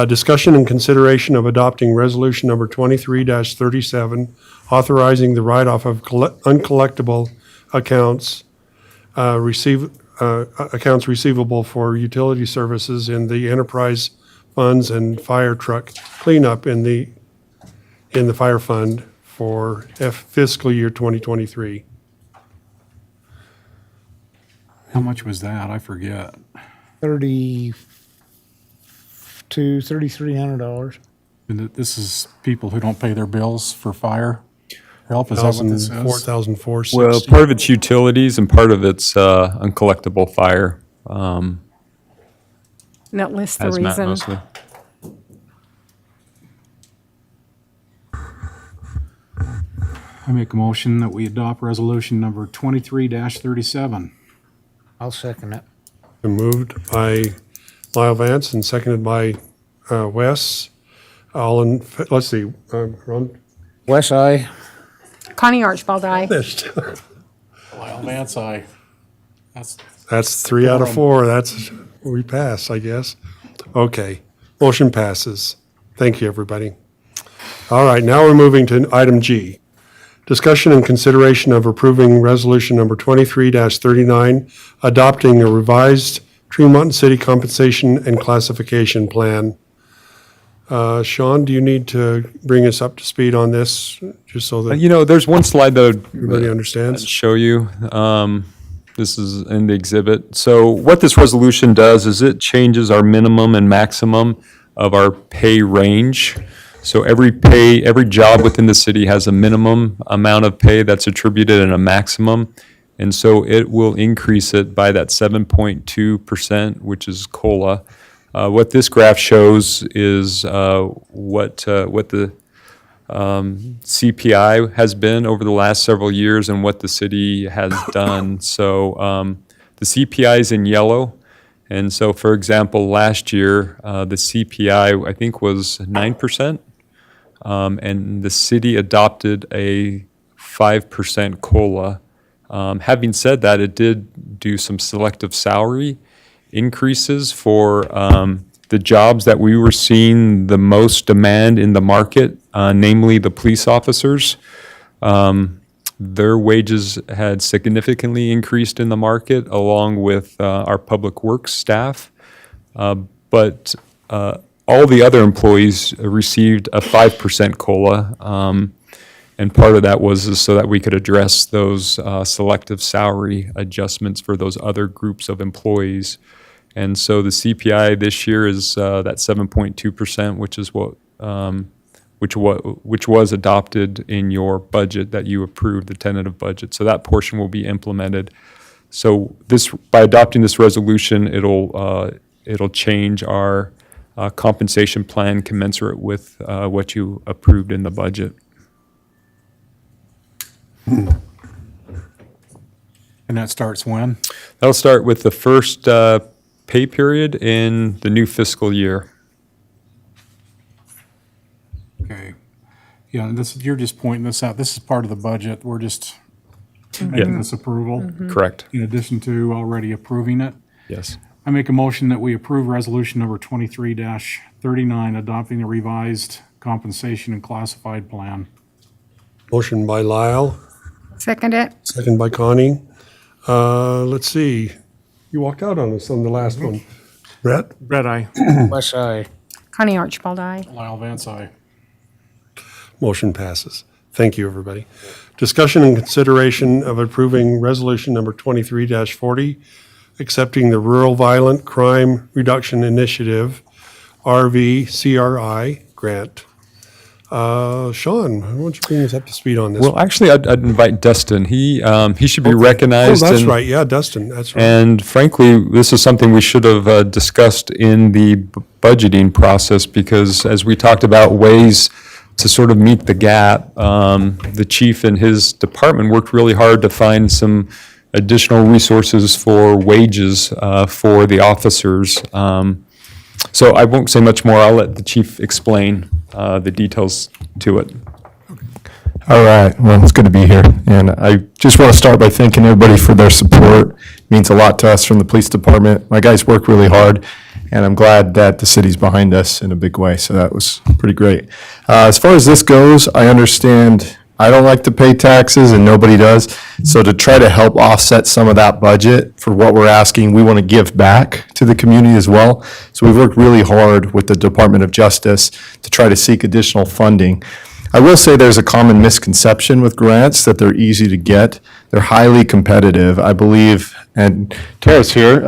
S6: Discussion and consideration of adopting resolution number 23-37, authorizing the write-off of uncollectible accounts, accounts receivable for utility services in the enterprise funds and fire truck cleanup in the fire fund for fiscal year 2023.
S2: How much was that? I forget.
S5: $3,300.
S2: And this is people who don't pay their bills for fire help, is that what this is?
S6: 4,460.
S1: Well, part of it's utilities and part of it's uncollectible fire.
S7: And that lists the
S1: Hazmat
S7: reason.
S1: mostly.
S2: I make a motion that we adopt resolution number 23-37.
S5: I'll second it.
S6: Been moved by Lyle Vance and seconded by Wes. All in, let's see, Ron.
S5: Wes, aye.
S7: Connie Archibald, aye.
S2: Lyle Vance, aye.
S6: That's 3 out of 4. We pass, I guess. Okay, motion passes. Thank you, everybody. All right, now we're moving to item G. Discussion and consideration of approving resolution number 23-39, adopting a revised Tremont City compensation and classification plan. Sean, do you need to bring us up to speed on this, just so that
S1: You know, there's one slide that
S6: everybody
S1: I'd
S6: understands?
S1: show you. This is in the exhibit. So what this resolution does is it changes our minimum and maximum of our pay range. So every job within the city has a minimum amount of pay that's attributed and a maximum. And so it will increase it by that 7.2%, which is COLA. What this graph shows is what the CPI has been over the last several years and what the city has done. So the CPI is in yellow. And so, for example, last year, the CPI, I think, was 9%. And the city adopted a 5% COLA. Having said that, it did do some selective salary increases for the jobs that we were seeing the most demand in the market, namely the police officers. Their wages had significantly increased in the market along with our public works staff. But all the other employees received a 5% COLA. And part of that was so that we could address those selective salary adjustments for those other groups of employees. And so the CPI this year is that 7.2%, which is which was adopted in your budget that you approved, the tentative budget. So that portion will be implemented. So by adopting this resolution, it'll change our compensation plan commensurate with what you approved in the budget.
S2: And that starts when?
S1: That'll start with the first pay period in the new fiscal year.
S2: Okay. Yeah, and you're just pointing this out. This is part of the budget. We're just making this approval.
S1: Correct.
S2: In addition to already approving it.
S1: Yes.
S2: I make a motion that we approve resolution number 23-39, adopting the revised compensation and classified plan.
S6: Motion by Lyle,
S7: Second it.
S6: Second by Connie. Let's see. You walked out on us on the last one. Brett?
S2: Brett, aye.
S5: West side.
S7: Connie Archibald, aye.
S2: Lyle Vance, aye.
S6: Motion passes. Thank you, everybody. Discussion and consideration of approving resolution number 23-40, accepting the Rural Violent Crime Reduction Initiative, RVCRI grant. Sean, why don't you bring us up to speed on this?
S1: Well, actually, I'd invite Dustin. He should be
S6: Oh,
S1: recognized.
S6: that's
S1: and-
S6: right. Yeah, Dustin, that's right.
S1: And frankly, this is something we should have discussed in the budgeting process, because as we talked about ways to sort of meet the gap, the chief and his department worked really hard to find some additional resources for wages for the officers. So I won't say much more. I'll let the chief explain the details to it.
S16: All right, well, it's good to be here, and I just want to start by thanking everybody for their support. It means a lot to us from the police department. My guys work really hard, and I'm glad that the city's behind us in a big way, so that was pretty great. As far as this goes, I understand I don't like to pay taxes, and nobody does, so to try to help offset some of that budget for what we're asking, we want to give back to the community as well. So we've worked really hard with the Department of Justice to try to seek additional funding. I will say there's a common misconception with grants that they're easy to get. They're highly competitive, I believe. And Tara's here.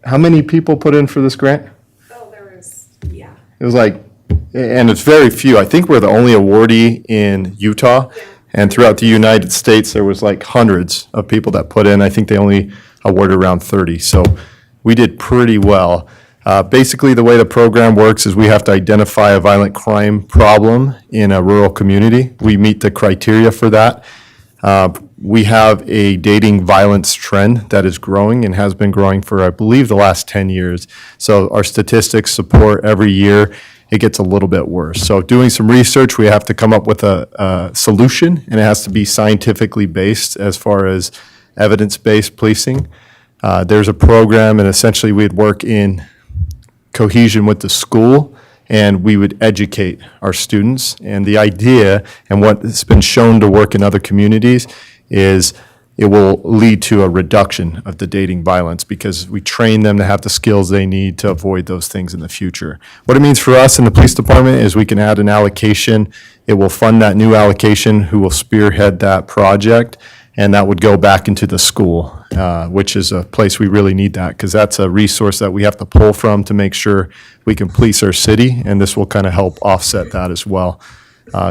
S16: How many people put in for this grant?
S10: Oh, there was, yeah.
S16: It was like, and it's very few. I think we're the only awardee in Utah. And throughout the United States, there was like hundreds of people that put in. I think they only awarded around 30. So we did pretty well. Basically, the way the program works is we have to identify a violent crime problem in a rural community. We meet the criteria for that. We have a dating violence trend that is growing and has been growing for, I believe, the last 10 years. So our statistics support every year it gets a little bit worse. So doing some research, we have to come up with a solution, and it has to be scientifically based as far as evidence-based policing. There's a program, and essentially we'd work in cohesion with the school, and we would educate our students. And the idea, and what has been shown to work in other communities, is it will lead to a reduction of the dating violence because we train them to have the skills they need to avoid those things in the future. What it means for us in the police department is we can add an allocation. It will fund that new allocation who will spearhead that project, and that would go back into the school, which is a place we really need that because that's a resource that we have to pull from to make sure we can police our city, and this will kind of help offset that as well.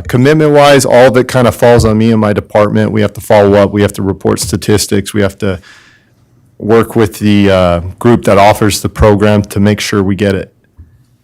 S16: Commitment-wise, all of it kind of falls on me and my department. We have to follow up, we have to report statistics, we have to work with the group that offers the program to make sure we get it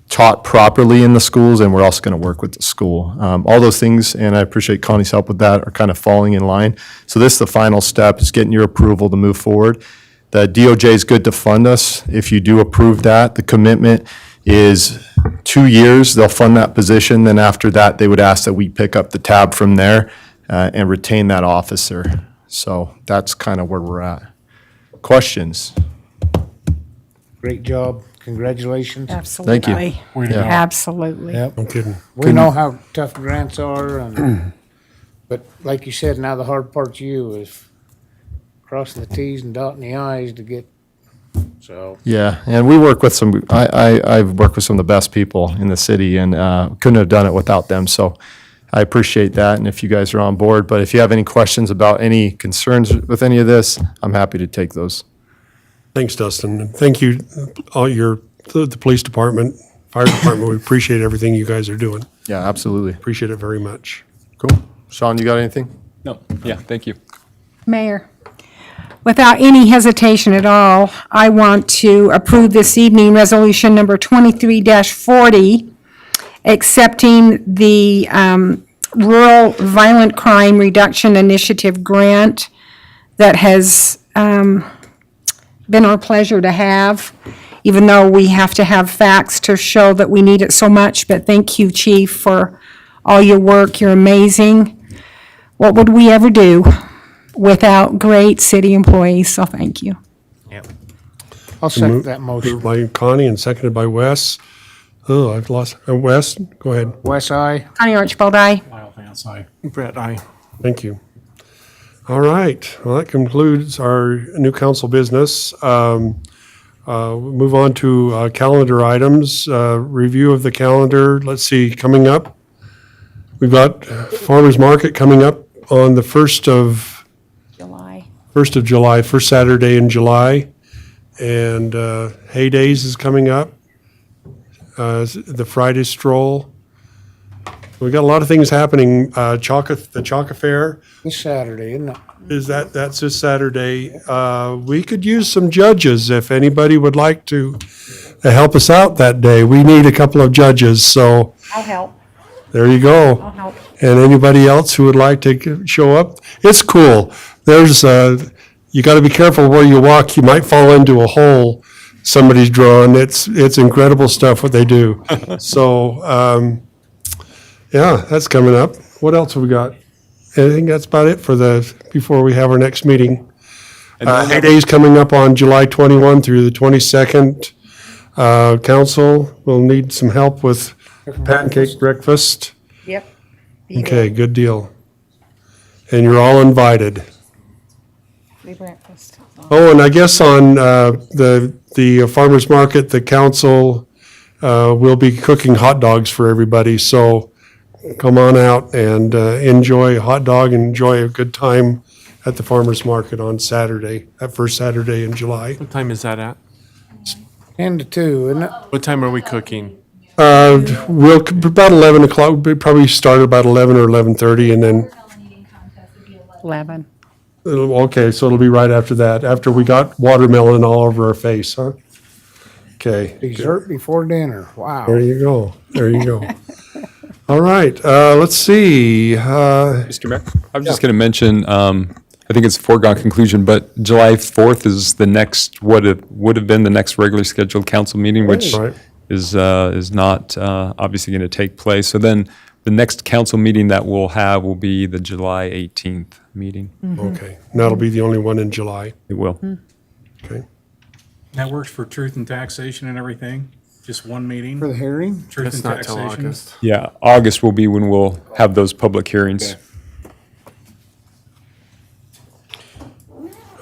S16: taught properly in the schools, and we're also going to work with the school. All those things, and I appreciate Connie's help with that, are kind of falling in line. So this is the final step, is getting your approval to move forward. The DOJ is good to fund us if you do approve that. The commitment is 2 years, they'll fund that position, then after that, they would ask that we pick up the tab from there and retain that officer. So that's kind of where we're at. Questions?
S5: Great job. Congratulations.
S7: Absolutely.
S16: Thank you.
S2: Way to go.
S7: Absolutely.
S5: Yep.
S6: No kidding.
S5: We know how tough grants are, and, but like you said, now the hard part's you is crossing the Ts and dotting the Is to get, so.
S16: Yeah, and we work with some, I've worked with some of the best people in the city, and couldn't have done it without them, so I appreciate that, and if you guys are on board, but if you have any questions about any concerns with any of this, I'm happy to take those.
S6: Thanks, Dustin. And thank you, the police department, fire department. We appreciate everything you guys are doing.
S16: Yeah, absolutely.
S6: Appreciate it very much.
S16: Cool. Sean, you got anything?
S1: No, yeah, thank you.
S7: Mayor, without any hesitation at all, I want to approve this evening resolution number 23-40, accepting the Rural Violent Crime Reduction Initiative grant that has been our pleasure to have, even though we have to have facts to show that we need it so much. But thank you, Chief, for all your work. You're amazing. What would we ever do without great city employees? So thank you.
S5: I'll second that motion.
S6: Moved by Connie and seconded by Wes. Oh, I've lost, Wes, go ahead.
S5: West Eye.
S7: Connie Archibald, aye.
S2: Lyle Vance, aye. Brett, aye.
S6: Thank you. All right, well, that concludes our new council business. We'll move on to calendar items, review of the calendar. Let's see, coming up, we've got Farmers Market coming up on the 1st of July, first Saturday in July. And Hay Days is coming up, the Friday Stroll. We got a lot of things happening. The Chaka Fair,
S5: This Saturday, isn't it?
S6: that's this Saturday. We could use some judges if anybody would like to help us out that day. We need a couple of judges, so
S7: I'll help.
S6: there you go.
S7: I'll help.
S6: And anybody else who would like to show up, it's cool. There's, you got to be careful where you walk. You might fall into a hole somebody's drawn. It's incredible stuff what they do. So, yeah, that's coming up. What else have we got? I think that's about it for before we have our next meeting. Hay Day's coming up on July 21 through the 22nd. Council will need some help with pancake breakfast.
S7: Yep.
S6: Okay, good deal. And you're all invited.
S7: Free breakfast.
S6: Oh, and I guess on the farmer's market, the council will be cooking hot dogs for everybody. So come on out and enjoy a hot dog and enjoy a good time at the farmer's market on Saturday, that first Saturday in July.
S4: What time is that at?
S5: 10 to 2, isn't it?
S4: What time are we cooking?
S6: We'll, about 11 o'clock, we'll probably start about 11 or 11:30 and then,
S7: 11.
S6: okay, so it'll be right after that, after we got watermelon all over our face, huh? Okay.
S5: Dessert before dinner. Wow.
S6: There you go. There you go. All right, let's see.
S1: Mr. Mayor, I was just going to mention, I think it's a foregone conclusion, but July 4th is the next, would have been the next regularly scheduled council meeting, which
S6: Right.
S1: is not obviously going to take place. So then the next council meeting that we'll have will be the July 18th meeting.
S6: Okay, and that'll be the only one in July.
S1: It will.
S6: Okay.
S2: That works for truth and taxation and everything? Just one meeting?
S5: For the hearing?
S2: Truth
S4: That's
S2: and
S4: not till
S2: taxation?
S4: August.
S1: Yeah, August will be when we'll have those public hearings.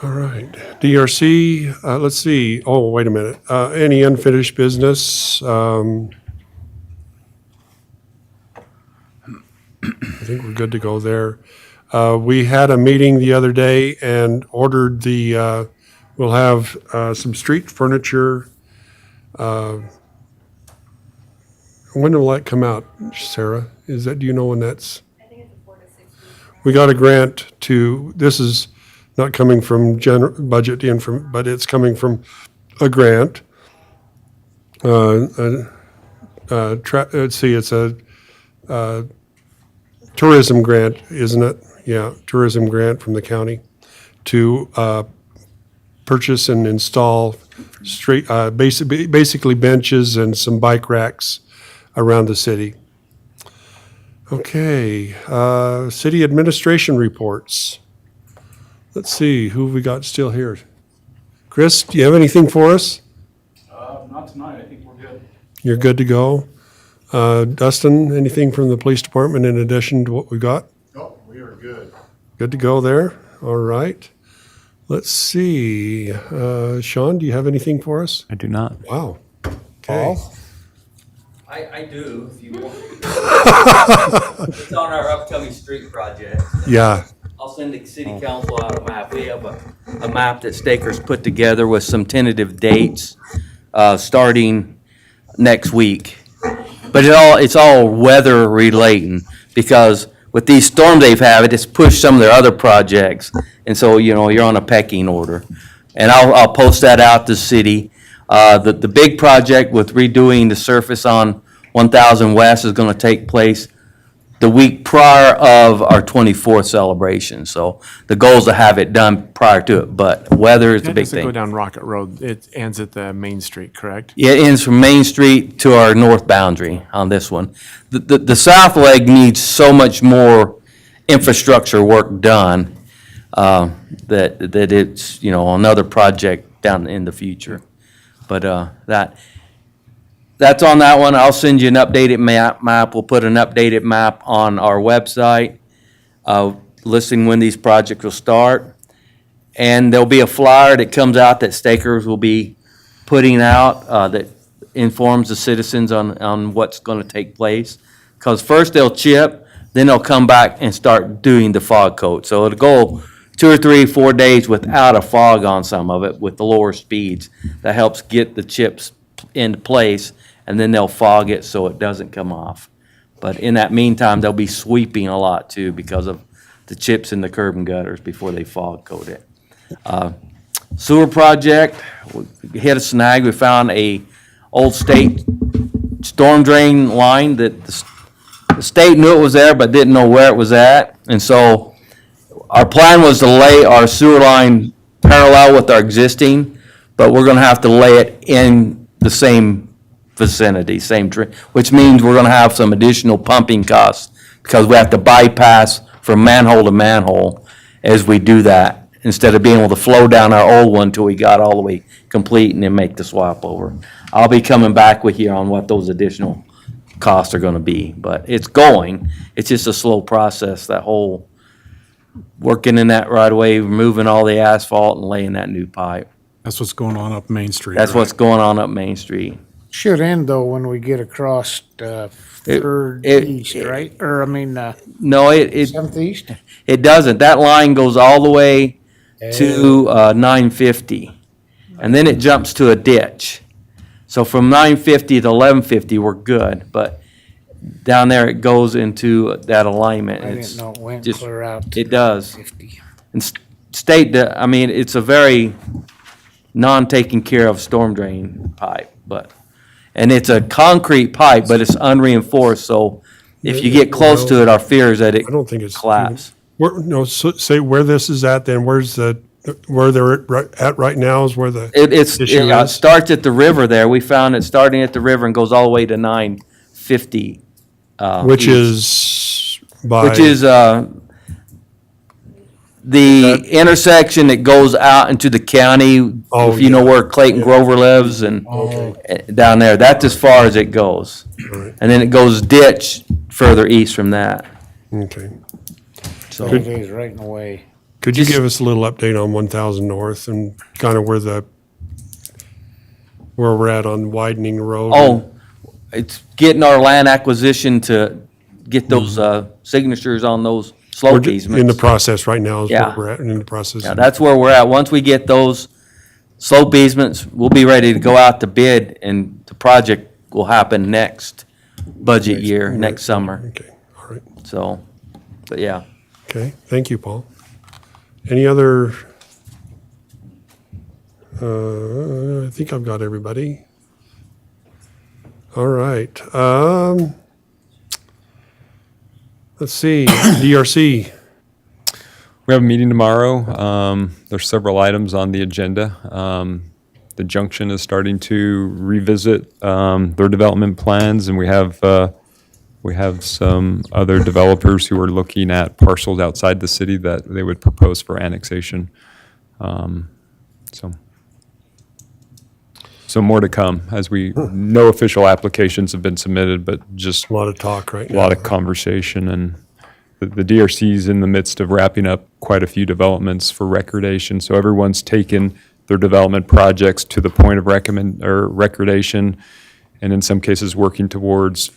S6: All right, DRC, let's see, oh, wait a minute, any unfinished business? I think we're good to go there. We had a meeting the other day and ordered we'll have some street furniture. When will that come out, Sarah? Do you know when that's?
S10: I think it's a 4 to 6 weeks.
S6: We got a grant this is not coming from general budget but it's coming from a grant. Let's see, it's a tourism grant, isn't it? Yeah, tourism grant from the county to purchase and install basically benches and some bike racks around the city. Okay, city administration reports. Let's see, who have we got still here? Chris, do you have anything for us?
S9: Not tonight, I think we're good.
S6: You're good to go. Dustin, anything from the police department in addition to what we got?
S16: Oh, we are good.
S6: Good to go there? All right. Let's see, Sean, do you have anything for us?
S1: I do not.
S6: Wow. Okay.
S5: Paul?
S8: I do, if you want. It's on our upcoming street project.
S6: Yeah,
S8: I'll send the city council out a map. We have a map that Staker's put together with some tentative dates, starting next week. But it's all weather relating, because with these storms they've had, it's pushed some of their other projects. And so, you're on a pecking order. And I'll post that out to the city. The big project with redoing the surface on 1000 West is gonna take place the week prior of our 24th celebration. So the goal is to have it done prior to it, but weather is the
S4: That
S8: big
S4: doesn't go
S8: thing.
S4: down Rocket Road. It ends at the Main Street, correct?
S8: It ends from Main Street to our north boundary on this one. The south leg needs so much more infrastructure work done, that it's, another project down in the future. But, that's on that one. I'll send you an updated map. We'll put an updated map on our website. listing when these projects will start. And there'll be a flyer that comes out that Stakers will be putting out, that informs the citizens on what's gonna take place. Because first they'll chip, then they'll come back and start doing the fog coat. So it'll go 2 or 3, 4 days without a fog on some of it with the lower speeds. That helps get the chips into place, and then they'll fog it so it doesn't come off. But in that meantime, they'll be sweeping a lot too because of the chips in the curb and gutters before they fog coat it. Sewer project, we hit a snag. We found a old state storm drain line that the state knew it was there but didn't know where it was at. And so our plan was to lay our sewer line parallel with our existing, but we're gonna have to lay it in the same vicinity, which means we're gonna have some additional pumping costs because we have to bypass from manhole to manhole as we do that, instead of being able to flow down our old one till we got all the way complete and then make the swap over. I'll be coming back with you on what those additional costs are gonna be, but it's going. It's just a slow process, that whole working in that right away, removing all the asphalt and laying that new pipe.
S2: That's what's going on up Main Street.
S8: That's
S2: right?
S8: what's going on up Main Street.
S5: Should end though when we get across, Third
S8: it-
S5: East, right? Or, I mean,
S8: No, it
S5: Seventh East?
S8: It doesn't. That line goes all the way to 950, and then it jumps to a ditch. So from 950 to 1150, we're good, but down there it goes into that alignment.
S5: I
S8: It's
S5: didn't know it went
S8: just-
S5: clear out to
S8: It does.
S5: 50.
S8: And state that, I mean, it's a very non-taken care of storm drain pipe, and it's a concrete pipe, but it's unreinforced, so if you get close to it, our fear is that it
S6: I don't think it's.
S8: collapse.
S6: Say where this is at, then where they're at right now is where the
S8: It
S6: issue is?
S8: starts at the river there. We found it starting at the river and goes all the way to 950.
S6: Which
S8: east.
S6: is by.
S8: Which is, the intersection that goes out into the county,
S6: Oh,
S8: if you know
S6: yeah.
S8: where Clayton Grover lives and down there, that's as far as it goes.
S6: Right.
S8: And then it goes ditch further east from that,
S6: Okay.
S8: so.
S5: It is right in the way.
S6: Could you
S8: Just-
S6: give us a little update on 1000 North and kind of where we're at on widening the road?
S8: Oh, it's getting our land acquisition to get those, signatures on those
S6: We're
S8: slope
S6: ju-
S8: easements.
S6: in the process right now is
S8: Yeah.
S6: where we're at, in the process.
S8: Yeah, that's where we're at. Once we get those slope easements, we'll be ready to go out to bid, and the project will happen next budget year, next summer.
S6: Okay, all right.
S8: So, but yeah.
S6: Okay, thank you, Paul. Any other? I think I've got everybody. All right. Let's see, DRC.
S1: We have a meeting tomorrow. There's several items on the agenda. The junction is starting to revisit their development plans, and we have some other developers who are looking at parcels outside the city that they would propose for annexation. So more to come, as no official applications have been submitted, but just
S6: A lot of talk right
S1: a
S6: now.
S1: lot of conversation, and the DRC is in the midst of wrapping up quite a few developments for recordation. So everyone's taken their development projects to the point of recordation, and in some cases working towards,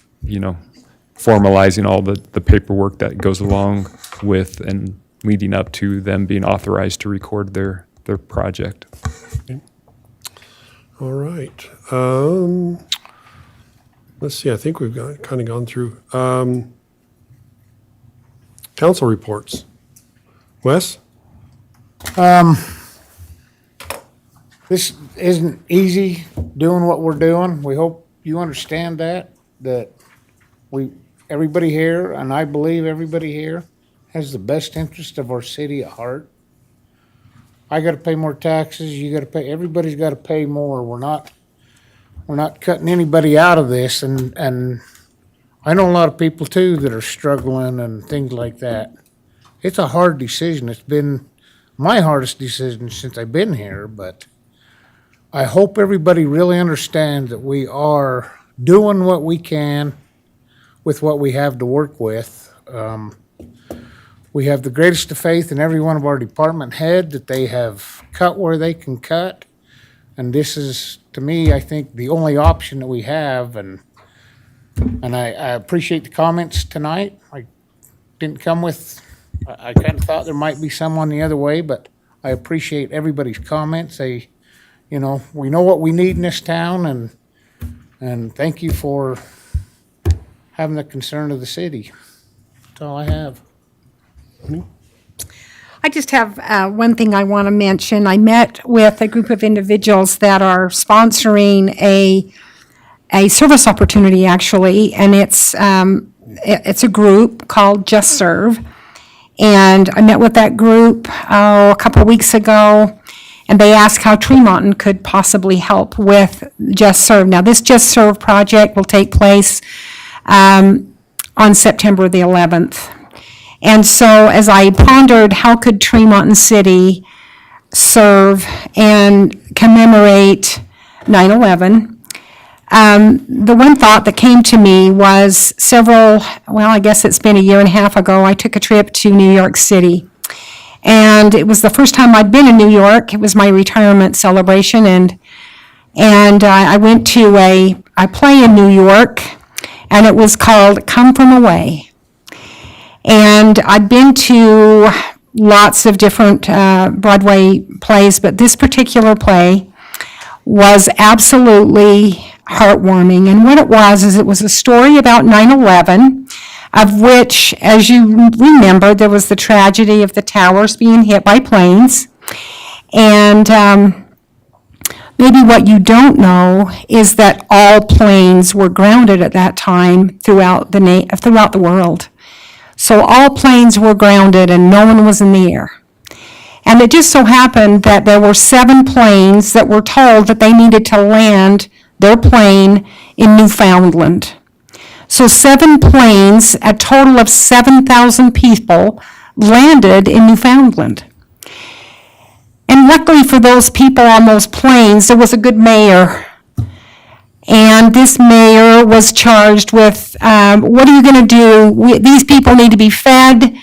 S1: formalizing all the paperwork that goes along with and leading up to them being authorized to record their project.
S6: All right. Let's see, I think we've kind of gone through. Council reports. Wes?
S5: This isn't easy doing what we're doing. We hope you understand that everybody here, and I believe everybody here, has the best interest of our city at heart. I gotta pay more taxes, you gotta pay, everybody's gotta pay more. We're not cutting anybody out of this, and I know a lot of people too that are struggling and things like that. It's a hard decision. It's been my hardest decision since I've been here, but I hope everybody really understands that we are doing what we can with what we have to work with. We have the greatest of faith in every one of our department head that they have cut where they can cut. And this is, to me, I think, the only option that we have, and I appreciate the comments tonight. I didn't come with, I kind of thought there might be someone the other way, but I appreciate everybody's comments. They, we know what we need in this town, and thank you for having the concern of the city. That's all I have.
S7: I just have one thing I want to mention. I met with a group of individuals that are sponsoring a service opportunity, actually, and it's a group called Just Serve. And I met with that group a couple of weeks ago, and they asked how Tremonton could possibly help with Just Serve. Now, this Just Serve project will take place on September the 11th. And so as I pondered how could Tremonton City serve and commemorate 9/11, the one thought that came to me was I guess it's been a year and a half ago, I took a trip to New York City. And it was the first time I'd been in New York. It was my retirement celebration, and I went to a play in New York, and it was called Come From Away. And I'd been to lots of different Broadway plays, but this particular play was absolutely heartwarming. And what it was is it was a story about 9/11, of which, as you remember, there was the tragedy of the towers being hit by planes. And maybe what you don't know is that all planes were grounded at that time throughout the world. So all planes were grounded and no one was in the air. And it just so happened that there were 7 planes that were told that they needed to land their plane in Newfoundland. So 7 planes, a total of 7,000 people, landed in Newfoundland. And luckily for those people on those planes, there was a good mayor. And this mayor was charged with, what are you going to do? These people need to be fed.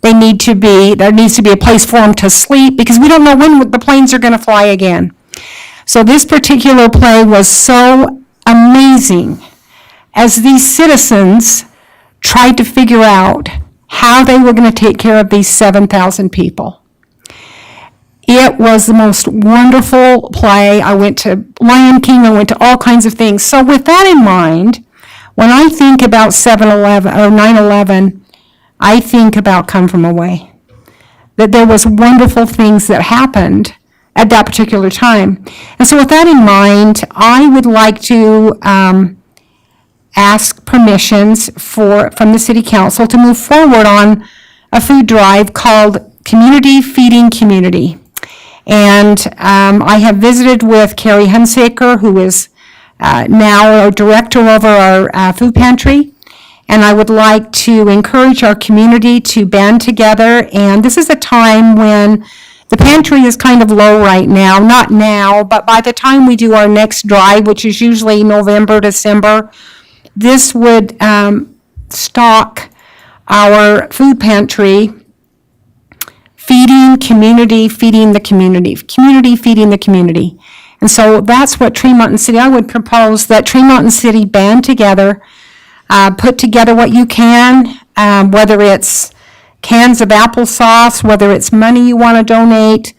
S7: There needs to be a place for them to sleep, because we don't know when the planes are going to fly again. So this particular play was so amazing as these citizens tried to figure out how they were going to take care of these 7,000 people. It was the most wonderful play. I went to Lion King, I went to all kinds of things. So with that in mind, when I think about 7/11 or 9/11, I think about Come From Away. That there was wonderful things that happened at that particular time. And so with that in mind, I would like to ask permissions from the City Council to move forward on a food drive called Community Feeding Community. And I have visited with Carrie Hunsaker, who is now a director over our food pantry. And I would like to encourage our community to band together. And this is a time when the pantry is kind of low right now. Not now, but by the time we do our next drive, which is usually November, December, this would stock our food pantry, feeding community, feeding the community, community feeding the community. And so that's what Tremonton City, I would propose that Tremonton City band together, put together what you can, whether it's cans of applesauce, whether it's money you want to donate.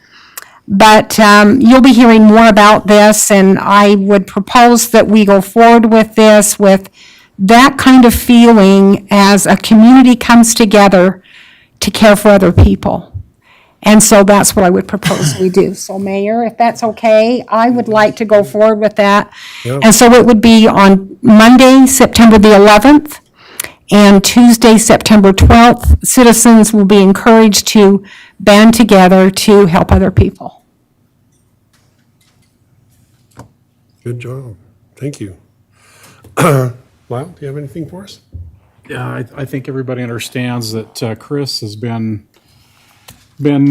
S7: But you'll be hearing more about this, and I would propose that we go forward with this with that kind of feeling as a community comes together to care for other people. And so that's what I would propose we do. So Mayor, if that's okay, I would like to go forward with that. And so it would be on Monday, September the 11th, and Tuesday, September 12th. Citizens will be encouraged to band together to help other people.
S6: Good job. Thank you. Lyle, do you have anything for us?
S2: Yeah, I think everybody understands that Chris has been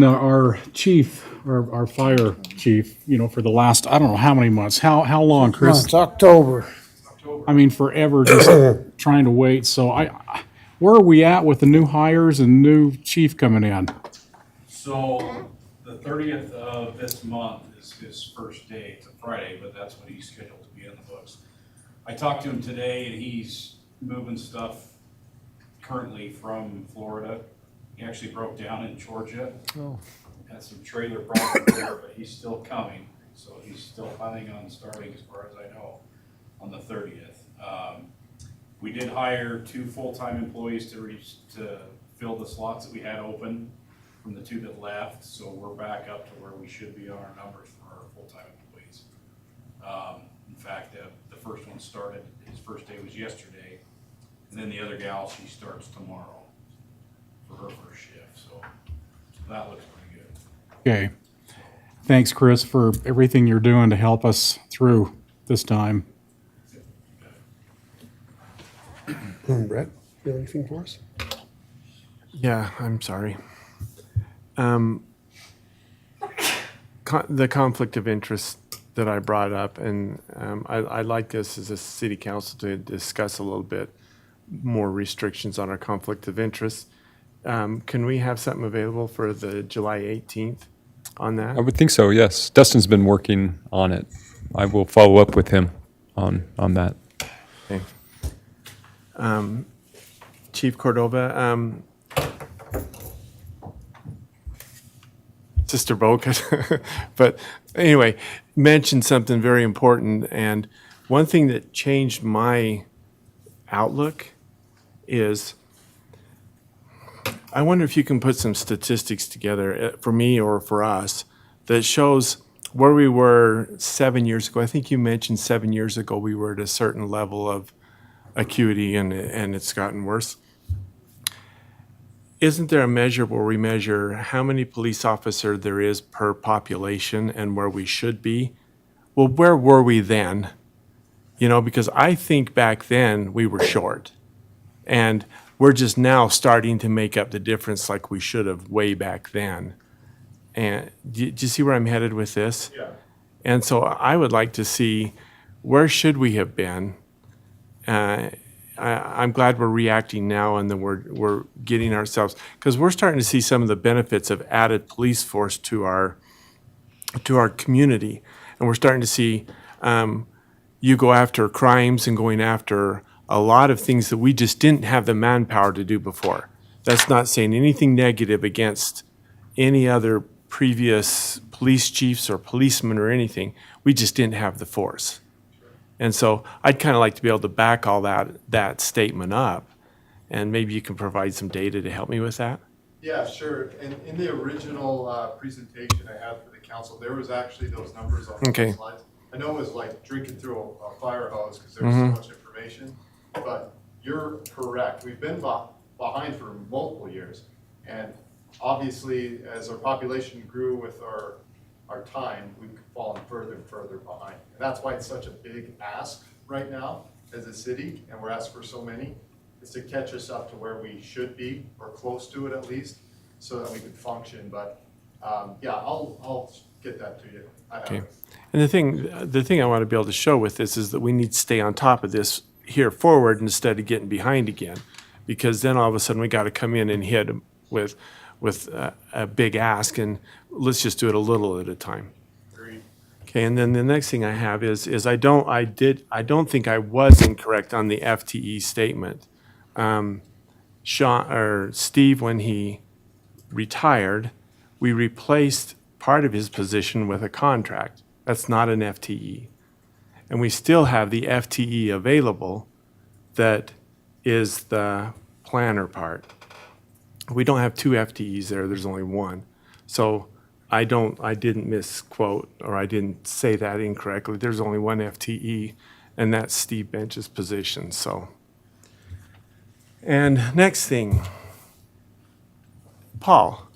S2: our chief, or our fire chief, for the last, I don't know how many months. How long, Chris?
S5: It's October.
S2: I mean, forever, just trying to wait. So where are we at with the new hires and new chief coming in?
S9: So the 30th of this month is his first day. It's a Friday, but that's when he's scheduled to be in the books. I talked to him today and he's moving stuff currently from Florida. He actually broke down in Georgia. Had some trailer problems there, but he's still coming. So he's still planning on starting, as far as I know, on the 30th. We did hire 2 full-time employees to fill the slots that we had open from the 2 that left. So we're back up to where we should be on our numbers for our full-time employees. In fact, the first one started, his first day was yesterday. And then the other gal, she starts tomorrow for her first shift. So that looks pretty good.
S2: Okay. Thanks, Chris, for everything you're doing to help us through this time.
S6: Brett, you have anything for us?
S4: Yeah, I'm sorry. The conflict of interest that I brought up, and I'd like this as a city council to discuss a little bit more restrictions on our conflict of interest. Can we have something available for the July 18th on that?
S1: I would think so, yes. Dustin's been working on it. I will follow up with him on that.
S4: Okay. Chief Cordova, Sister Boca, but anyway, mentioned something very important. And one thing that changed my outlook is, I wonder if you can put some statistics together for me or for us that shows where we were 7 years ago. I think you mentioned 7 years ago we were at a certain level of acuity and it's gotten worse. Isn't there a measure where we measure how many police officers there is per population and where we should be? Well, where were we then? You know, because I think back then we were short. And we're just now starting to make up the difference like we should have way back then. And do you see where I'm headed with this?
S6: Yeah.
S4: And so I would like to see, where should we have been? I'm glad we're reacting now and that we're getting ourselves, because we're starting to see some of the benefits of added police force to our community. And we're starting to see you go after crimes and going after a lot of things that we just didn't have the manpower to do before. That's not saying anything negative against any other previous police chiefs or policemen or anything. We just didn't have the force. And so I'd kind of like to be able to back all that statement up, and maybe you can provide some data to help me with that.
S16: Yeah, sure. And in the original presentation I had for the council, there was actually those numbers on
S4: Okay.
S16: the slides. I know it was like drinking through a fire hose because there was so much information, but you're correct. We've been behind for multiple years. And obviously, as our population grew with our time, we've fallen further and further behind. And that's why it's such a big ask right now as a city, and we're asked for so many, is to catch us up to where we should be, or close to it at least, so that we could function. But yeah, I'll get that to you. I have
S4: Okay.
S16: it.
S4: And the thing I want to be able to show with this is that we need to stay on top of this here forward instead of getting behind again, because then all of a sudden we got to come in and hit with a big ask, and let's just do it a little at a time.
S16: Agreed.
S4: Okay, and then the next thing I have is I don't think I was incorrect on the FTE statement. Steve, when he retired, we replaced part of his position with a contract. That's not an FTE. And we still have the FTE available that is the planner part. We don't have 2 FTEs there, there's only 1. So I didn't misquote, or I didn't say that incorrectly. There's only 1 FTE, and that's Steve Bench's position, so. And next thing, Paul,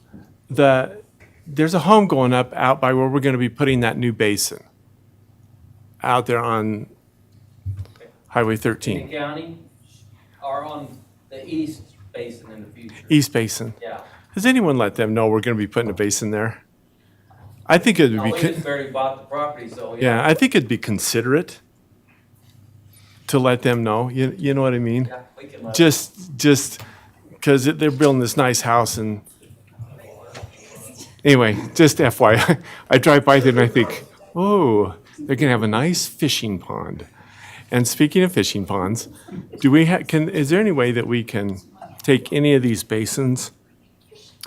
S4: there's a home going up out by where we're gonna be putting that new basin out there on Highway 13,
S17: County are on the east basin in the future.
S4: East Basin.
S17: Yeah.
S4: Has anyone let them know we're gonna be putting a basin there? I think it would
S17: No,
S4: be.
S17: we just barely bought the property, so.
S4: Yeah, I think it'd be considerate to let them know, you know what I mean?
S17: Yeah, we can let.
S4: Just, because they're building this nice house and anyway, just FYI, I drive by there and I think, oh, they're gonna have a nice fishing pond. And speaking of fishing ponds, is there any way that we can take any of these basins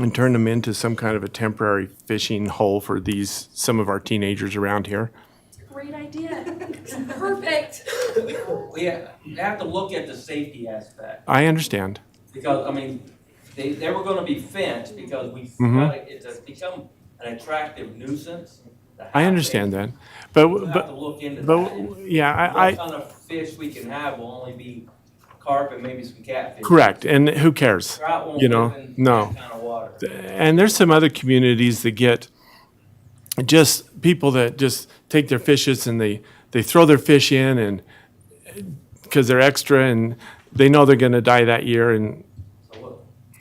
S4: and turn them into some kind of a temporary fishing hole for some of our teenagers around here?
S10: Great idea. Perfect.
S17: We have to look at the safety aspect,
S4: I understand.
S17: because, I mean, they were gonna be fenced, because it's become an attractive nuisance. to have
S4: I understand
S17: there.
S4: that. But,
S17: We'll have to look into that.
S4: but, yeah,
S17: What kind of fish we can have will only be carp and maybe some catfish.
S4: correct, and who cares?
S17: Trout won't
S4: You know,
S17: live in
S4: no.
S17: that kind of water.
S4: And there's some other communities that get just people that just take their fishes and they throw their fish in and because they're extra and they know they're going to die that year and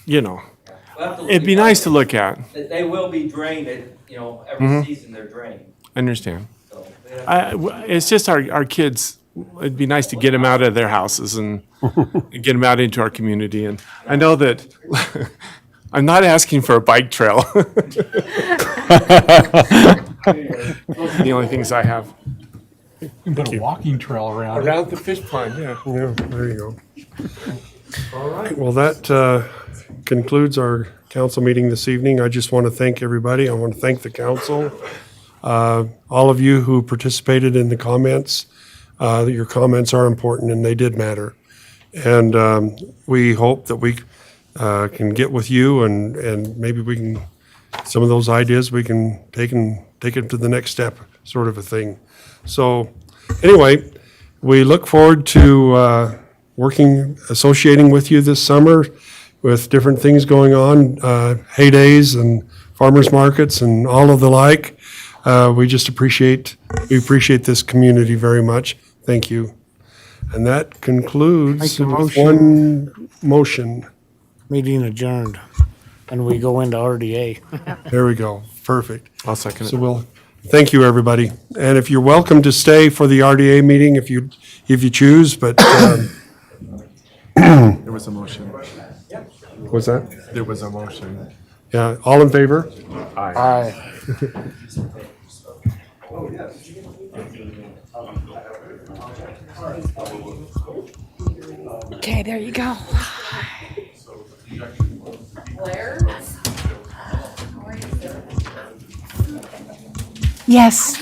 S4: you know,
S17: We'll have to
S4: it'd be
S17: look
S4: nice
S17: at
S4: to look at.
S17: it. They will be drained every season they're drained,
S4: I understand.
S17: so. they have-
S4: It's just our kids. It'd be nice to get them out of their houses and get them out into our community. And I know that I'm not asking for a bike trail. Those are the only things I have.
S2: You can put a walking trail around it.
S4: Around the fish pond, yeah.
S6: Yeah, there you go. All right, well, that concludes our council meeting this evening. I just want to thank everybody. I want to thank the council, all of you who participated in the comments. Your comments are important and they did matter. And we hope that we can get with you and maybe we can, some of those ideas we can take it to the next step, sort of a thing. So anyway, we look forward to associating with you this summer with different things going on, heydays and farmers markets and all of the like. We appreciate this community very much. Thank you. And that concludes
S5: Make a
S6: with
S5: motion.
S6: one motion.
S5: Meeting adjourned, and we go into RDA.
S6: There we go. Perfect.
S4: I'll second
S6: So thank you, everybody. And if you're welcome to stay for the RDA meeting, if you choose, but
S4: There was a motion.
S6: what's that?
S4: There was a motion.
S6: Yeah, all in favor?
S5: Aye.
S7: Okay, there you go.
S10: Blair?
S7: Yes.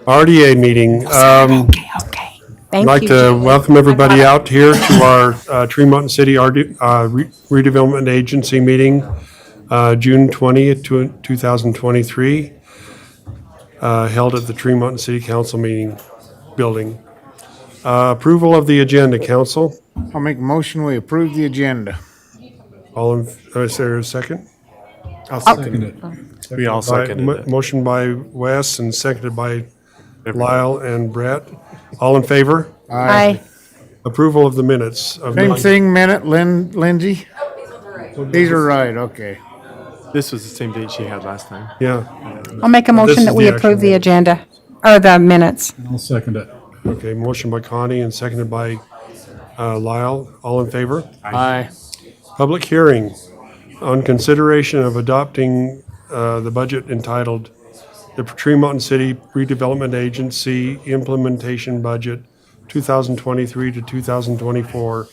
S6: RDA meeting.
S7: Okay.
S6: I'd
S7: Thank
S6: like
S7: you.
S6: to
S7: Julie.
S6: welcome everybody out here to our Tree Mountain City Redevelopment Agency meeting, June 20th, 2023, held at the Tree Mountain City Council meeting building. Approval of the agenda, council.
S5: I'll make a motion, we approve the agenda.
S6: Is there a second?
S4: I'll second it. We all seconded it.
S6: Motion by Wes and seconded by Lyle and Brett. All in favor?
S7: Aye.
S6: Approval of the minutes.
S5: Same thing, Lindsay? These are right, okay.
S4: This was the same date she had last time.
S6: Yeah,
S7: I'll make a
S6: This
S7: motion
S6: is
S7: that we
S6: the
S7: approve
S6: actual
S7: the agenda, or the minutes.
S2: I'll second it.
S6: okay, motion by Connie and seconded by Lyle. All in favor?
S5: Aye.
S6: Public hearing on consideration of adopting the budget entitled the Tree Mountain City Redevelopment Agency Implementation Budget 2023 to 2024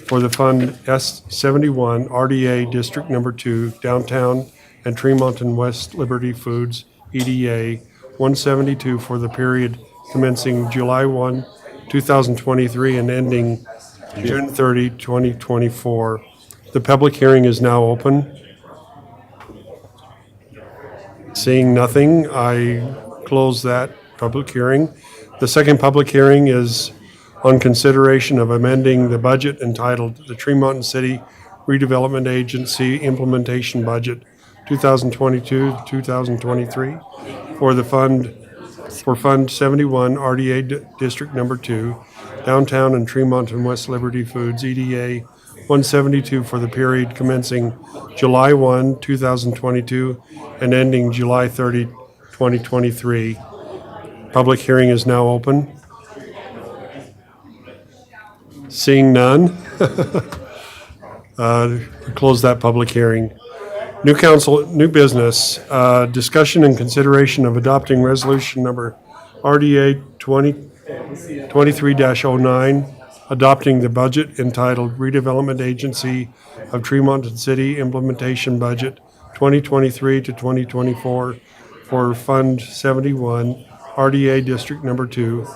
S6: for the Fund S71 RDA District Number 2 Downtown and Tremont and West Liberty Foods EDA 172 for the period commencing July 1, 2023 and ending June 30, 2024. The public hearing is now open. Seeing nothing, I close that public hearing. The second public hearing is on consideration of amending the budget entitled the Tremont City Redevelopment Agency Implementation Budget 2022 to 2023 for Fund 71 RDA District Number 2 Downtown and Tremont and West Liberty Foods EDA 172 for the period commencing July 1, 2022 and ending July 30, 2023. Public hearing is now open. Seeing none, close that public hearing. New business, discussion and consideration of adopting resolution number RDA 23-09, adopting the budget entitled Redevelopment Agency of Tremont and City Implementation Budget 2023 to 2024 for Fund 71, RDA District Number 2,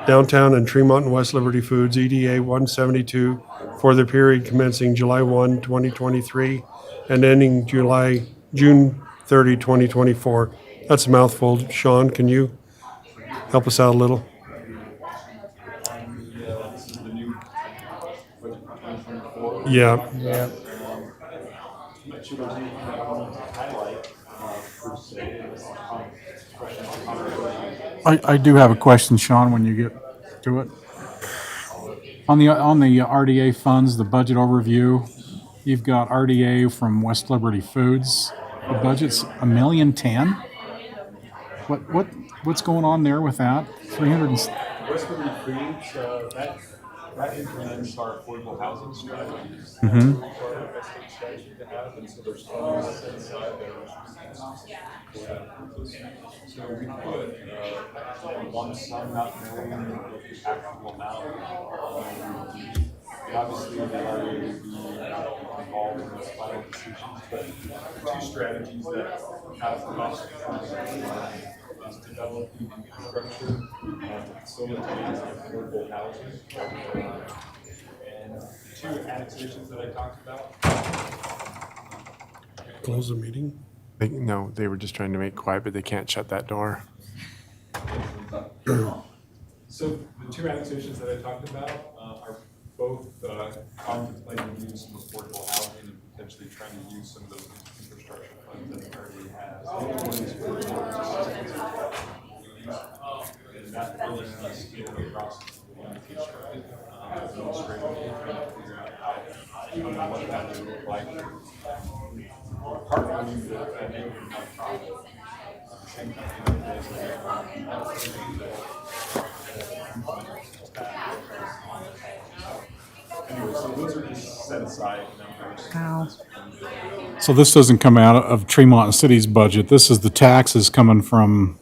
S6: Downtown and Tremont and West Liberty Foods EDA 172 for the period commencing July 1, 2023 and ending June 30, 2024. That's a mouthful. Sean, can you help us out a little? Yeah.
S5: Yeah.
S2: I do have a question, Sean, when you get to it. On the RDA funds, the budget overview, you've got RDA from West Liberty Foods. The budget's $1,010,000. What's going on there with that? 300
S1: West Liberty Foods, that implements our affordable housing strategies.
S2: Mhm.
S1: Strategy to have, and so there's funds set aside there. So we put one sum, not knowing the actual amount. Obviously, the RDA would be involved in those final decisions, but the two strategies that have the most is developing infrastructure to facilitate affordable housing. And the two annexations that I talked about.
S6: Close the meeting?
S4: No, they were just trying to make quiet, but they can't shut that door.
S1: So the two annexations that I talked about are both contemplating using some affordable housing and potentially trying to use some of those infrastructure funds that it already has. And that really is in the process of communication. Administratively, trying to figure out what that would look like. Partnering with a neighboring nonprofit. Same company that is anyway, so those are just set aside numbers.
S7: Wow.
S2: So this doesn't come out of Tremont City's budget. This is the taxes coming from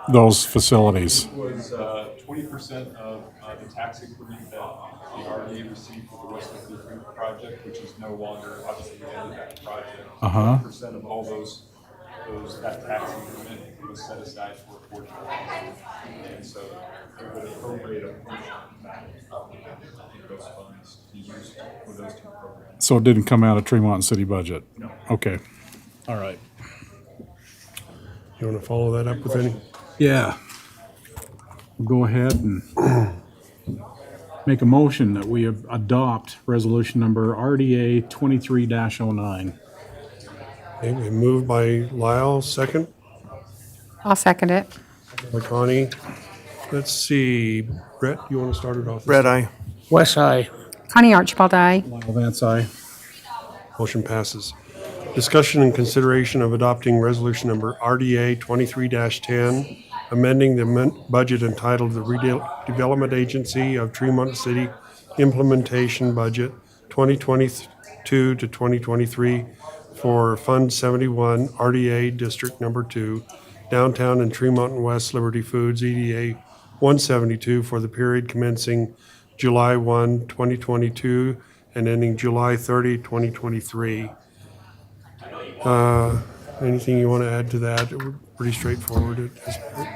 S2: those facilities.
S1: It was 20% of the tax increment that the RDA received for the West Liberty Food project, which is no longer, obviously, we ended that project. 20% of all that tax increment was set aside for affordable housing. And so it would appropriate a portion of those funds to use for those two programs.
S2: So it didn't come out of Tremont City budget?
S1: No.
S2: Okay. All right.
S6: You want to follow that up with any?
S2: Yeah. Go ahead and make a motion that we adopt resolution number RDA 23-09.
S6: Okay, we moved by Lyle, second
S7: I'll second it.
S6: by Connie. Let's see, Brett, you want to start it off?
S4: Red eye.
S5: West Eye.
S7: Connie Archibald, aye.
S2: Lyle Vance, aye.
S6: Motion passes. Discussion and consideration of adopting resolution number RDA 23-10, amending the budget entitled the Redevelopment Agency of Tremont City Implementation Budget 2022 to 2023 for Fund 71 RDA District Number 2, Downtown and Tremont and West Liberty Foods EDA 172 for the period commencing July 1, 2022 and ending July 30, 2023. Anything you want to add to that? Pretty straightforward at this point.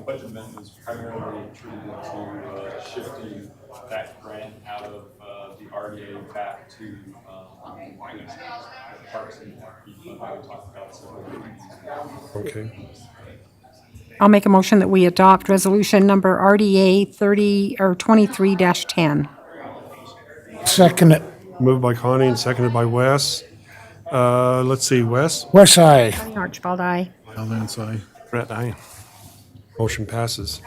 S9: Budget amendments primarily attributed to shifting that grant out of the RDA back to finance, parks and fund that we talked about several meetings ago.
S6: Okay.
S7: I'll make a motion that we adopt resolution number RDA 23-10.
S5: Second it.
S6: Moved by Connie and seconded by Wes. Let's see, Wes?
S5: West side.
S7: Archibald, aye.
S2: Al Lance, aye.
S4: Brett, aye.
S6: Motion passes.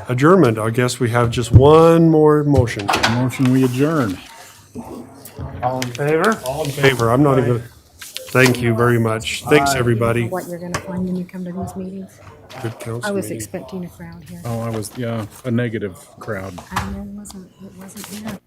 S6: Adjournment, I guess we have just one more motion.
S2: Motion we adjourn.
S5: All in favor?
S6: All in favor, I'm not even, thank you very much. Thanks, everybody.
S7: What you're gonna find when you come to these meetings.
S6: Good council
S7: I was
S6: meeting.
S7: expecting a crowd here.
S2: Oh, I was, yeah, a negative crowd.
S7: I know it wasn't here.